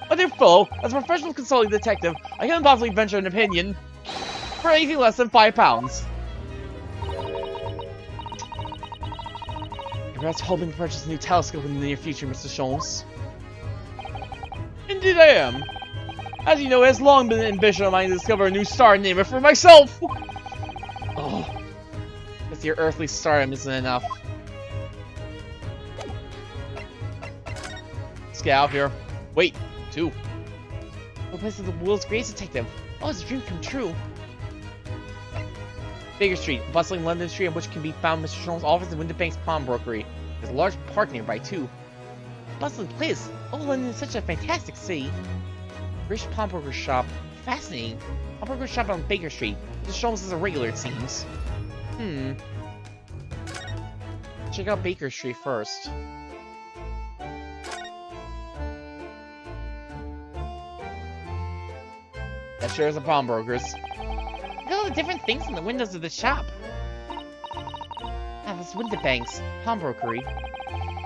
My dear fellow, as a professional consulting detective, I can't possibly venture an opinion for anything less than £5. You're perhaps hoping to purchase a new telescope in the near future, Mr. Shones. Indeed I am. As you know, it has long been an ambition of mine to discover a new star and name it for myself! Oh, because your earthly stardom isn't enough. Let's get out of here. Wait, two. What place is the world's greatest detective? Oh, it's a dream come true. Baker Street, a bustling London street on which can be found Mr. Shone's office and Winterbank's pawnbrokery. There's a large park nearby, too. Bustling place. Oh, London is such a fantastic city. British pawnbroker shop. Fascinating. Pawnbroker shop on Baker Street. Mr. Shones is a regular, it seems. Check out Baker Street first. That sure is a pawnbroker's. Look at all the different things in the windows of the shop. Ah, this Winterbank's pawnbrokery.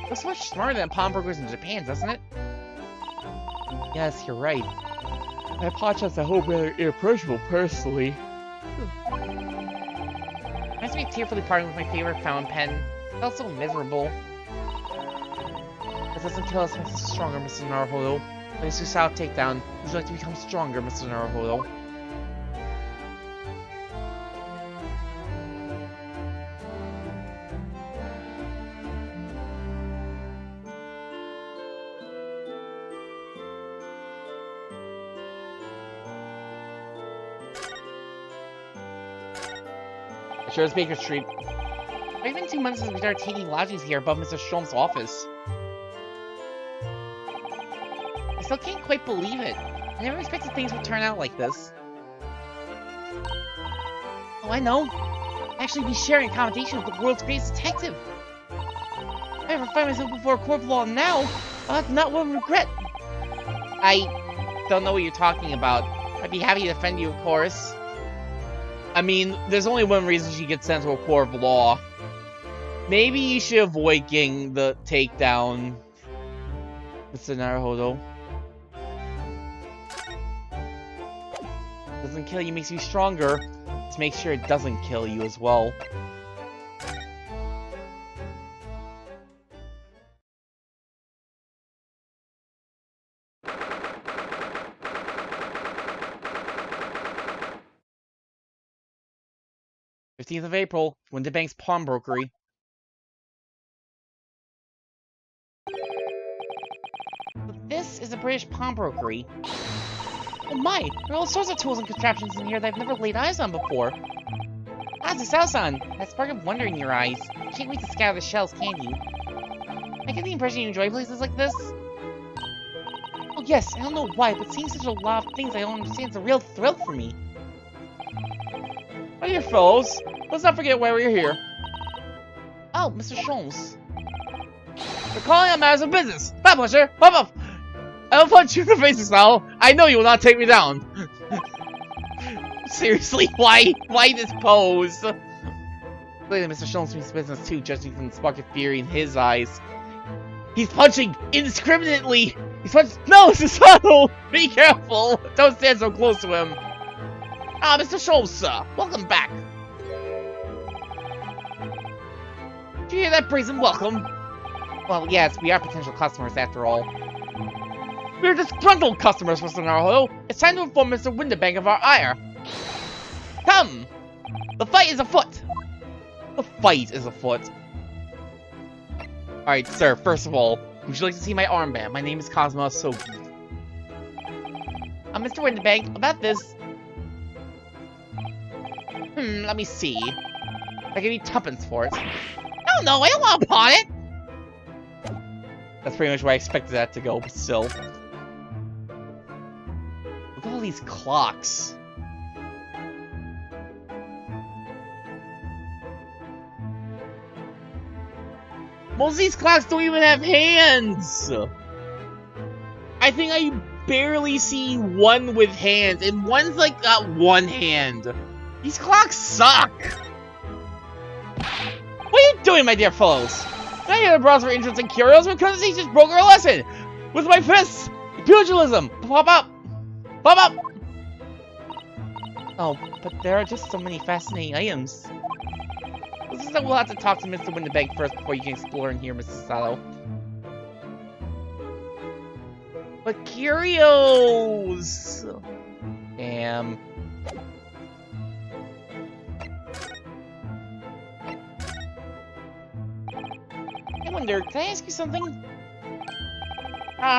Looks much smarter than pawnbrokers in Japan, doesn't it? Yes, you're right. I apologize, I hope rather irreproachable, personally. Reminds me of tearfully parting with my favorite fountain pen. Felt so miserable. It doesn't kill us makes us stronger, Mr. Naruhodo. When it's Susao takedown, would you like to become stronger, Mr. Naruhodo? Sure as Baker Street. It's been 2 months since we started taking lodgings here above Mr. Strom's office. I still can't quite believe it. I never expected things would turn out like this. Oh, I know. Actually be sharing accommodation with the world's greatest detective. If I ever find myself before a court of law now, I'll have not one regret. I don't know what you're talking about. I'd be happy to defend you, of course. I mean, there's only one reason she gets sent to a court of law. Maybe you should avoid getting the takedown, Mr. Naruhodo. Doesn't kill you, makes you stronger. Let's make sure it doesn't kill you as well. '15th of April, Winterbank's Pawnbrokery. This is a British pawnbrokery. Oh my, there are all sorts of tools and contraptions in here that I've never laid eyes on before. Ah, Zasao-san, that spark of wonder in your eyes. Can't wait to scatter the shells, can you? I get the impression you enjoy places like this. Oh yes, I don't know why, but seeing such a lot of things I don't understand is a real thrill for me. Oh, dear fellows, let's not forget why we're here. Oh, Mr. Sholmes. We're calling on matters of business. My pleasure. Hop up. I will punch you in the face now. I know you will not take me down. Seriously, why this pose? Clearly, Mr. Sholmes means business too, judging from the spark of fury in his eyes. He's punching indiscriminately. He's punching. No, Susano! Be careful. Don't stand so close to him. Ah, Mr. Sholmes, sir. Welcome back. Did you hear that brazen welcome? Well, yes, we are potential customers after all. We're disgruntled customers, Mr. Naruhodo. It's time to inform Mr. Winterbank of our ire. Come! The fight is afoot! The fight is afoot. Alright, sir, first of all, would you like to see my armband? My name is Cosmo Soki. Mr. Winterbank, about this... let me see. I give you tuppence for it. Oh no, I don't want to pawn it! That's pretty much where I expected that to go, but still. Look at all these clocks. Most of these clocks don't even have hands! I think I barely see one with hands, and one's like got one hand. These clocks suck! What are you doing, my dear fellows? Now you're the browse for interesting curios, but courtesy just broke our lesson! With my fists! Pugilism! Pop up! Pop up! Oh, but there are just so many fascinating items. This is that we'll have to talk to Mr. Winterbank first before you can explore in here, Mrs. Sato. But curios! Damn. I wonder, can I ask you something?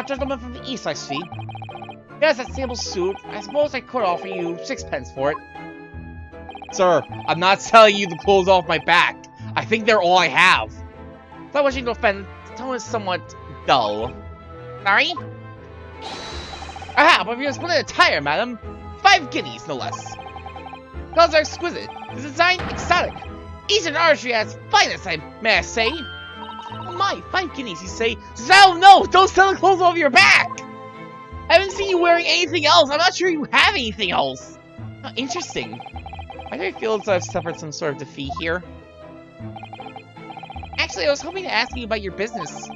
Gentleman from the east, I see. Yes, that sable suit. I suppose I could offer you 6p for it. Sir, I'm not selling you the clothes off my back. I think they're all I have. Not wishing to offend, the tone is somewhat dull. Sorry? Aha, but if you're splendid attire, madam. 5 guineas, no less. Colors are exquisite. The design, exotic. Eastern artistry at its finest, may I say. Oh my, 5 guineas, you say? So no, don't sell the clothes off your back! I haven't seen you wearing anything else. I'm not sure you have anything else. Oh, interesting. Why do I feel as though I've suffered some sort of defeat here? Actually, I was hoping to ask you about your business.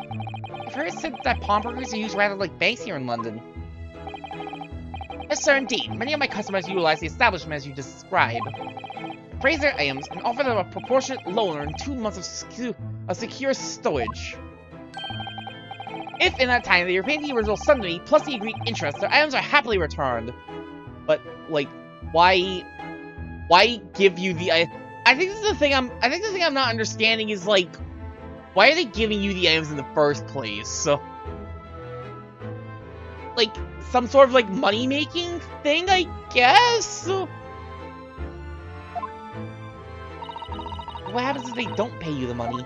I've heard it said that pawnbrokers are used rather like banks here in London. Yes, sir, indeed. Many of my customers utilize the establishment as you describe. Appraise their items and offer them a proportionate loan and 2 months of secure stowage. If in that time they repay the original sum to me plus the agreed interest, their items are happily returned. But like, why give you the? I think this is the thing I'm not understanding is like, why are they giving you the items in the first place? So, like some sort of like money making thing, I guess. What happens if they don't pay you the money?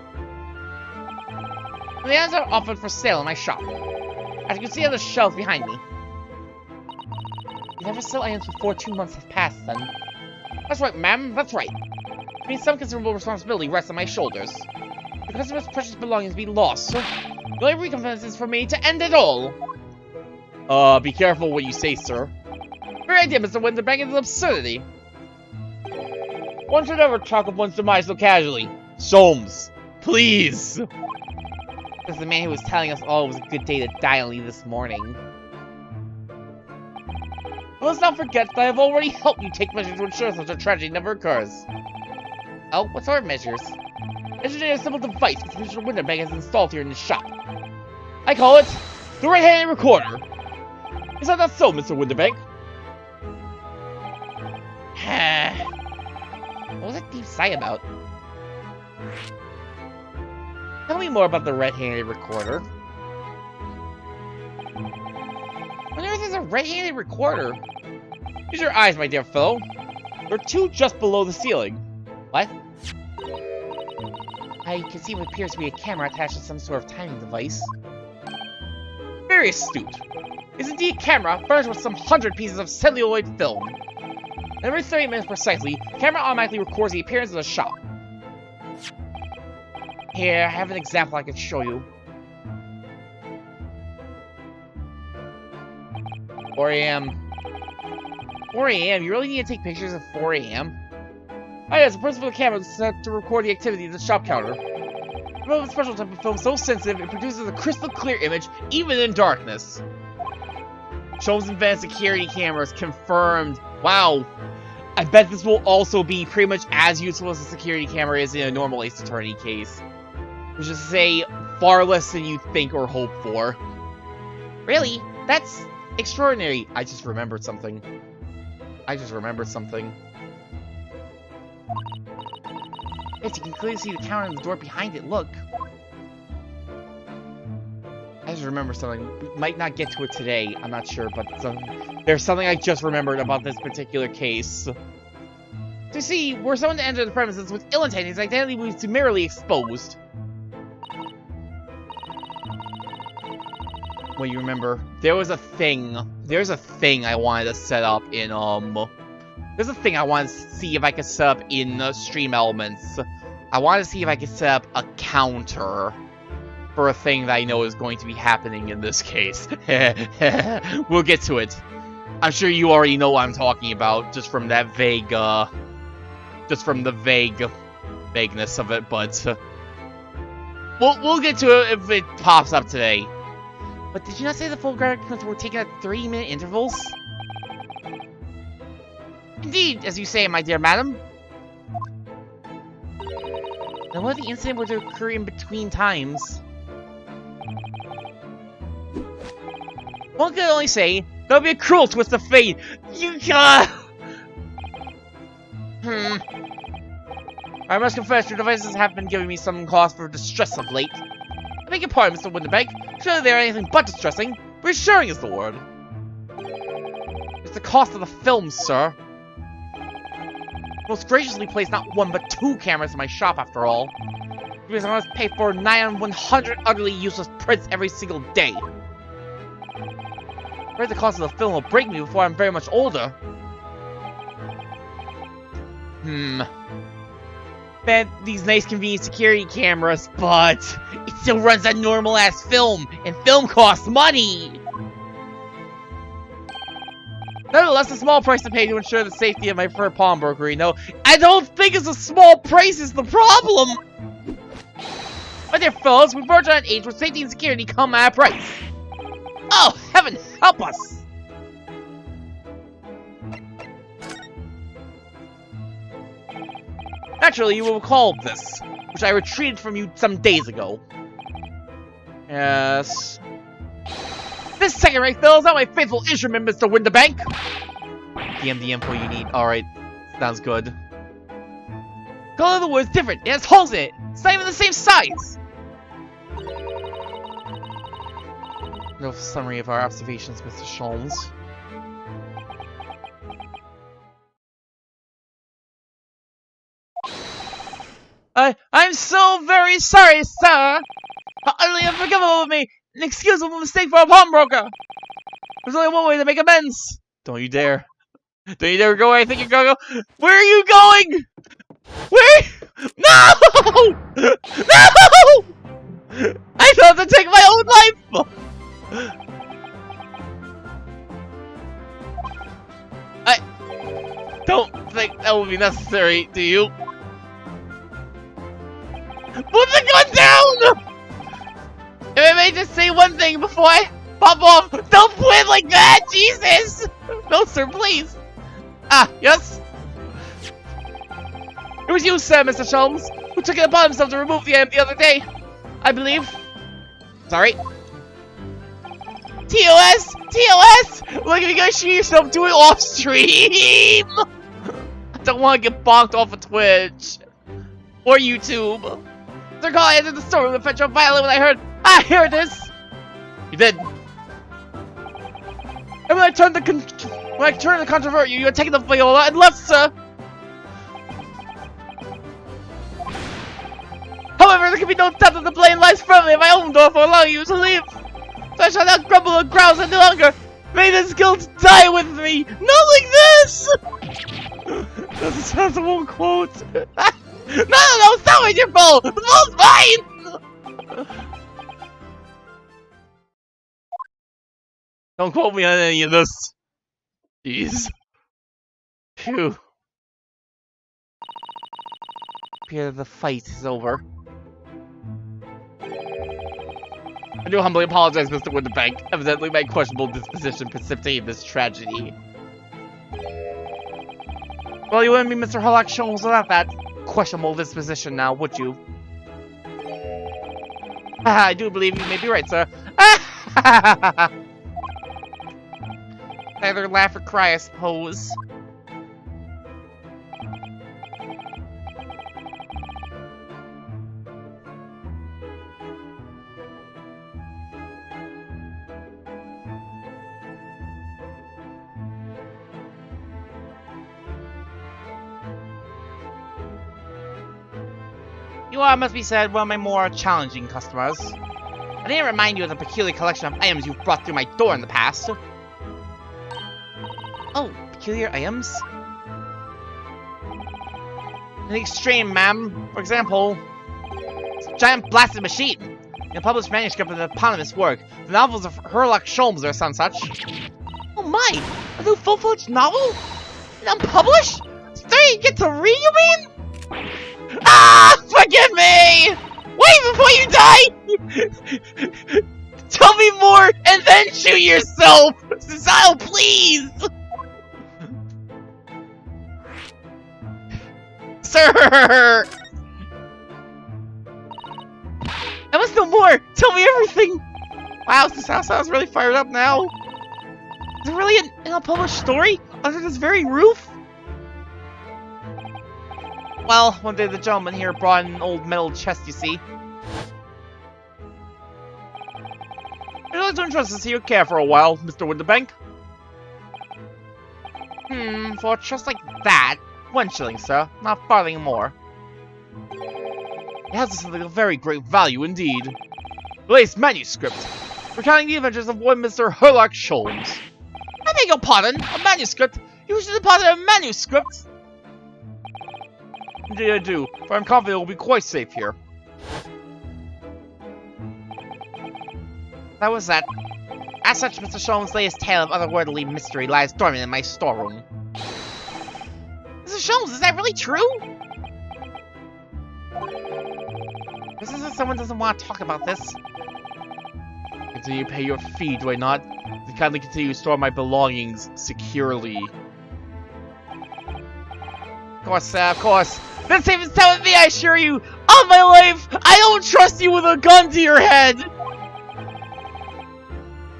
The items are offered for sale in my shop. As you can see on the shelf behind me. You never sell items before 2 months have passed, then. That's right, ma'am. That's right. I mean, some considerable responsibility rests on my shoulders. The customer's precious belongings be lost, so the only recompense is for me to end it all. Be careful what you say, sir. Your idea, Mr. Winterbank, is an absurdity. One should never talk of one's demise so casually. Soames. Please! This is the man who was telling us all it was a good day to die only this morning. Let's not forget that I have already helped you take measures to ensure such a tragedy never occurs. Oh, what sort of measures? Yesterday, a simple device which Mr. Winterbank has installed here in the shop. I call it the red-handed recorder. Is that not so, Mr. Winterbank? What was that deep sigh about? Tell me more about the red-handed recorder. What on earth is a red-handed recorder? Use your eyes, my dear fellow. There are two just below the ceiling. What? I can see what appears to be a camera attached to some sort of timing device. Very astute. It's indeed a camera furnished with some 100 pieces of celluloid film. And every 30 minutes precisely, the camera automatically records the appearance of the shop. Here, I have an example I can show you. 4 a.m. 4 a.m.? You really need to take pictures at 4 a.m.? Oh yes, the principle of the camera is set to record the activity of the shop counter. But with a special type of film so sensitive, it produces a crystal clear image, even in darkness. Joan's advanced security cameras confirmed. Wow. I bet this will also be pretty much as useful as a security camera is in a normal Ace Attorney case. Which is to say, far less than you'd think or hope for. Really? That's extraordinary. I just remembered something. Yes, you can clearly see the counter and the door behind it. Look. I just remember something. We might not get to it today. I'm not sure, but there's something I just remembered about this particular case. To see, were someone to enter the premises with ill intent, his identity was summarily exposed. Well, you remember, there's a thing I wanted to set up in, there's a thing I wanted to see if I could set up in Stream Elements. I wanted to see if I could set up a counter for a thing that I know is going to be happening in this case. We'll get to it. I'm sure you already know what I'm talking about, just from that vague, vagueness of it, but we'll get to it if it pops up today. But did you not say the photographs were taken at 3-minute intervals? Indeed, as you say, my dear madam. Now what if the incident were to occur in between times? One could only say, that would be a cruel twist of fate. You I must confess, your devices have been giving me some cause for distress of late. I beg your pardon, Mr. Winterbank. Surely they are anything but distressing. Reassuring is the word. It's the cost of the film, sir. Most graciously placed not 1 but 2 cameras in my shop, after all. Because I must pay for 9 on 100 utterly useless prints every single day. I'm afraid the cost of the film will break me before I'm very much older. Man, these nice convenient security cameras, but it still runs a normal-ass film, and film costs money! Nevertheless, a small price to pay to ensure the safety of my preferred pawnbroker, you know. I don't think it's a small price is the problem! My dear fellows, we've verged on an age where safety and security come at a price. Oh, heaven help us! Naturally, you will recall this, which I retrieved from you some days ago. Yes. This second-rate fellow is not my faithful instrument, Mr. Winterbank! DM the info you need. Alright. Sounds good. Color of the wood is different. It has holes in it. It's not even the same size! No summary of our observations, Mr. Sholmes. I'm so very sorry, sir! How utterly unforgivable of me! An excusable mistake for a pawnbroker! There's only one way to make amends! Don't you dare. Don't you dare go where I think you're gonna go! Where are you going?! Where? No! No! I thought to take my own life! I don't think that would be necessary, do you? the gun down! If I may just say one thing before I pop off, don't quit like that, Jesus! No, sir, please. Ah, yes? It was you, sir, Mr. Sholmes, who took it upon himself to remove the amp the other day, I believe. Sorry. TOS! TOS! Look, if you guys shoot yourself, do it off stream! I don't want to get bonked off of Twitch. Or YouTube. Sir, call I entered the store with a Petro violin when I heard, ah, here it is! You did. And when I turned to controvert you, you had taken the viola and left, sir! However, there can be no doubt that the blame lies firmly at my own door for allowing you to leave. So I shall not grumble or grouse any longer. May this guilt die with me. Not like this! Doesn't sound the one quote. No, stop with your bowl! The bowl's mine! Don't quote me on any of this. Jeez. Phew. Appear the fight is over. I do humbly apologize, Mr. Winterbank. Evidently, my questionable disposition precipitated this tragedy. Well, you wouldn't be Mr. Herlock Sholmes without that questionable disposition now, would you? I do believe you may be right, sir. Either laugh or cry, I suppose. You are, must be said, one of my more challenging customers. I didn't remind you of the peculiar collection of items you've brought through my door in the past. Oh, peculiar items? In the extreme, ma'am. For example, a giant blasted machine. In a published manuscript of an eponymous work. The novels of Herlock Sholmes or some such. Oh my! A new full-fledged novel? And unpublished? So there you get to read, you mean? Ah! Forgive me! Wait before you die! Tell me more and then shoot yourself! Cecile, please! Sir! I must know more! Tell me everything! Wow, Cecile sounds really fired up now. Is it really an unpublished story under this very roof? Well, one day the gentleman here brought in an old metal chest, you see. I'd like to entrust this to your care for a while, Mr. Winterbank. For a chest like that, 1 shilling, sir, not a farthing more. It has something of very great value indeed. The latest manuscript, recounting the adventures of one Mr. Herlock Sholmes. I beg your pardon, a manuscript? You should deposit a manuscript? Indeed I do, for I'm confident it will be quite safe here. That was that. As such, Mr. Sholmes' latest tale of otherworldly mystery lies dormant in my storeroom. Mr. Sholmes, is that really true? This is if someone doesn't want to talk about this. Continue to pay your fee, do I not? To kindly continue to store my belongings securely. Of course, sir, of course. Then save his time with me, I assure you! On my life, I don't trust you with a gun to your head!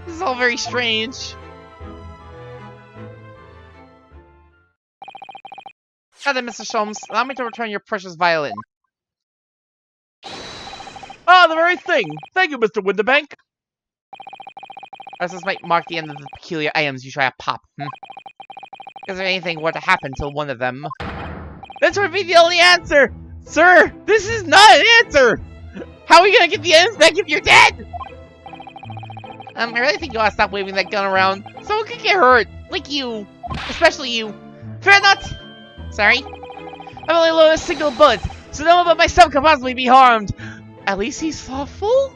This is all very strange. Now then, Mr. Sholmes, allow me to return your precious violin. Ah, the very thing! Thank you, Mr. Winterbank! As this might mark the end of the peculiar items you try to pop, Is there anything were to happen to one of them? This would be the only answer! Sir, this is not an answer! How are we gonna get the items back if you're dead? I really think you ought to stop waving that gun around. Someone could get hurt. Like you. Especially you. Fear not! Sorry. I've only loaded a single bullet, so no one but myself could possibly be harmed. At least he's thoughtful?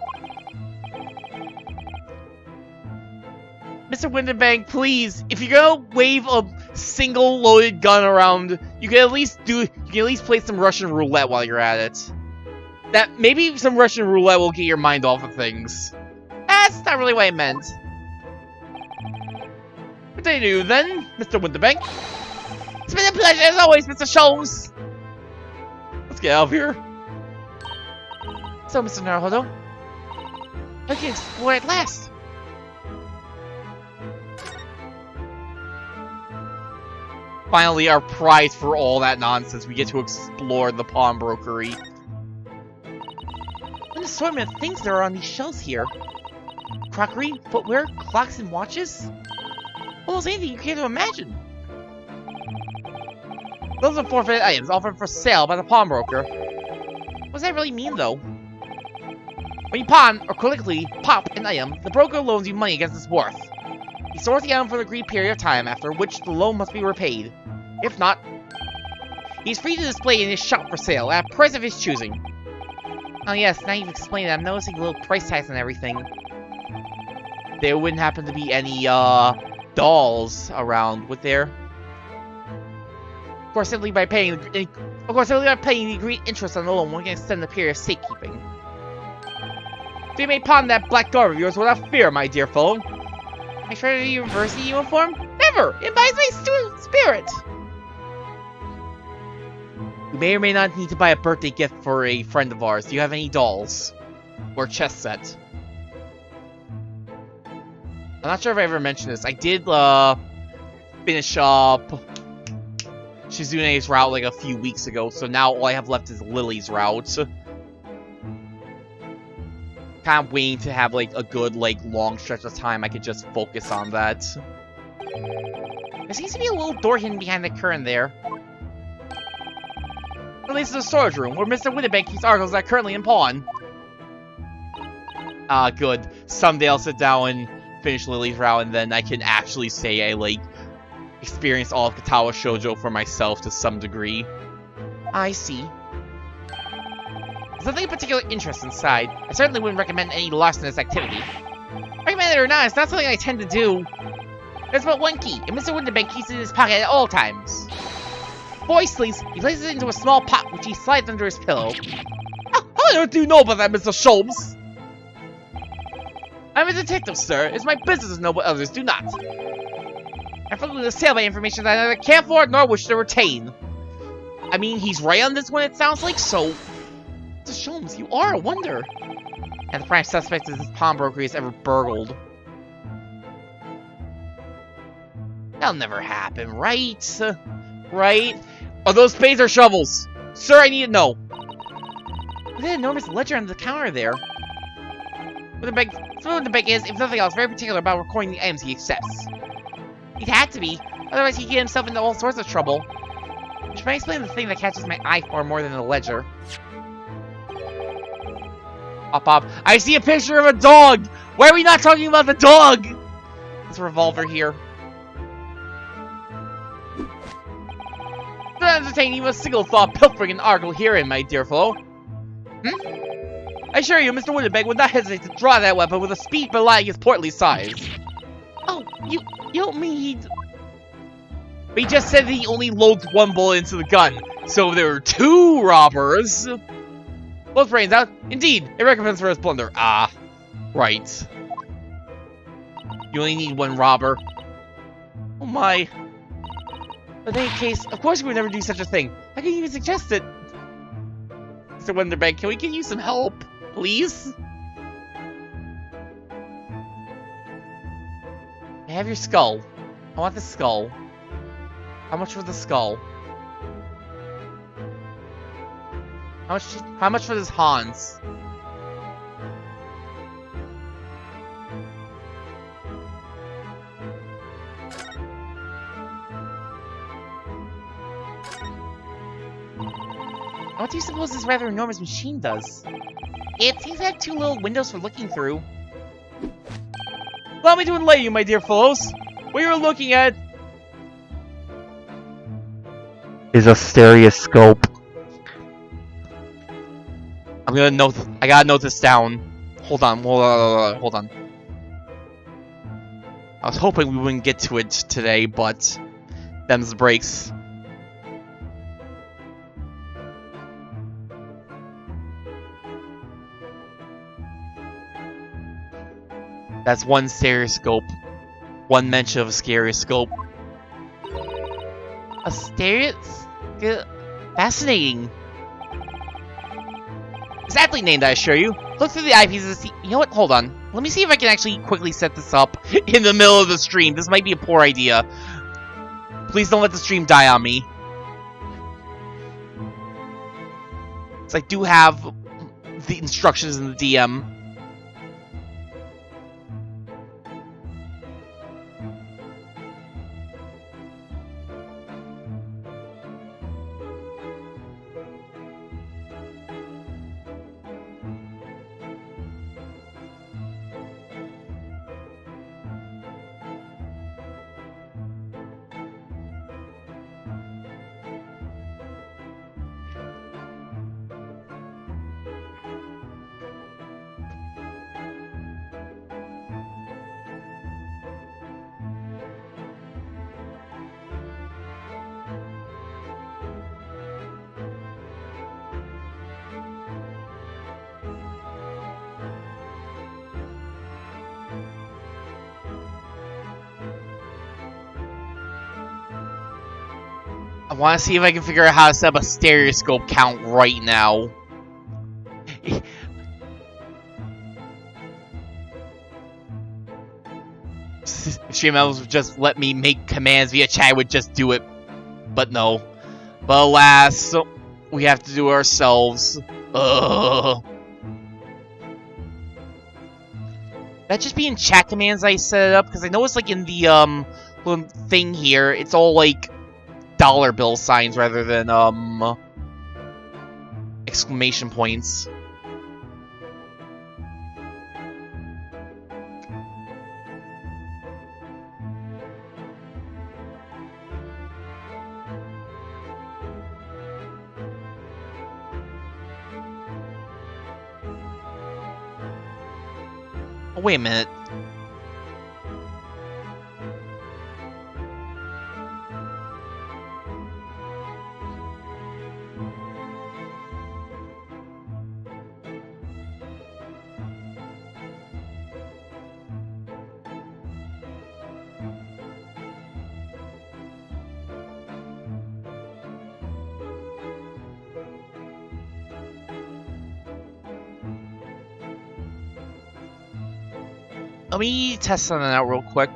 Mr. Winterbank, please, if you're gonna wave a single loaded gun around, you can at least play some Russian roulette while you're at it. That maybe some Russian roulette will get your mind off of things. That's not really what I meant. What do you do then, Mr. Winterbank? It's been a pleasure as always, Mr. Sholmes. Let's get out of here. So, Mr. Naruhodo, I can explore at last. Finally, our prize for all that nonsense. We get to explore the pawnbrokery. What an assortment of things there are on these shelves here. Crockery, footwear, clocks, and watches. Almost anything you care to imagine. Those are forfeited items offered for sale by the pawnbroker. What does that really mean, though? When you pawn or quickly pop an item, the broker loans you money against its worth. He stores the item for the agreed period of time, after which the loan must be repaid. If not, he's free to display in his shop for sale at a price of his choosing. Oh yes, now you've explained it, I'm noticing little price tags and everything. There wouldn't happen to be any, dolls around, would there? Of course, simply by paying the agreed interest on the loan, one can extend the period of safekeeping. So you may pawn that black garb of yours without fear, my dear fellow. I try to university uniform? Never! It buys my student spirit! We may or may not need to buy a birthday gift for a friend of ours. Do you have any dolls? Or chess set? I'm not sure if I ever mentioned this. I did, finish up Shizune's route like a few weeks ago, so now all I have left is Lily's route. Kind of waiting to have like a good, like, long stretch of time I could just focus on that. There seems to be a little door hidden behind the curtain there. At least in the storage room, where Mr. Winterbank keeps articles that are currently in pawn. Ah, good. Someday I'll sit down and finish Lily's route, and then I can actually say I, like, experienced all of Katawa Shoujo for myself to some degree. I see. There's nothing of particular interest inside. I certainly wouldn't recommend any larcenous activity. Recommend it or not, it's not something I tend to do. There's but one key, and Mr. Winterbank keeps it in his pocket at all times. Before he sleeps, he places it into a small pot, which he slides under his pillow. How on earth do you know about that, Mr. Sholmes? I'm a detective, sir. It's my business to know what others do not. I'm frequently assailed by information that I neither care for nor wish to retain. I mean, he's right on this one, it sounds like, so... Mr. Sholmes, you are a wonder. And the prime suspect is this pawnbrokery is ever burgled. That'll never happen, right? Right? Are those spades or shovels? Sir, I need to know. Look at that enormous ledger on the counter there. Winterbank is, if nothing else, very particular about recording the items he accepts. He'd had to be, otherwise he'd get himself into all sorts of trouble. Which might explain the thing that catches my eye far more than the ledger. Pop. I see a picture of a dog! Why are we not talking about the dog? There's a revolver here. To entertain you a single thought pilfering an article herein, my dear fellow. I assure you, Mr. Winterbank would not hesitate to draw that weapon with a speed belying his portly size. Oh, you don't mean he'd... But he just said that he only loads one bullet into the gun, so if there were two robbers... Both brains out. Indeed, a recompense for his plunder. Ah, right. You only need one robber. Oh my. But in any case, of course we would never do such a thing. How can you even suggest it? Mr. Winterbank, can we give you some help, please? I have your skull. I want the skull. How much for the skull? How much for this Hans? What do you suppose this rather enormous machine does? It seems to have two little windows for looking through. Allow me to enlighten you, my dear fellows. What you're looking at is a stereoscope. I gotta note this down. Hold on. I was hoping we wouldn't get to it today, but them's the breaks. That's one stereoscope. One mention of a stereoscope. A stereoscope? Fascinating. It's aptly named, I assure you. Look through the eyepieces and see. You know what? Hold on. Let me see if I can actually quickly set this up in the middle of the stream. This might be a poor idea. Please don't let the stream die on me. So I do have the instructions in the DM. I want to see if I can figure out how to set up a stereoscope count right now. Stream Elves would just let me make commands via chat, I would just do it. But no. But alas, we have to do it ourselves. Ugh. That just be in chat commands I set it up? Because I know it's like in the little thing here, it's all like dollar bill signs rather than exclamation points. Oh, wait a minute. Let me test something out real quick.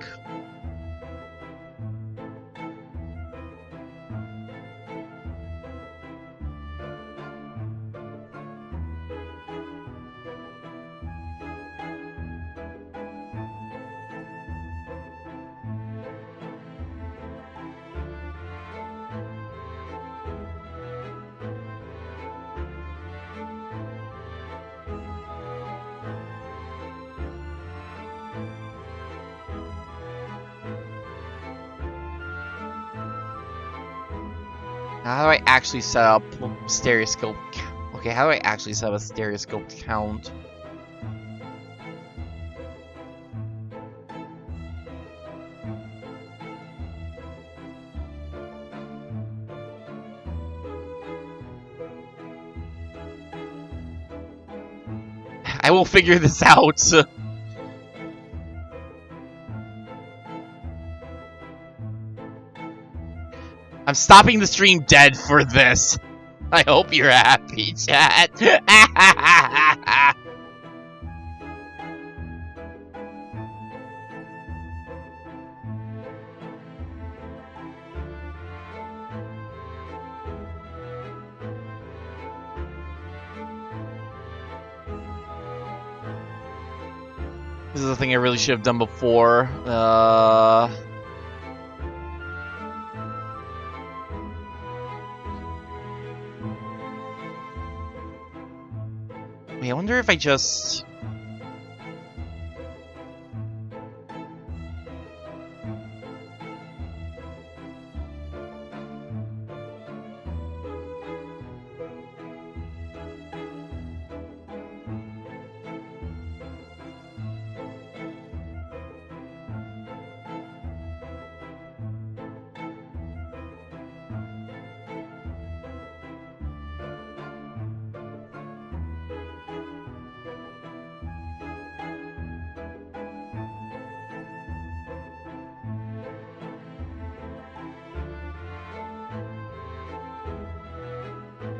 How do I actually set up stereoscope? Okay, how do I actually set up a stereoscope count? I will figure this out. I'm stopping the stream dead for this. I hope you're happy, chat. This is the thing I really should have done before. I wonder if I just...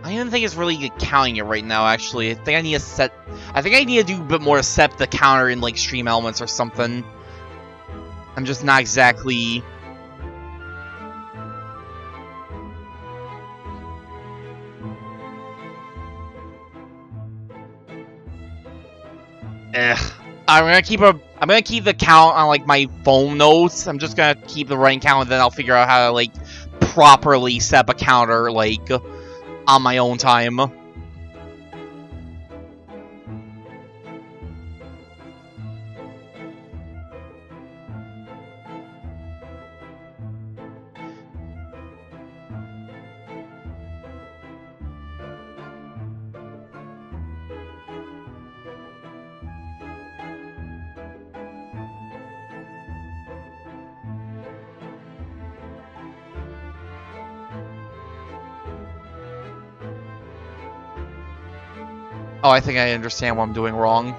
I don't even think it's really good counting it right now, actually. I think I need to do a bit more to set the counter in, like, stream elements or something. I'm just not exactly... I'm gonna keep the count on, like, my phone notes. I'm just gonna keep the running count, and then I'll figure out how to, like, properly set up a counter, like, on my own time. Oh, I think I understand what I'm doing wrong.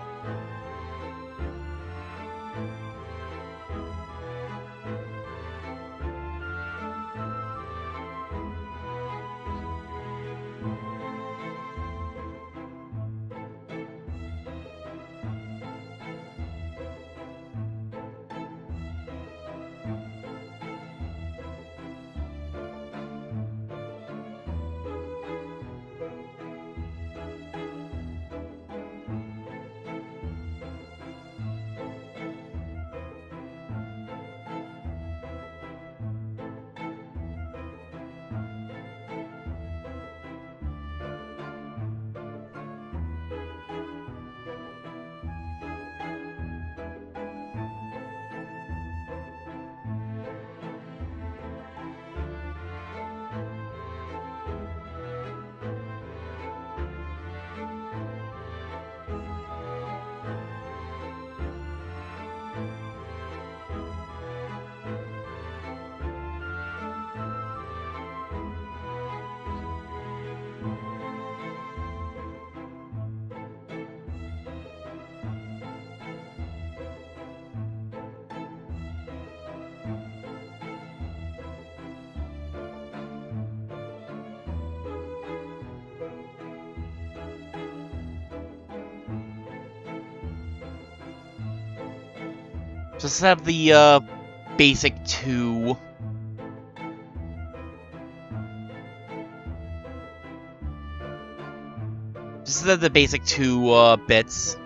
Just have the, basic 2. Just have the basic 2, bits.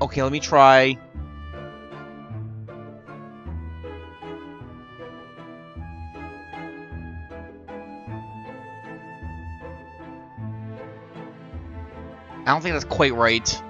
Okay, let me try. I don't think that's quite right.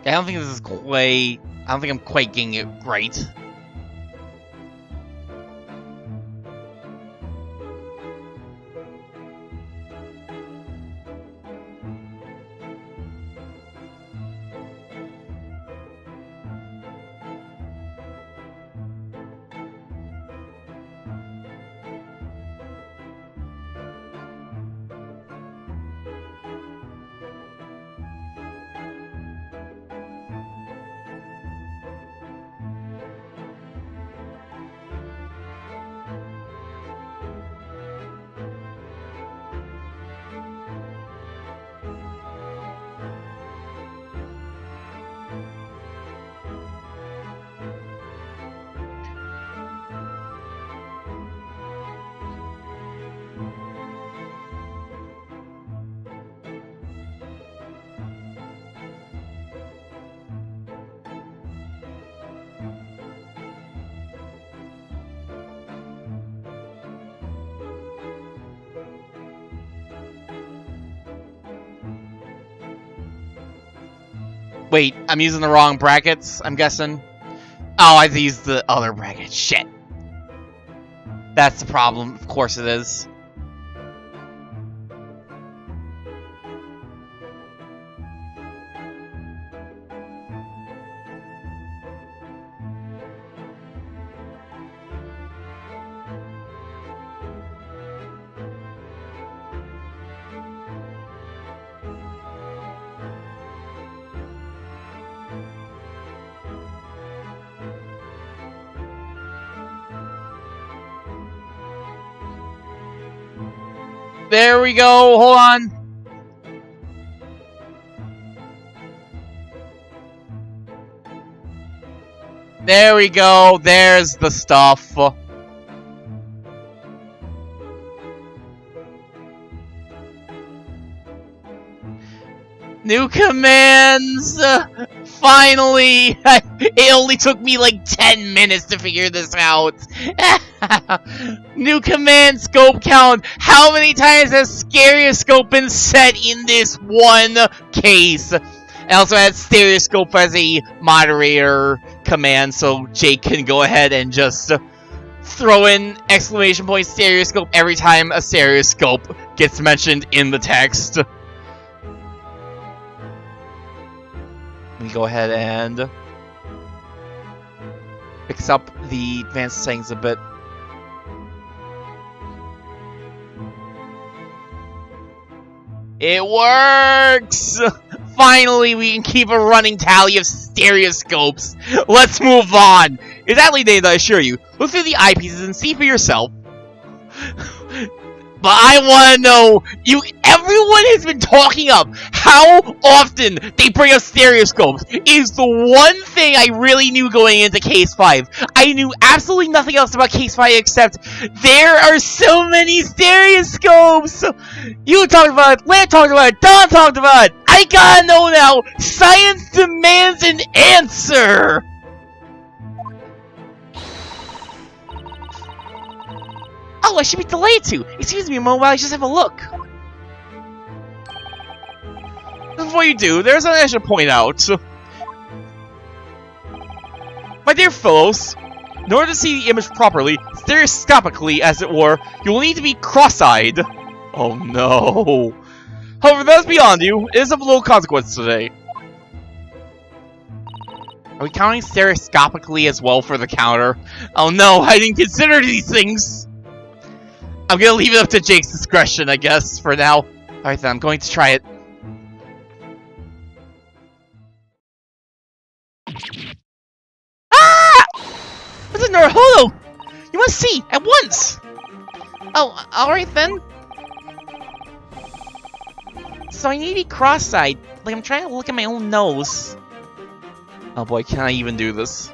I don't think this is quite... I don't think I'm quite getting it right. Wait, I'm using the wrong brackets, I'm guessing? Oh, I used the other bracket. Shit. That's the problem. Of course it is. There we go, hold on. There we go, there's the stuff. New commands! Finally! It only took me like 10 minutes to figure this out. New command scope count. How many times has stereoscope been set in this one case? I also had stereoscope as a moderator command, so Jake can go ahead and just throw in exclamation point stereoscope every time a stereoscope gets mentioned in the text. We go ahead and fix up the advanced settings a bit. It works! Finally, we can keep a running tally of stereoscopes. Let's move on. It's actually data, I assure you. Look through the eyepieces and see for yourself. But I want to know, everyone has been talking up how often they bring up stereoscopes. It is the one thing I really knew going into Case 5. I knew absolutely nothing else about Case 5 except there are so many stereoscopes. You talked about it, Lan talked about it, Don talked about it. I gotta know now. Science demands an answer. Oh, I should be delayed too. Excuse me a moment while I just have a look. Before you do, there's something I should point out. My dear fellows, in order to see the image properly, stereoscopically as it were, you will need to be cross-eyed. Oh no. However, that's beyond you. It is of little consequence today. Are we counting stereoscopically as well for the counter? Oh no, I didn't consider these things. I'm gonna leave it up to Jake's discretion, I guess, for now. Alright then, I'm going to try it. Ah! What's in Naruhodo? You must see, at once! Oh, alright then. So I need to be cross-eyed. Like, I'm trying to look at my own nose. Oh boy, can I even do this?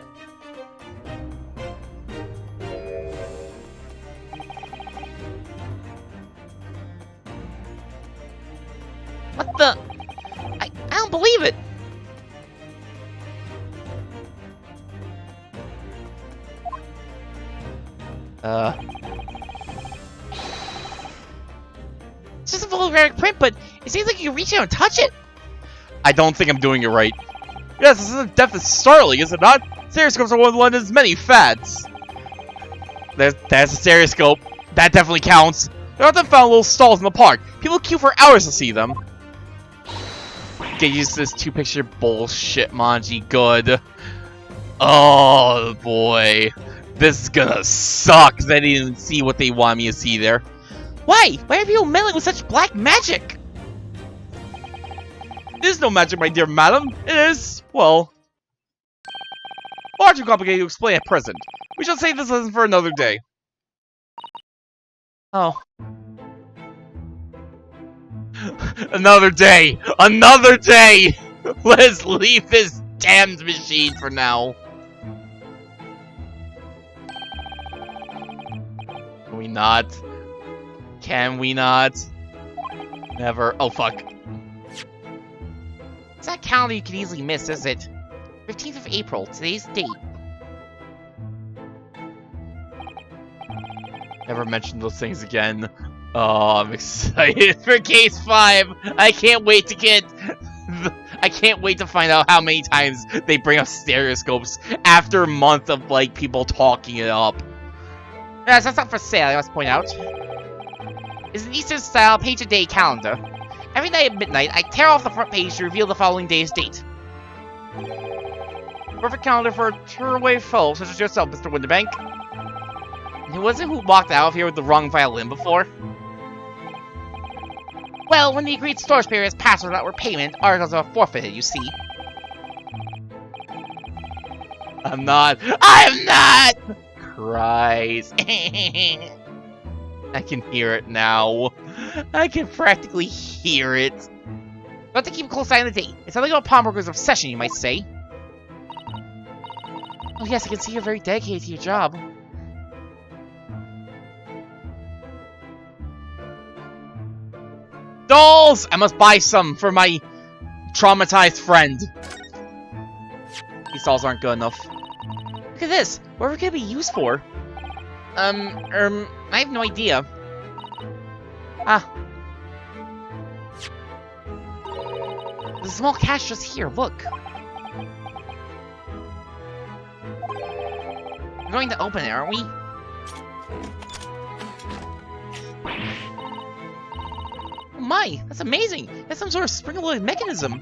What the? I don't believe it! It's just a photographic print, but it seems like you can reach out and touch it! I don't think I'm doing it right. Yes, this is death is startling, is it not? Stereoscopes are one of London's many fads. There's a stereoscope. That definitely counts. They're often found in little stalls in the park. People queue for hours to see them. Get used to this two-picture bullshit, Manji. Good. Oh, boy. This is gonna suck, because I didn't even see what they want me to see there. Why? Why are people meddling with such black magic? It is no magic, my dear madam. It is, well, far too complicated to explain at present. We shall save this lesson for another day. Oh. Another day! Another day! Let's leave this damned machine for now. Can we not? Can we not? Never. Oh, fuck. It's not a calendar you can easily miss, is it? 15th of April, today's date. Never mention those things again. Oh, I'm excited for Case 5. I can't wait to get... I can't wait to find out how many times they bring up stereoscopes after a month of, like, people talking it up. Yes, that's not for sale, I must point out. It's an Eastern-style page-a-day calendar. Every night at midnight, I tear off the front page to reveal the following day's date. Perfect calendar for a tour-away fellow such as yourself, Mr. Winterbank. And who was it who walked out of here with the wrong violin before? Well, when the agreed storage period is passed without repayment, articles are forfeited, you see. I'm not. Christ. I can hear it now. I can practically hear it. You'll have to keep a close eye on the date. It's something about pawnbroker's obsession, you might say. Oh yes, I can see you're very dedicated to your job. Dolls! I must buy some for my traumatized friend. These dolls aren't good enough. Look at this. Whatever could it be used for? I have no idea. Ah. There's a small cache just here, look. We're going to open it, aren't we? Oh my, that's amazing! That's some sort of spring-loaded mechanism.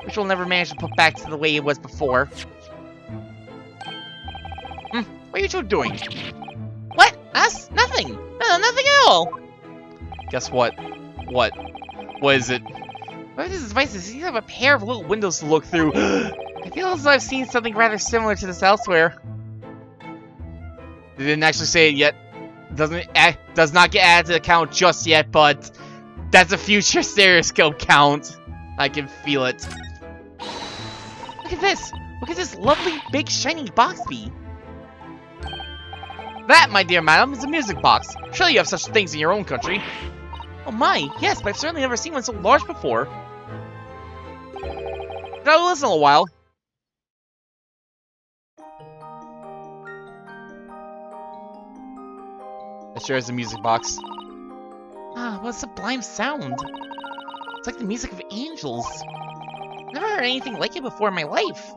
Which we'll never manage to put back to the way it was before. What are you two doing? What? Us? Nothing! No, nothing at all! Guess what? What? What is it? What is this device? It seems to have a pair of little windows to look through. I feel as though I've seen something rather similar to this elsewhere. They didn't actually say it yet. Does not get added to the count just yet, but that's a future stereoscope count. I can feel it. Look at this! Look at this lovely, big, shiny box bee! That, my dear madam, is a music box. Surely you have such things in your own country. Oh my, yes, but I've certainly never seen one so large before. Now listen a while. That sure is a music box. Ah, what a sublime sound. It's like the music of angels. Never heard anything like it before in my life.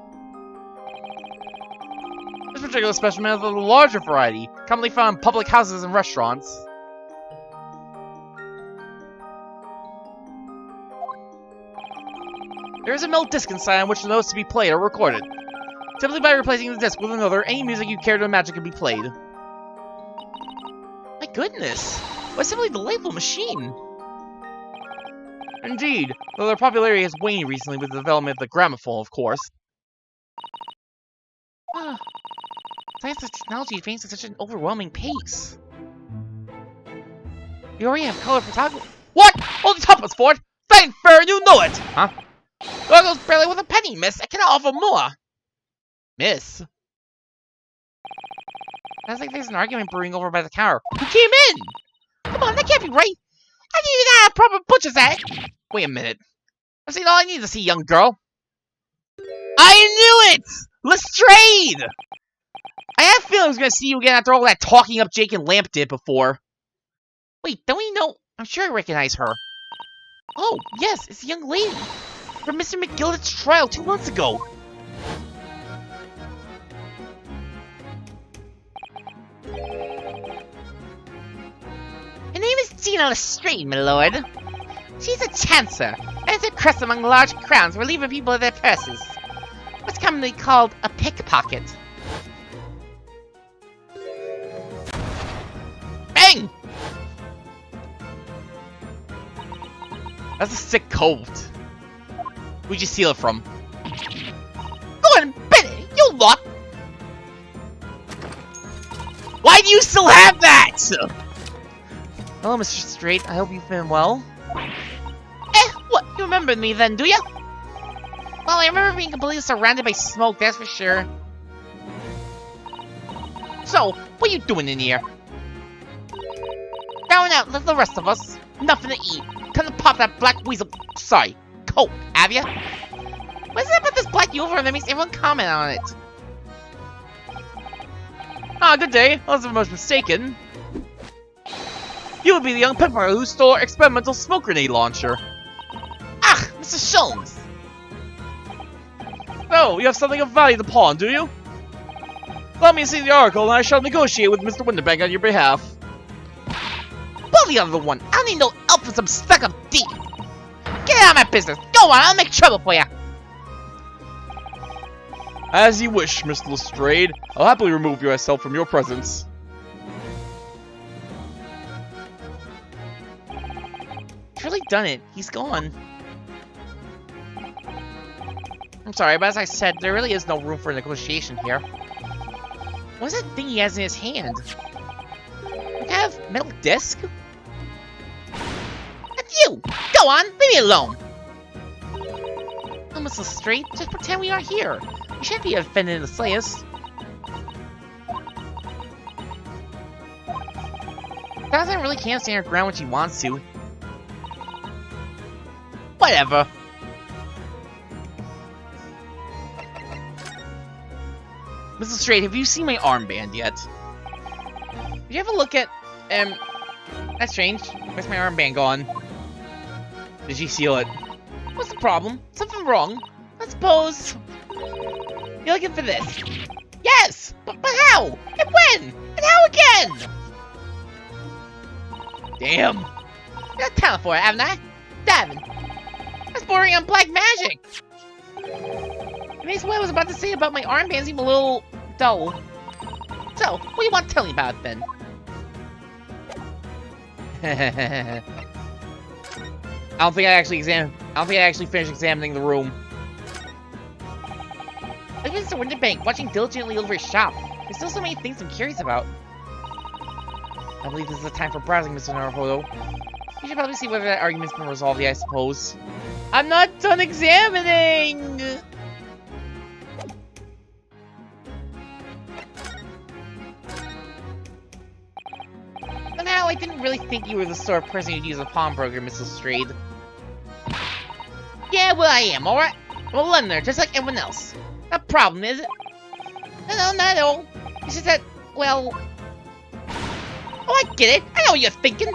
This particular specimen is of the larger variety, commonly found in public houses and restaurants. There is a middle disc inside on which the notes to be played are recorded. Simply by replacing the disc with another, any music you care to imagine can be played. My goodness! What a simply delightful machine! Indeed, though their popularity has waned recently with the development of the gramophone, of course. Ah, science and technology advance at such an overwhelming pace. We already have color photography. What? Hold the top of us, Ford! Fight fair, you know it! Huh? That goes barely with a penny, miss. I cannot offer more. Miss? Sounds like there's an argument brewing over by the counter. Who came in? Come on, that can't be right. I didn't even have a proper butcher's hat. Wait a minute. I've seen all I need to see, young girl. I knew it! Lestrade! I had a feeling I was going to see you again after all that talking up Jake and Lamp did before. Wait, don't we know? I'm sure I recognize her. Oh, yes, it's the young lady. for Mr. McGillicud's trial 2 months ago. Her name is Tina Lestrade, my lord. She's a chancer, and is a crest among large crowns relieving people of their purses. What's commonly called a pickpocket. Bang! That's a sick coat. Who'd you steal it from? Go on, Bennett, you lot! Why do you still have that? Hello, Mr. Straight. I hope you've been well. What? You remember me then, do ya? Well, I remember being completely surrounded by smoke, that's for sure. So, what are you doing in here? Going out like the rest of us. Nothing to eat. Come to pop that black weasel. Sorry, coat, have ya? What is it about this black uniform that makes everyone comment on it? Ah, good day. Unless I'm most mistaken. You would be the young pimper who stole our experimental smoke grenade launcher. Ah, Mr. Sholmes. Oh, you have something of value to pawn, do you? Let me see the article and I shall negotiate with Mr. Winterbank on your behalf. Pull the other one. I don't need no help from some stuck-up D. Get out of my business. Go on, I'll make trouble for ya. As you wish, Mr. Lestrade. I'll happily remove yourself from your presence. He's really done it. He's gone. I'm sorry, but as I said, there really is no room for negotiation here. What's that thing he has in his hand? Some kind of metal disc? That's you! Go on, leave me alone! Oh, Mr. Straight, just pretend we are here. You shan't be offended in the slightest. Doesn't really can't stand her ground when she wants to. Whatever. Mrs. Straight, have you seen my armband yet? Did you ever look at, that's strange. Where's my armband gone? Did you steal it? What's the problem? Something wrong? I suppose... You're looking for this? Yes! But how? And when? And how again? Damn. I got talent for it, haven't I? Davin. That's bordering on black magic. It makes what I was about to say about my armband seem a little dull. So, what do you want to tell me about it, then? I don't think I actually finished examining the room. Like Mr. Winterbank, watching diligently over his shop. There's still so many things I'm curious about. I believe this is the time for browsing, Mr. Naruhodo. You should probably see whether that argument's been resolved yet, I suppose. I'm not done examining! Somehow, I didn't really think you were the sort of person who'd use a pawnbroker, Mrs. Strade. Yeah, well, I am, alright? I'm a Londoner, just like everyone else. No problem, is it? No, not at all. It's just that, well... Oh, I get it. I know what you're thinking.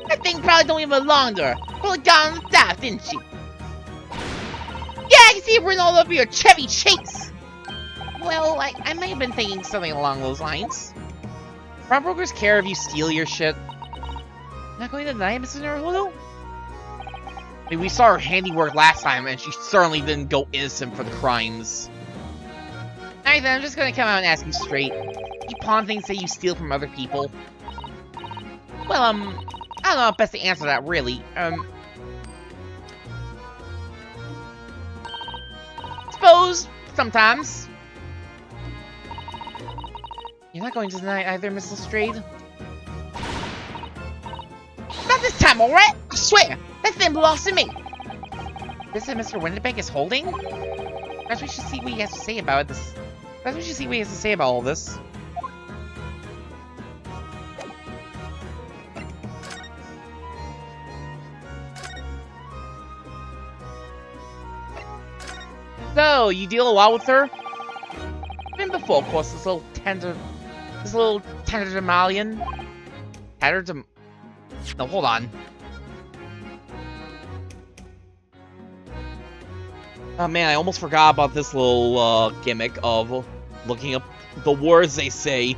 That thing probably don't even belong to her. Well, it got on the staff, didn't she? Yeah, I can see it written all over your Chevy Chase. Well, I might have been thinking something along those lines. Pawnbrokers care if you steal your shit. Not going to deny it, Mrs. Naruhodo? I mean, we saw her handiwork last time, and she certainly didn't go innocent for the crimes. Alright then, I'm just gonna come out and ask you straight. You pawn things that you steal from other people? Well, I don't know how best to answer that, really. Suppose, sometimes. You're not going to deny either, Miss Lestrade? Not this time, alright? I swear! That thing belongs to me! This that Mr. Winterbank is holding? Perhaps we should see what he has to say about this. Perhaps we should see what he has to say about all this. So, you deal a lot with her? Been before, of course, this little tatterdemalion. No, hold on. Oh man, I almost forgot about this little gimmick of looking up the words they say.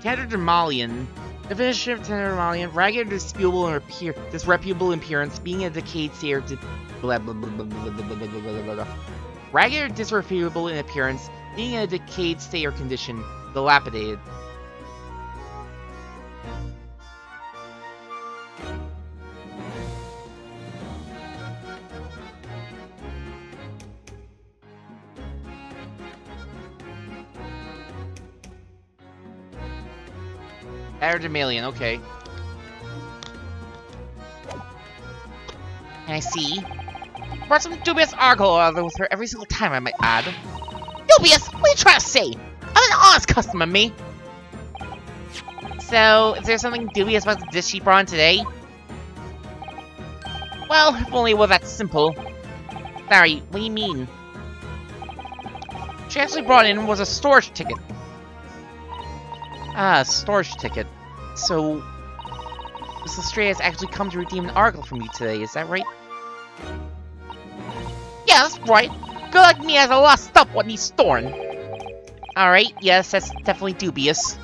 Tatterdemalion. Definition of Tatterdemalion: ragged, disreputable appearance, being a decayed state or blah blah blah blah blah blah blah blah blah blah. Ragged or disreputable in appearance, being in a decayed state or condition, dilapidated. Tatterdemalion, okay. I see. Brought some dubious article with her every single time, I might add. Dubious? What are you trying to say? I'm an honest customer, me. So, is there something dubious about the dish she brought in today? Well, if only it were that simple. Sorry, what do you mean? She actually brought in was a storage ticket. Ah, storage ticket. So, Mrs. Stray has actually come to redeem an article from you today, is that right? Yeah, that's right. Girl like me has a lot of stuff what needs storing. Alright, yes, that's definitely dubious.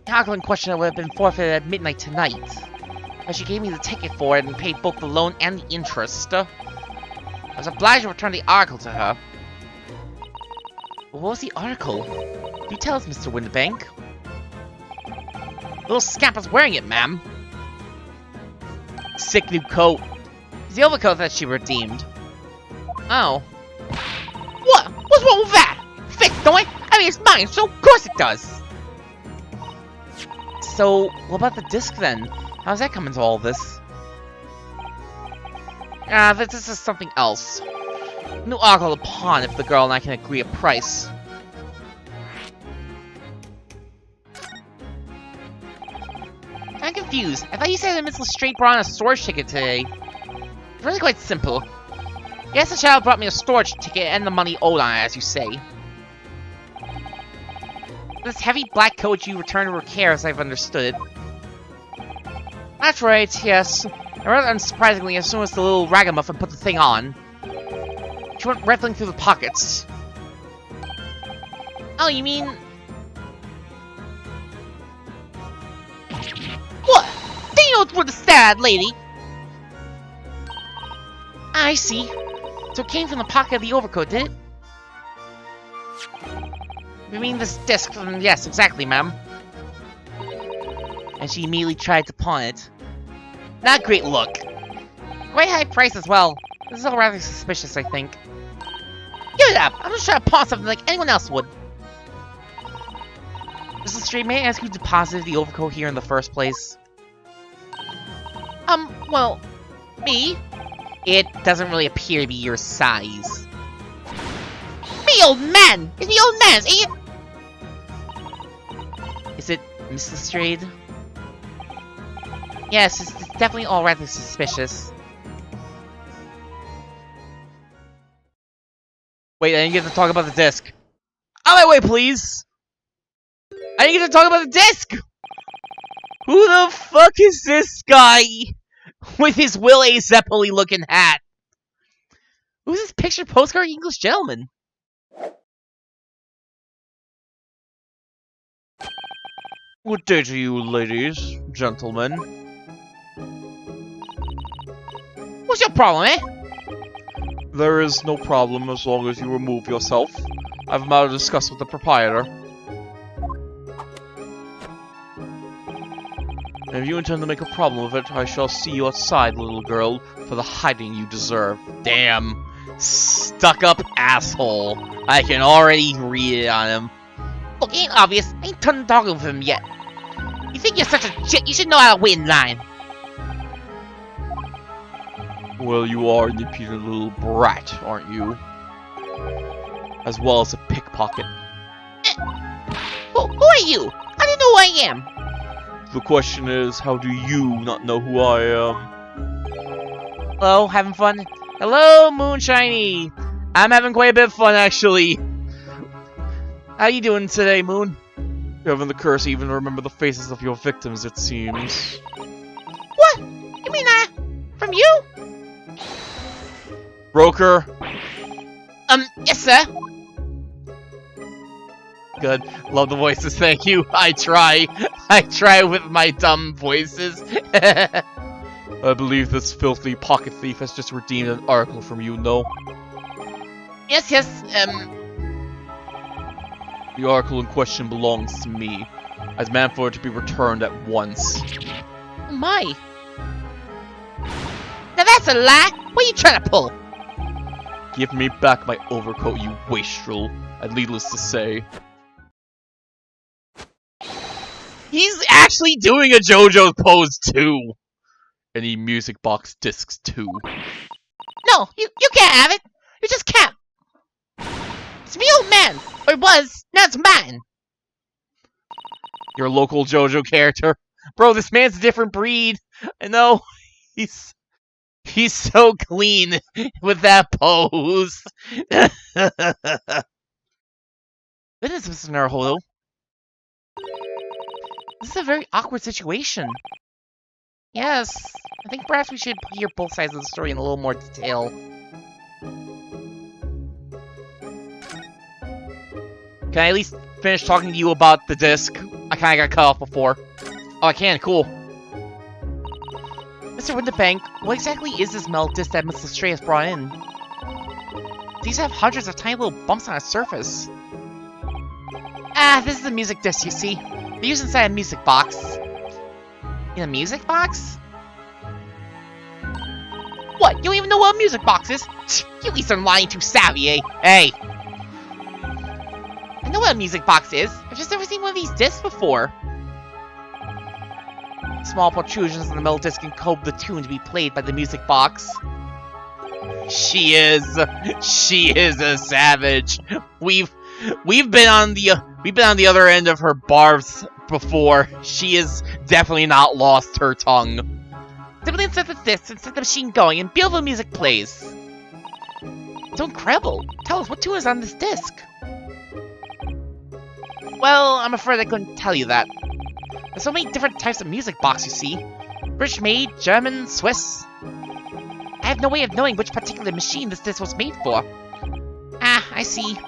The article in question would have been forfeited at midnight tonight. But she gave me the ticket for it and paid both the loan and the interest. I was obliged to return the article to her. What was the article? Do tell us, Mr. Winterbank. The little scamp was wearing it, ma'am. Sick new coat. It's the overcoat that she redeemed. Oh. What? What's wrong with that? Fixed, don't it? I mean, it's mine, so of course it does. So, what about the disc then? How's that come into all this? This is something else. New article to pawn if the girl and I can agree a price. I'm confused. I thought you said that Miss Lestrade brought in a storage ticket today. It's really quite simple. Yes, the child brought me a storage ticket and the money owed on it, as you say. This heavy black coat you returned to her care, as I've understood it. That's right, yes. And rather unsurprisingly, as soon as the little ragamuffin put the thing on, she went rattling through the pockets. Oh, you mean... What? They know it's with the sad lady! I see. So it came from the pocket of the overcoat, did it? You mean this disc? Yes, exactly, ma'am. And she immediately tried to pawn it. Not a great look. Quite high price as well. This is all rather suspicious, I think. Give it up! I'm just trying to pawn something like anyone else would. Mrs. Lestrade, may I ask who deposited the overcoat here in the first place? Well, me? It doesn't really appear to be your size. Me old man! It's the old man's, ain't it? Is it Mrs. Lestrade? Yes, it's definitely all rather suspicious. Wait, I didn't get to talk about the disc. Out of my way, please! I didn't get to talk about the disc! Who the fuck is this guy? With his Will A. Zeppeli looking hat. Who's this picture postcard English gentleman? Good day to you, ladies, gentlemen. What's your problem, eh? There is no problem as long as you remove yourself. I have a matter to discuss with the proprietor. And if you intend to make a problem of it, I shall see you outside, little girl, for the hiding you deserve. Damn. Stuck-up asshole. I can already read it on him. Look, ain't obvious. I ain't done talking with him yet. You think you're such a shit, you should know how to wait in line. Well, you are an impudent little brat, aren't you? As well as a pickpocket. Who are you? How do you know who I am? The question is, how do you not know who I am? Hello, having fun? Hello, Moonshiny! I'm having quite a bit of fun, actually. How you doing today, Moon? You haven't the curse to even remember the faces of your victims, it seems. What? You mean from you? Broker? Yes, sir. Good. Love the voices, thank you. I try with my dumb voices. I believe this filthy pocket thief has just redeemed an article from you, no? Yes, The article in question belongs to me. I demand for it to be returned at once. oh my. Now that's a lie. What are you trying to pull? Give me back my overcoat, you wastrel. And needless to say, he's actually doing a JoJo's pose too. Any music box discs too. No, you can't have it. You just can't. It's me, old man. Or it was. Now it's mine. Your local JoJo character. Bro, this man's a different breed. I know. He's so clean with that pose. What is this, Mr. Naruhodo? This is a very awkward situation. Yes, I think perhaps we should hear both sides of the story in a little more detail. Can I at least finish talking to you about the disc? I kinda got cut off before. Oh, I can, cool. Mr. Winterbank, what exactly is this metal disc that Miss Lestray has brought in? These have hundreds of tiny little bumps on its surface. This is a music disc, you see. They're used inside a music box. In a music box? What? You don't even know what a music box is? You Eastern lying too savvy, eh? Hey! I know what a music box is. I've just never seen one of these discs before. Small protrusions in the metal disc encode the tune to be played by the music box. She is a savage. We've been on the other end of her barbs before. She has definitely not lost her tongue. Simply insert the disc and set the machine going, and beautiful music plays. So incredible. Tell us, what tune is on this disc? Well, I'm afraid I couldn't tell you that. There's so many different types of music box, you see. British made, German, Swiss. I have no way of knowing which particular machine this disc was made for. I see.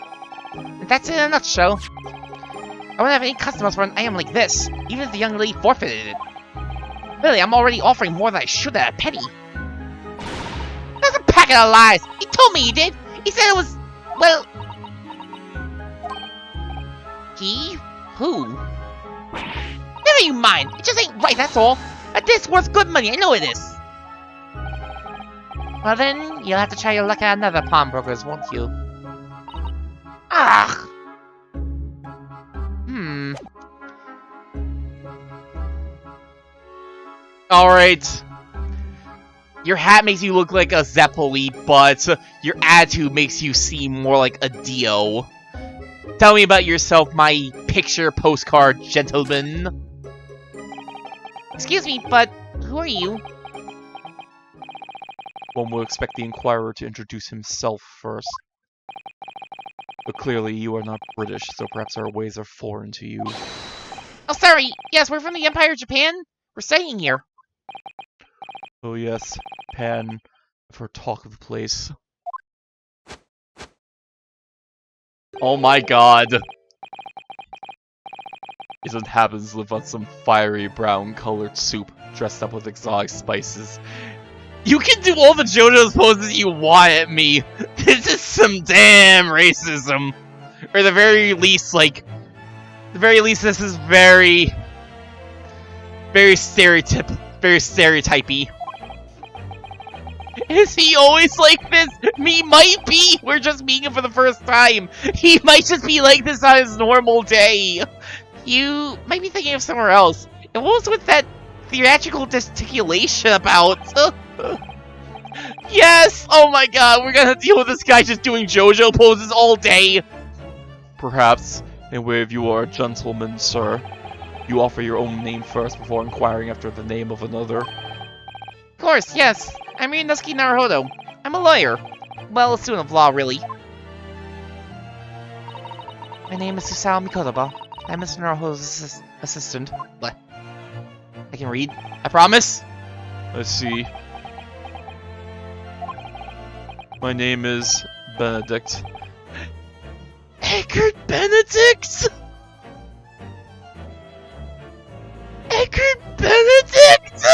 And that's it in a nutshell. I won't have any customers for an item like this, even if the young lady forfeited it. Really, I'm already offering more than I should at a penny. That's a packet of lies! He told me he did! He said it was... well... He? Who? Never you mind! It just ain't right, that's all! A disc worth good money, I know it is! Well then, you'll have to try your luck at another pawnbroker's, won't you? Ah! Alright. Your hat makes you look like a Zeppeli, but your attitude makes you seem more like a Dio. Tell me about yourself, my picture postcard gentleman. Excuse me, but who are you? One would expect the Inquirer to introduce himself first. But clearly you are not British, so perhaps our ways are foreign to you. Oh, sorry. Yes, we're from the Empire of Japan. We're staying here. Oh yes, Pan, I've heard talk of the place. Oh my god! His inhabitants live on some fiery brown colored soup, dressed up with exotic spices. You can do all the JoJo's poses you want at me! This is some damn racism! Or the very least, this is very stereotypy. Is he always like this? He might be! We're just meeting him for the first time! He might just be like this on his normal day! You might be thinking of somewhere else. And what was with that theatrical gesticulation about? Yes! Oh my god, we're gonna deal with this guy just doing JoJo poses all day! Perhaps, in way of you are a gentleman, sir. You offer your own name first before inquiring after the name of another. Of course, yes. I'm Ryunosuke Naruhodo. I'm a lawyer. Well, a student of law, really. My name is Susao Mikotoba. I'm Mr. Naruho's assistant. What? I can read. I promise. Let's see. My name is Benedict. Eckert Benedict? Eckert Benedict?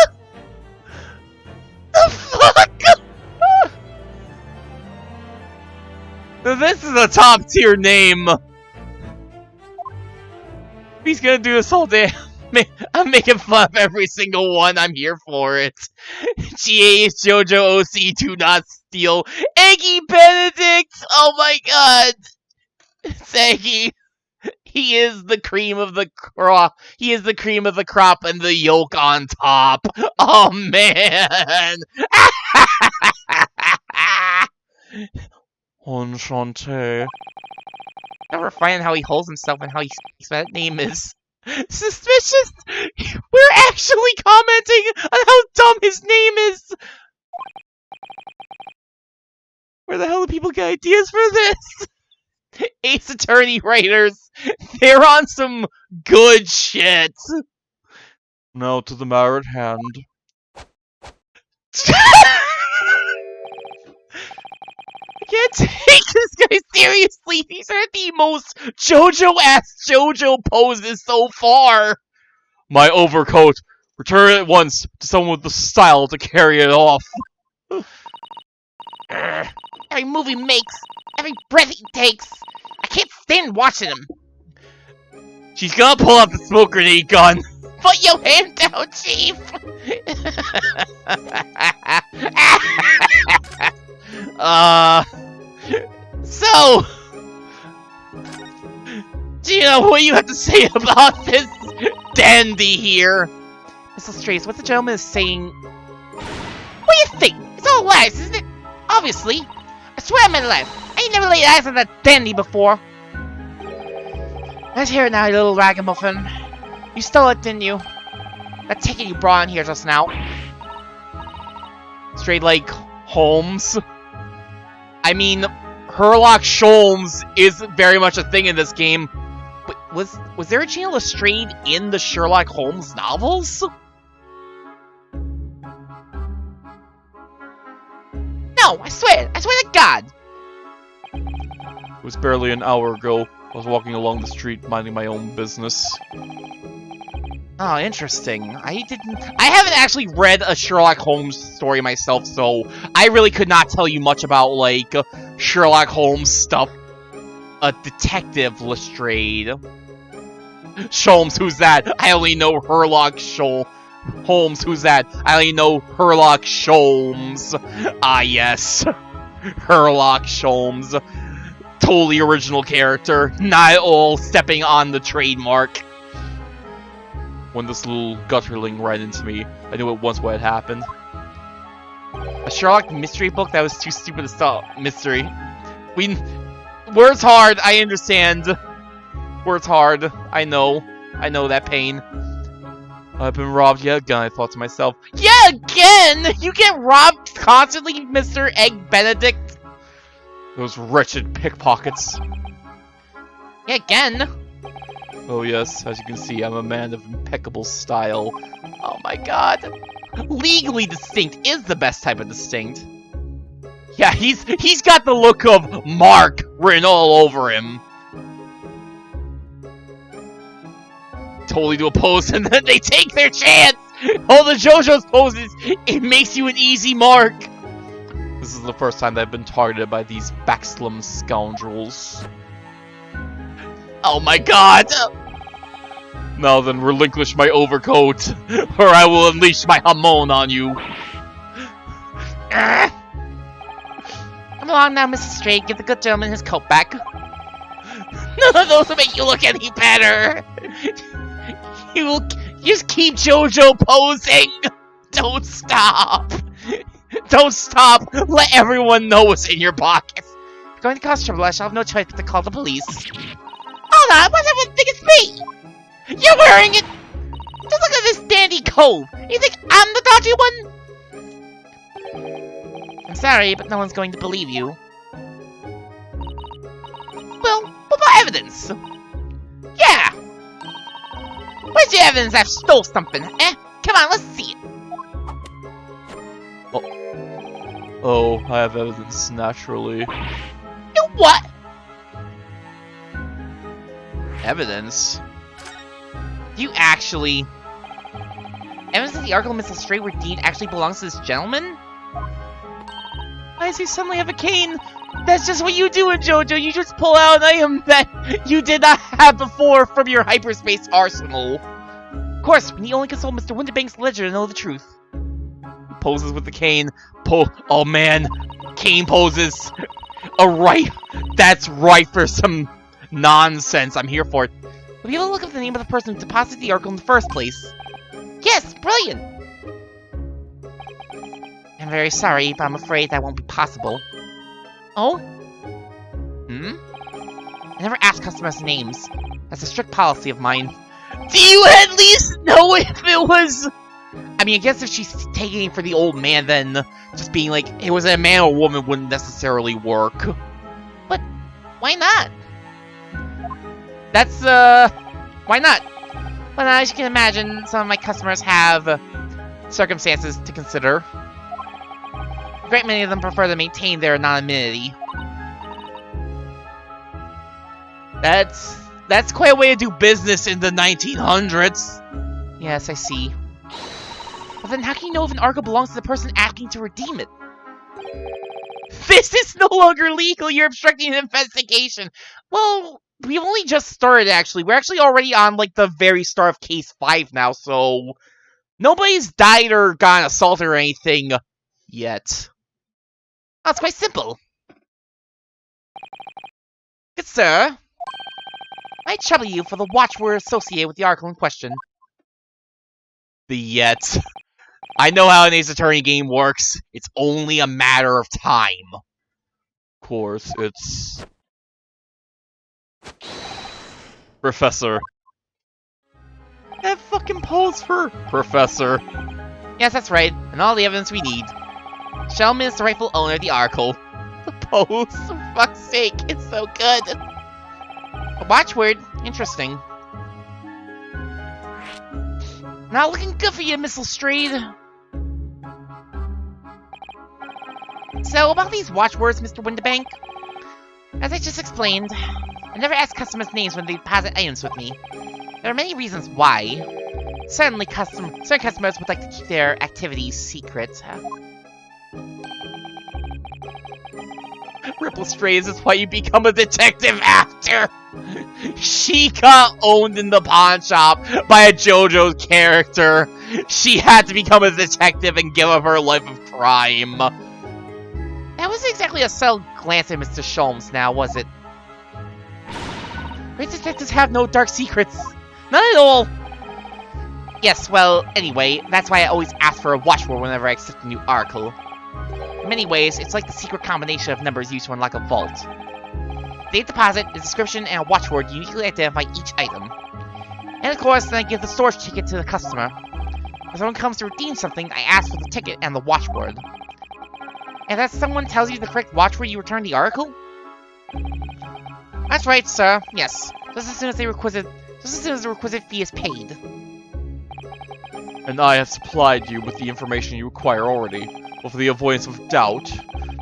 The fuck? This is a top tier name. He's gonna do this all day. I'm making fun of every single one. I'm here for it. GH JoJo OC, do not steal. Eggy Benedict! Oh my god! It's Eggy. He is the cream of the crop. He is the cream of the crop and the yolk on top. Oh man! Enchanté. Never find how he holds himself and how he speaks. That name is suspicious. We're actually commenting on how dumb his name is. Where the hell do people get ideas for this? Ace Attorney writers, they're on some good shit. Now to the matter at hand. I can't take this guy seriously. These are the most JoJo-ass JoJo poses so far. My overcoat. Return it at once to someone with the style to carry it off. Every move he makes, every breath he takes, I can't stand watching him. She's gonna pull out the smoke grenade gun. Put your hand down, Chief. So, Gina, what do you have to say about this dandy here? Mrs. Strays, what the gentleman is saying? What do you think? It's all lies, isn't it? Obviously. I swear I'm alive. I ain't never laid eyes on that dandy before. Let's hear it now, you little ragamuffin. You stole it, didn't you? That ticket you brought in here just now. Straight like Holmes. I mean, Sherlock Sholmes is very much a thing in this game. Wait, was there a Gina Lestrade in the Sherlock Holmes novels? No, I swear to God. It was barely an hour ago. I was walking along the street, minding my own business. Oh, interesting. I haven't actually read a Sherlock Holmes story myself, so I really could not tell you much about, like, Sherlock Holmes stuff. A detective Lestrade. Sholmes, who's that? I only know Sherlock Holmes, who's that? I only know Sherlock Sholmes. Ah, yes. Sherlock Sholmes. Totally original character. Not all stepping on the trademark. When this little gutterling ran into me, I knew at once what had happened. A Sherlock mystery book that was too stupid to stop mystery. Words hard, I understand. Words hard, I know that pain. I've been robbed yet again, I thought to myself. Yeah, again! You get robbed constantly, Mr. Egg Benedict. Those wretched pickpockets. Yeah, again. Oh yes, as you can see, I'm a man of impeccable style. Oh my god. Legally distinct is the best type of distinct. Yeah, he's got the look of Mark written all over him. Totally do a pose and then they take their chance! All the JoJo's poses, it makes you an easy mark! This is the first time that I've been targeted by these backslum scoundrels. Oh my god! Now then, relinquish my overcoat, or I will unleash my hamon on you. Come along now, Mrs. Stray. Give the good gentleman his coat back. None of those will make you look any better. You will just keep JoJo posing. Don't stop. Don't stop. Let everyone know what's in your pockets. If you're going to cause trouble, I shall have no choice but to call the police. Hold on, why does everyone think it's me? You're wearing it! Just look at this dandy coat! You think I'm the dodgy one? I'm sorry, but no one's going to believe you. Well, what about evidence? Yeah! Where's your evidence I've stole something, eh? Come on, let's see it. Oh, I have evidence, naturally. You what? Evidence? Do you actually... Evidence that the article Mrs. Strait were deemed actually belongs to this gentleman? Why does he suddenly have a cane? That's just what you do in JoJo. You just pull out an item that you did not have before from your hyperspace arsenal. Of course, we need only consult Mr. Winterbank's ledger to know the truth. He poses with the cane. Oh man, cane poses. Alright, that's right for some nonsense. I'm here for it. Will you able to look up the name of the person who deposited the article in the first place? Yes, brilliant! I'm very sorry, but I'm afraid that won't be possible. Oh? I never ask customers' names. That's a strict policy of mine. Do you at least know if it was... I mean, I guess if she's taking it for the old man, then just being like, it was a man or woman wouldn't necessarily work. But why not? That's, why not? Well, as you can imagine, some of my customers have circumstances to consider. A great many of them prefer to maintain their anonymity. That's quite a way to do business in the 1900s. Yes, I see. But then how can you know if an article belongs to the person asking to redeem it? This is no longer legal! You're obstructing an investigation! Well, we've only just started, actually. We're actually already on, like, the very start of Case 5 now, so... Nobody's died or gotten assaulted or anything yet. Oh, it's quite simple. Good sir. I trouble you for the watchword associated with the article in question. The yet. I know how an Ace Attorney game works. It's only a matter of time. Of course, it's... Professor. That fucking pose for... Professor. Yes, that's right. And all the evidence we need. Shellman is the rightful owner of the article. The pose, for fuck's sake, it's so good. A watchword? Interesting. Not looking good for you, Miss Lestrade. So, about these watchwords, Mr. Winterbank. As I just explained, I never ask customers' names when they deposit items with me. There are many reasons why. Certainly, certain customers would like to keep their activities secret. Ripple Strays is why you become a detective after. She got owned in the pawn shop by a JoJo character. She had to become a detective and give up her life of crime. That wasn't exactly a subtle glance at Mr. Sholmes now, was it? Great detectives have no dark secrets. None at all. Yes, well, anyway, that's why I always ask for a watchword whenever I accept a new article. In many ways, it's like the secret combination of numbers used to unlock a vault. Date deposit, a description, and a watchword uniquely identify each item. And of course, then I give the storage ticket to the customer. If someone comes to redeem something, I ask for the ticket and the watchword. And if someone tells you the correct watchword, you return the article? That's right, sir. Yes. Just as soon as the requisite fee is paid. And I have supplied you with the information you require already. But for the avoidance of doubt,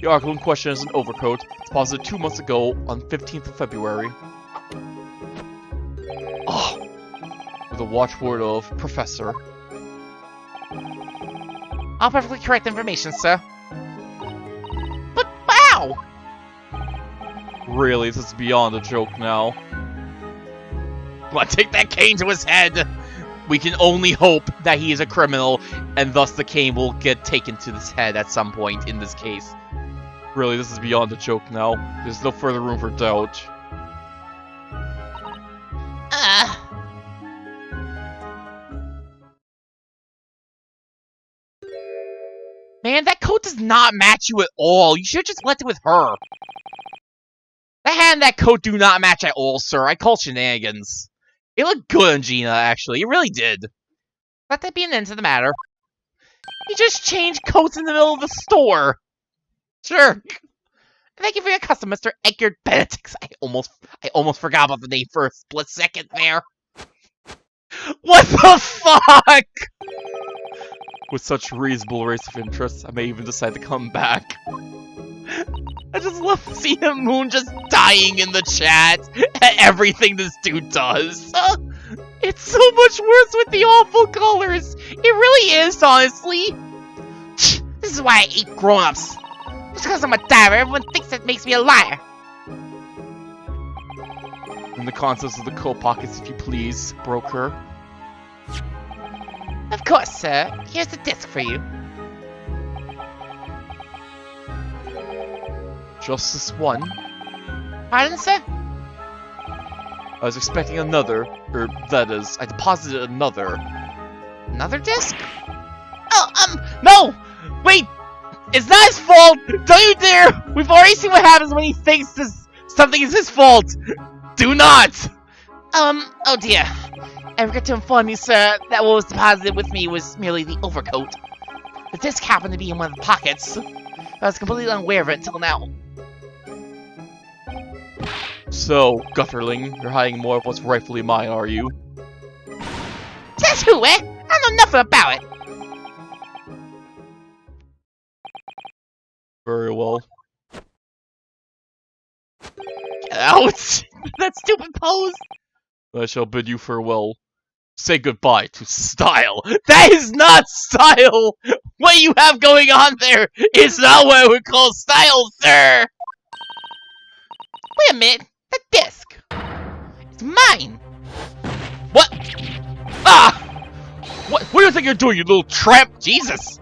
the article in question is an overcoat deposited 2 months ago on 15th of February. Oh, with the watchword of Professor. All perfectly correct information, sir. But wow! Really, this is beyond a joke now. Well, take that cane to his head! We can only hope that he is a criminal, and thus the cane will get taken to his head at some point in this case. Really, this is beyond a joke now. There's no further room for doubt. Man, that coat does not match you at all. You should have just left it with her. That hat and that coat do not match at all, sir. I call shenanigans. It looked good on Gina, actually. It really did. Let that be an end to the matter. You just changed coats in the middle of the store. Sure. Thank you for your custom, Mr. Edgar Benedict. I almost forgot about the name for a split second there. What the fuck? With such reasonable rates of interest, I may even decide to come back. I just love seeing Moon just dying in the chat at everything this dude does. It's so much worse with the awful colors. It really is, honestly. This is why I hate grown-ups. Just because I'm a diver, everyone thinks that makes me a liar. In the contents of the coat pockets, if you please, broker. Of course, sir. Here's the disc for you. Just this one? Pardon, sir? I was expecting another, or that is, I deposited another. Another disc? Oh, no! Wait! It's not his fault! Don't you dare! We've already seen what happens when he thinks something is his fault! Do not! Oh dear. I regret to inform you, sir, that what was deposited with me was merely the overcoat. The disc happened to be in one of the pockets. I was completely unaware of it until now. So, Gutterling, you're hiding more of what's rightfully mine, are you? Says who, eh? I know nothing about it. Very well. Get out! That stupid pose! I shall bid you farewell. Say goodbye to style. That is not style! What you have going on there is not what I would call style, sir! Wait a minute. The disc. It's mine. What? Ah! What do you think you're doing, you little tramp? Jesus!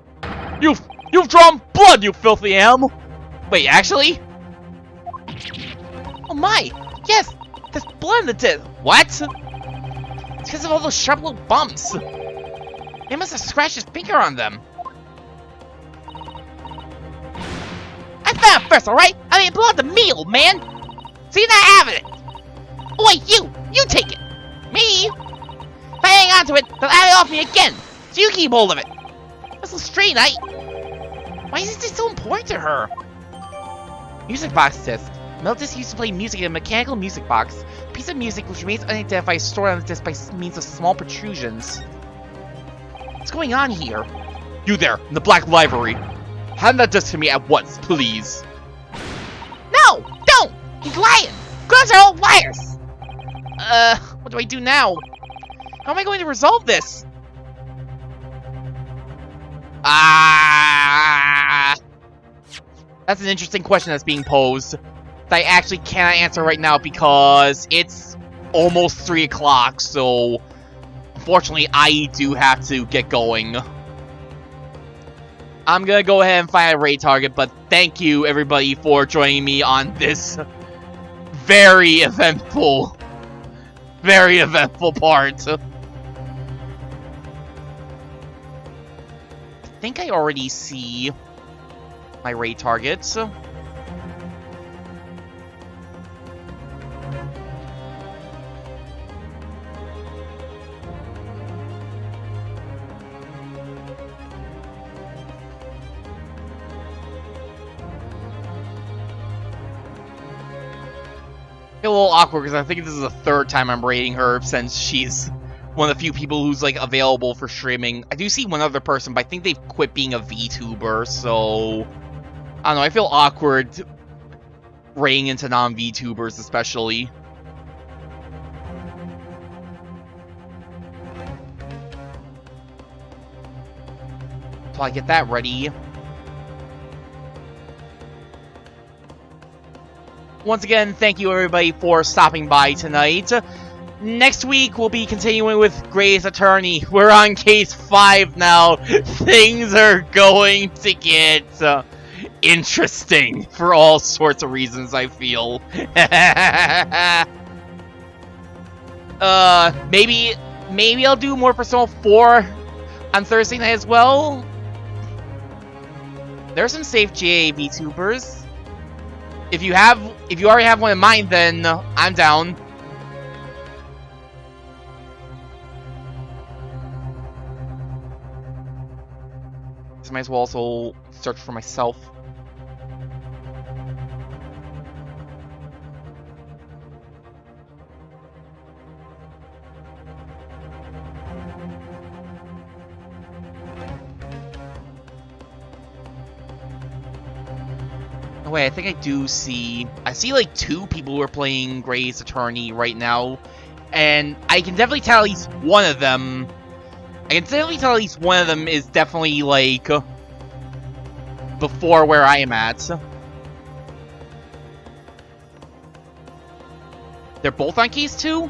You've drawn blood, you filthy animal! Wait, actually? Oh my! Yes! There's blood in the disc! What? It's because of all those sharp little bumps! He must have scratched his finger on them! I found it first, alright? I mean, it belonged to me, old man! So you're not having it! Oh wait, you take it! Me? If I hang on to it, they'll have it off me again! So you keep hold of it! That's so straight, why is this so important to her? Music box disc. Metal disc used to play music in a mechanical music box. A piece of music which remains unidentified is stored on the disc by means of small protrusions. What's going on here? You there, in the black library. Hand that disc to me at once, please. No! Don't! He's lying! Girls are all liars! What do I do now? How am I going to resolve this? That's an interesting question that's being posed that I actually cannot answer right now because it's almost 3 o'clock, so unfortunately I do have to get going. I'm gonna go ahead and find a raid target, but thank you everybody for joining me on this very eventful part. I think I already see my raid targets. Get a little awkward because I think this is the 3rd time I'm raiding her since she's one of the few people who's like available for streaming. I do see one other person, but I think they've quit being a VTuber, so I don't know, I feel awkward raiding into non-VTubers especially. So I get that ready. Once again, thank you everybody for stopping by tonight. Next week, we'll be continuing with Great Ace Attorney. We're on case 5 now. Things are going to get interesting for all sorts of reasons, I feel. Maybe I'll do more Persona 4 on Thursday night as well. There's some safe GA VTubers. If you already have one in mind, then I'm down. So I might as well also search for myself. Oh, wait, I think I do see... I see, like, 2 people who are playing Great Ace Attorney right now. And I can definitely tell at least one of them... is definitely, like... before where I am at. They're both on case 2?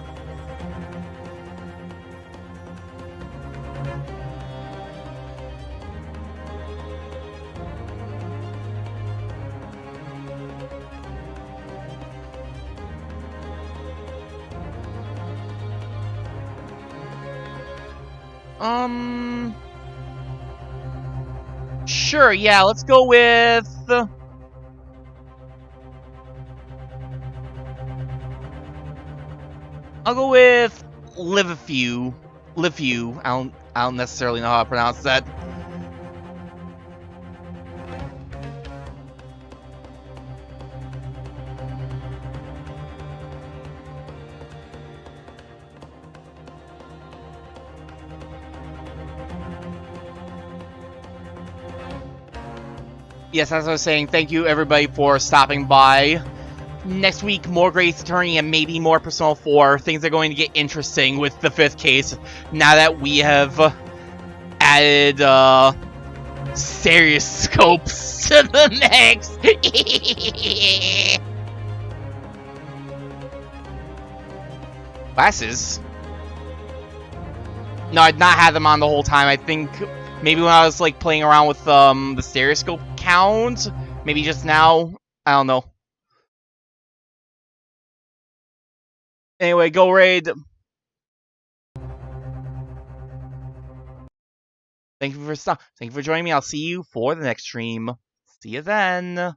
Sure, yeah, let's go with... I'll go with Live-a-few. Live-few. I don't necessarily know how to pronounce that. Yes, as I was saying, thank you everybody for stopping by. Next week, more Great Ace Attorney and maybe more Persona 4. Things are going to get interesting with the 5th case now that we have added stereoscopes to the mix. Glasses? No, I'd not had them on the whole time. I think maybe when I was like playing around with the stereoscope count, maybe just now. I don't know. Anyway, go raid. Thank you for joining me. I'll see you for the next stream. See you then.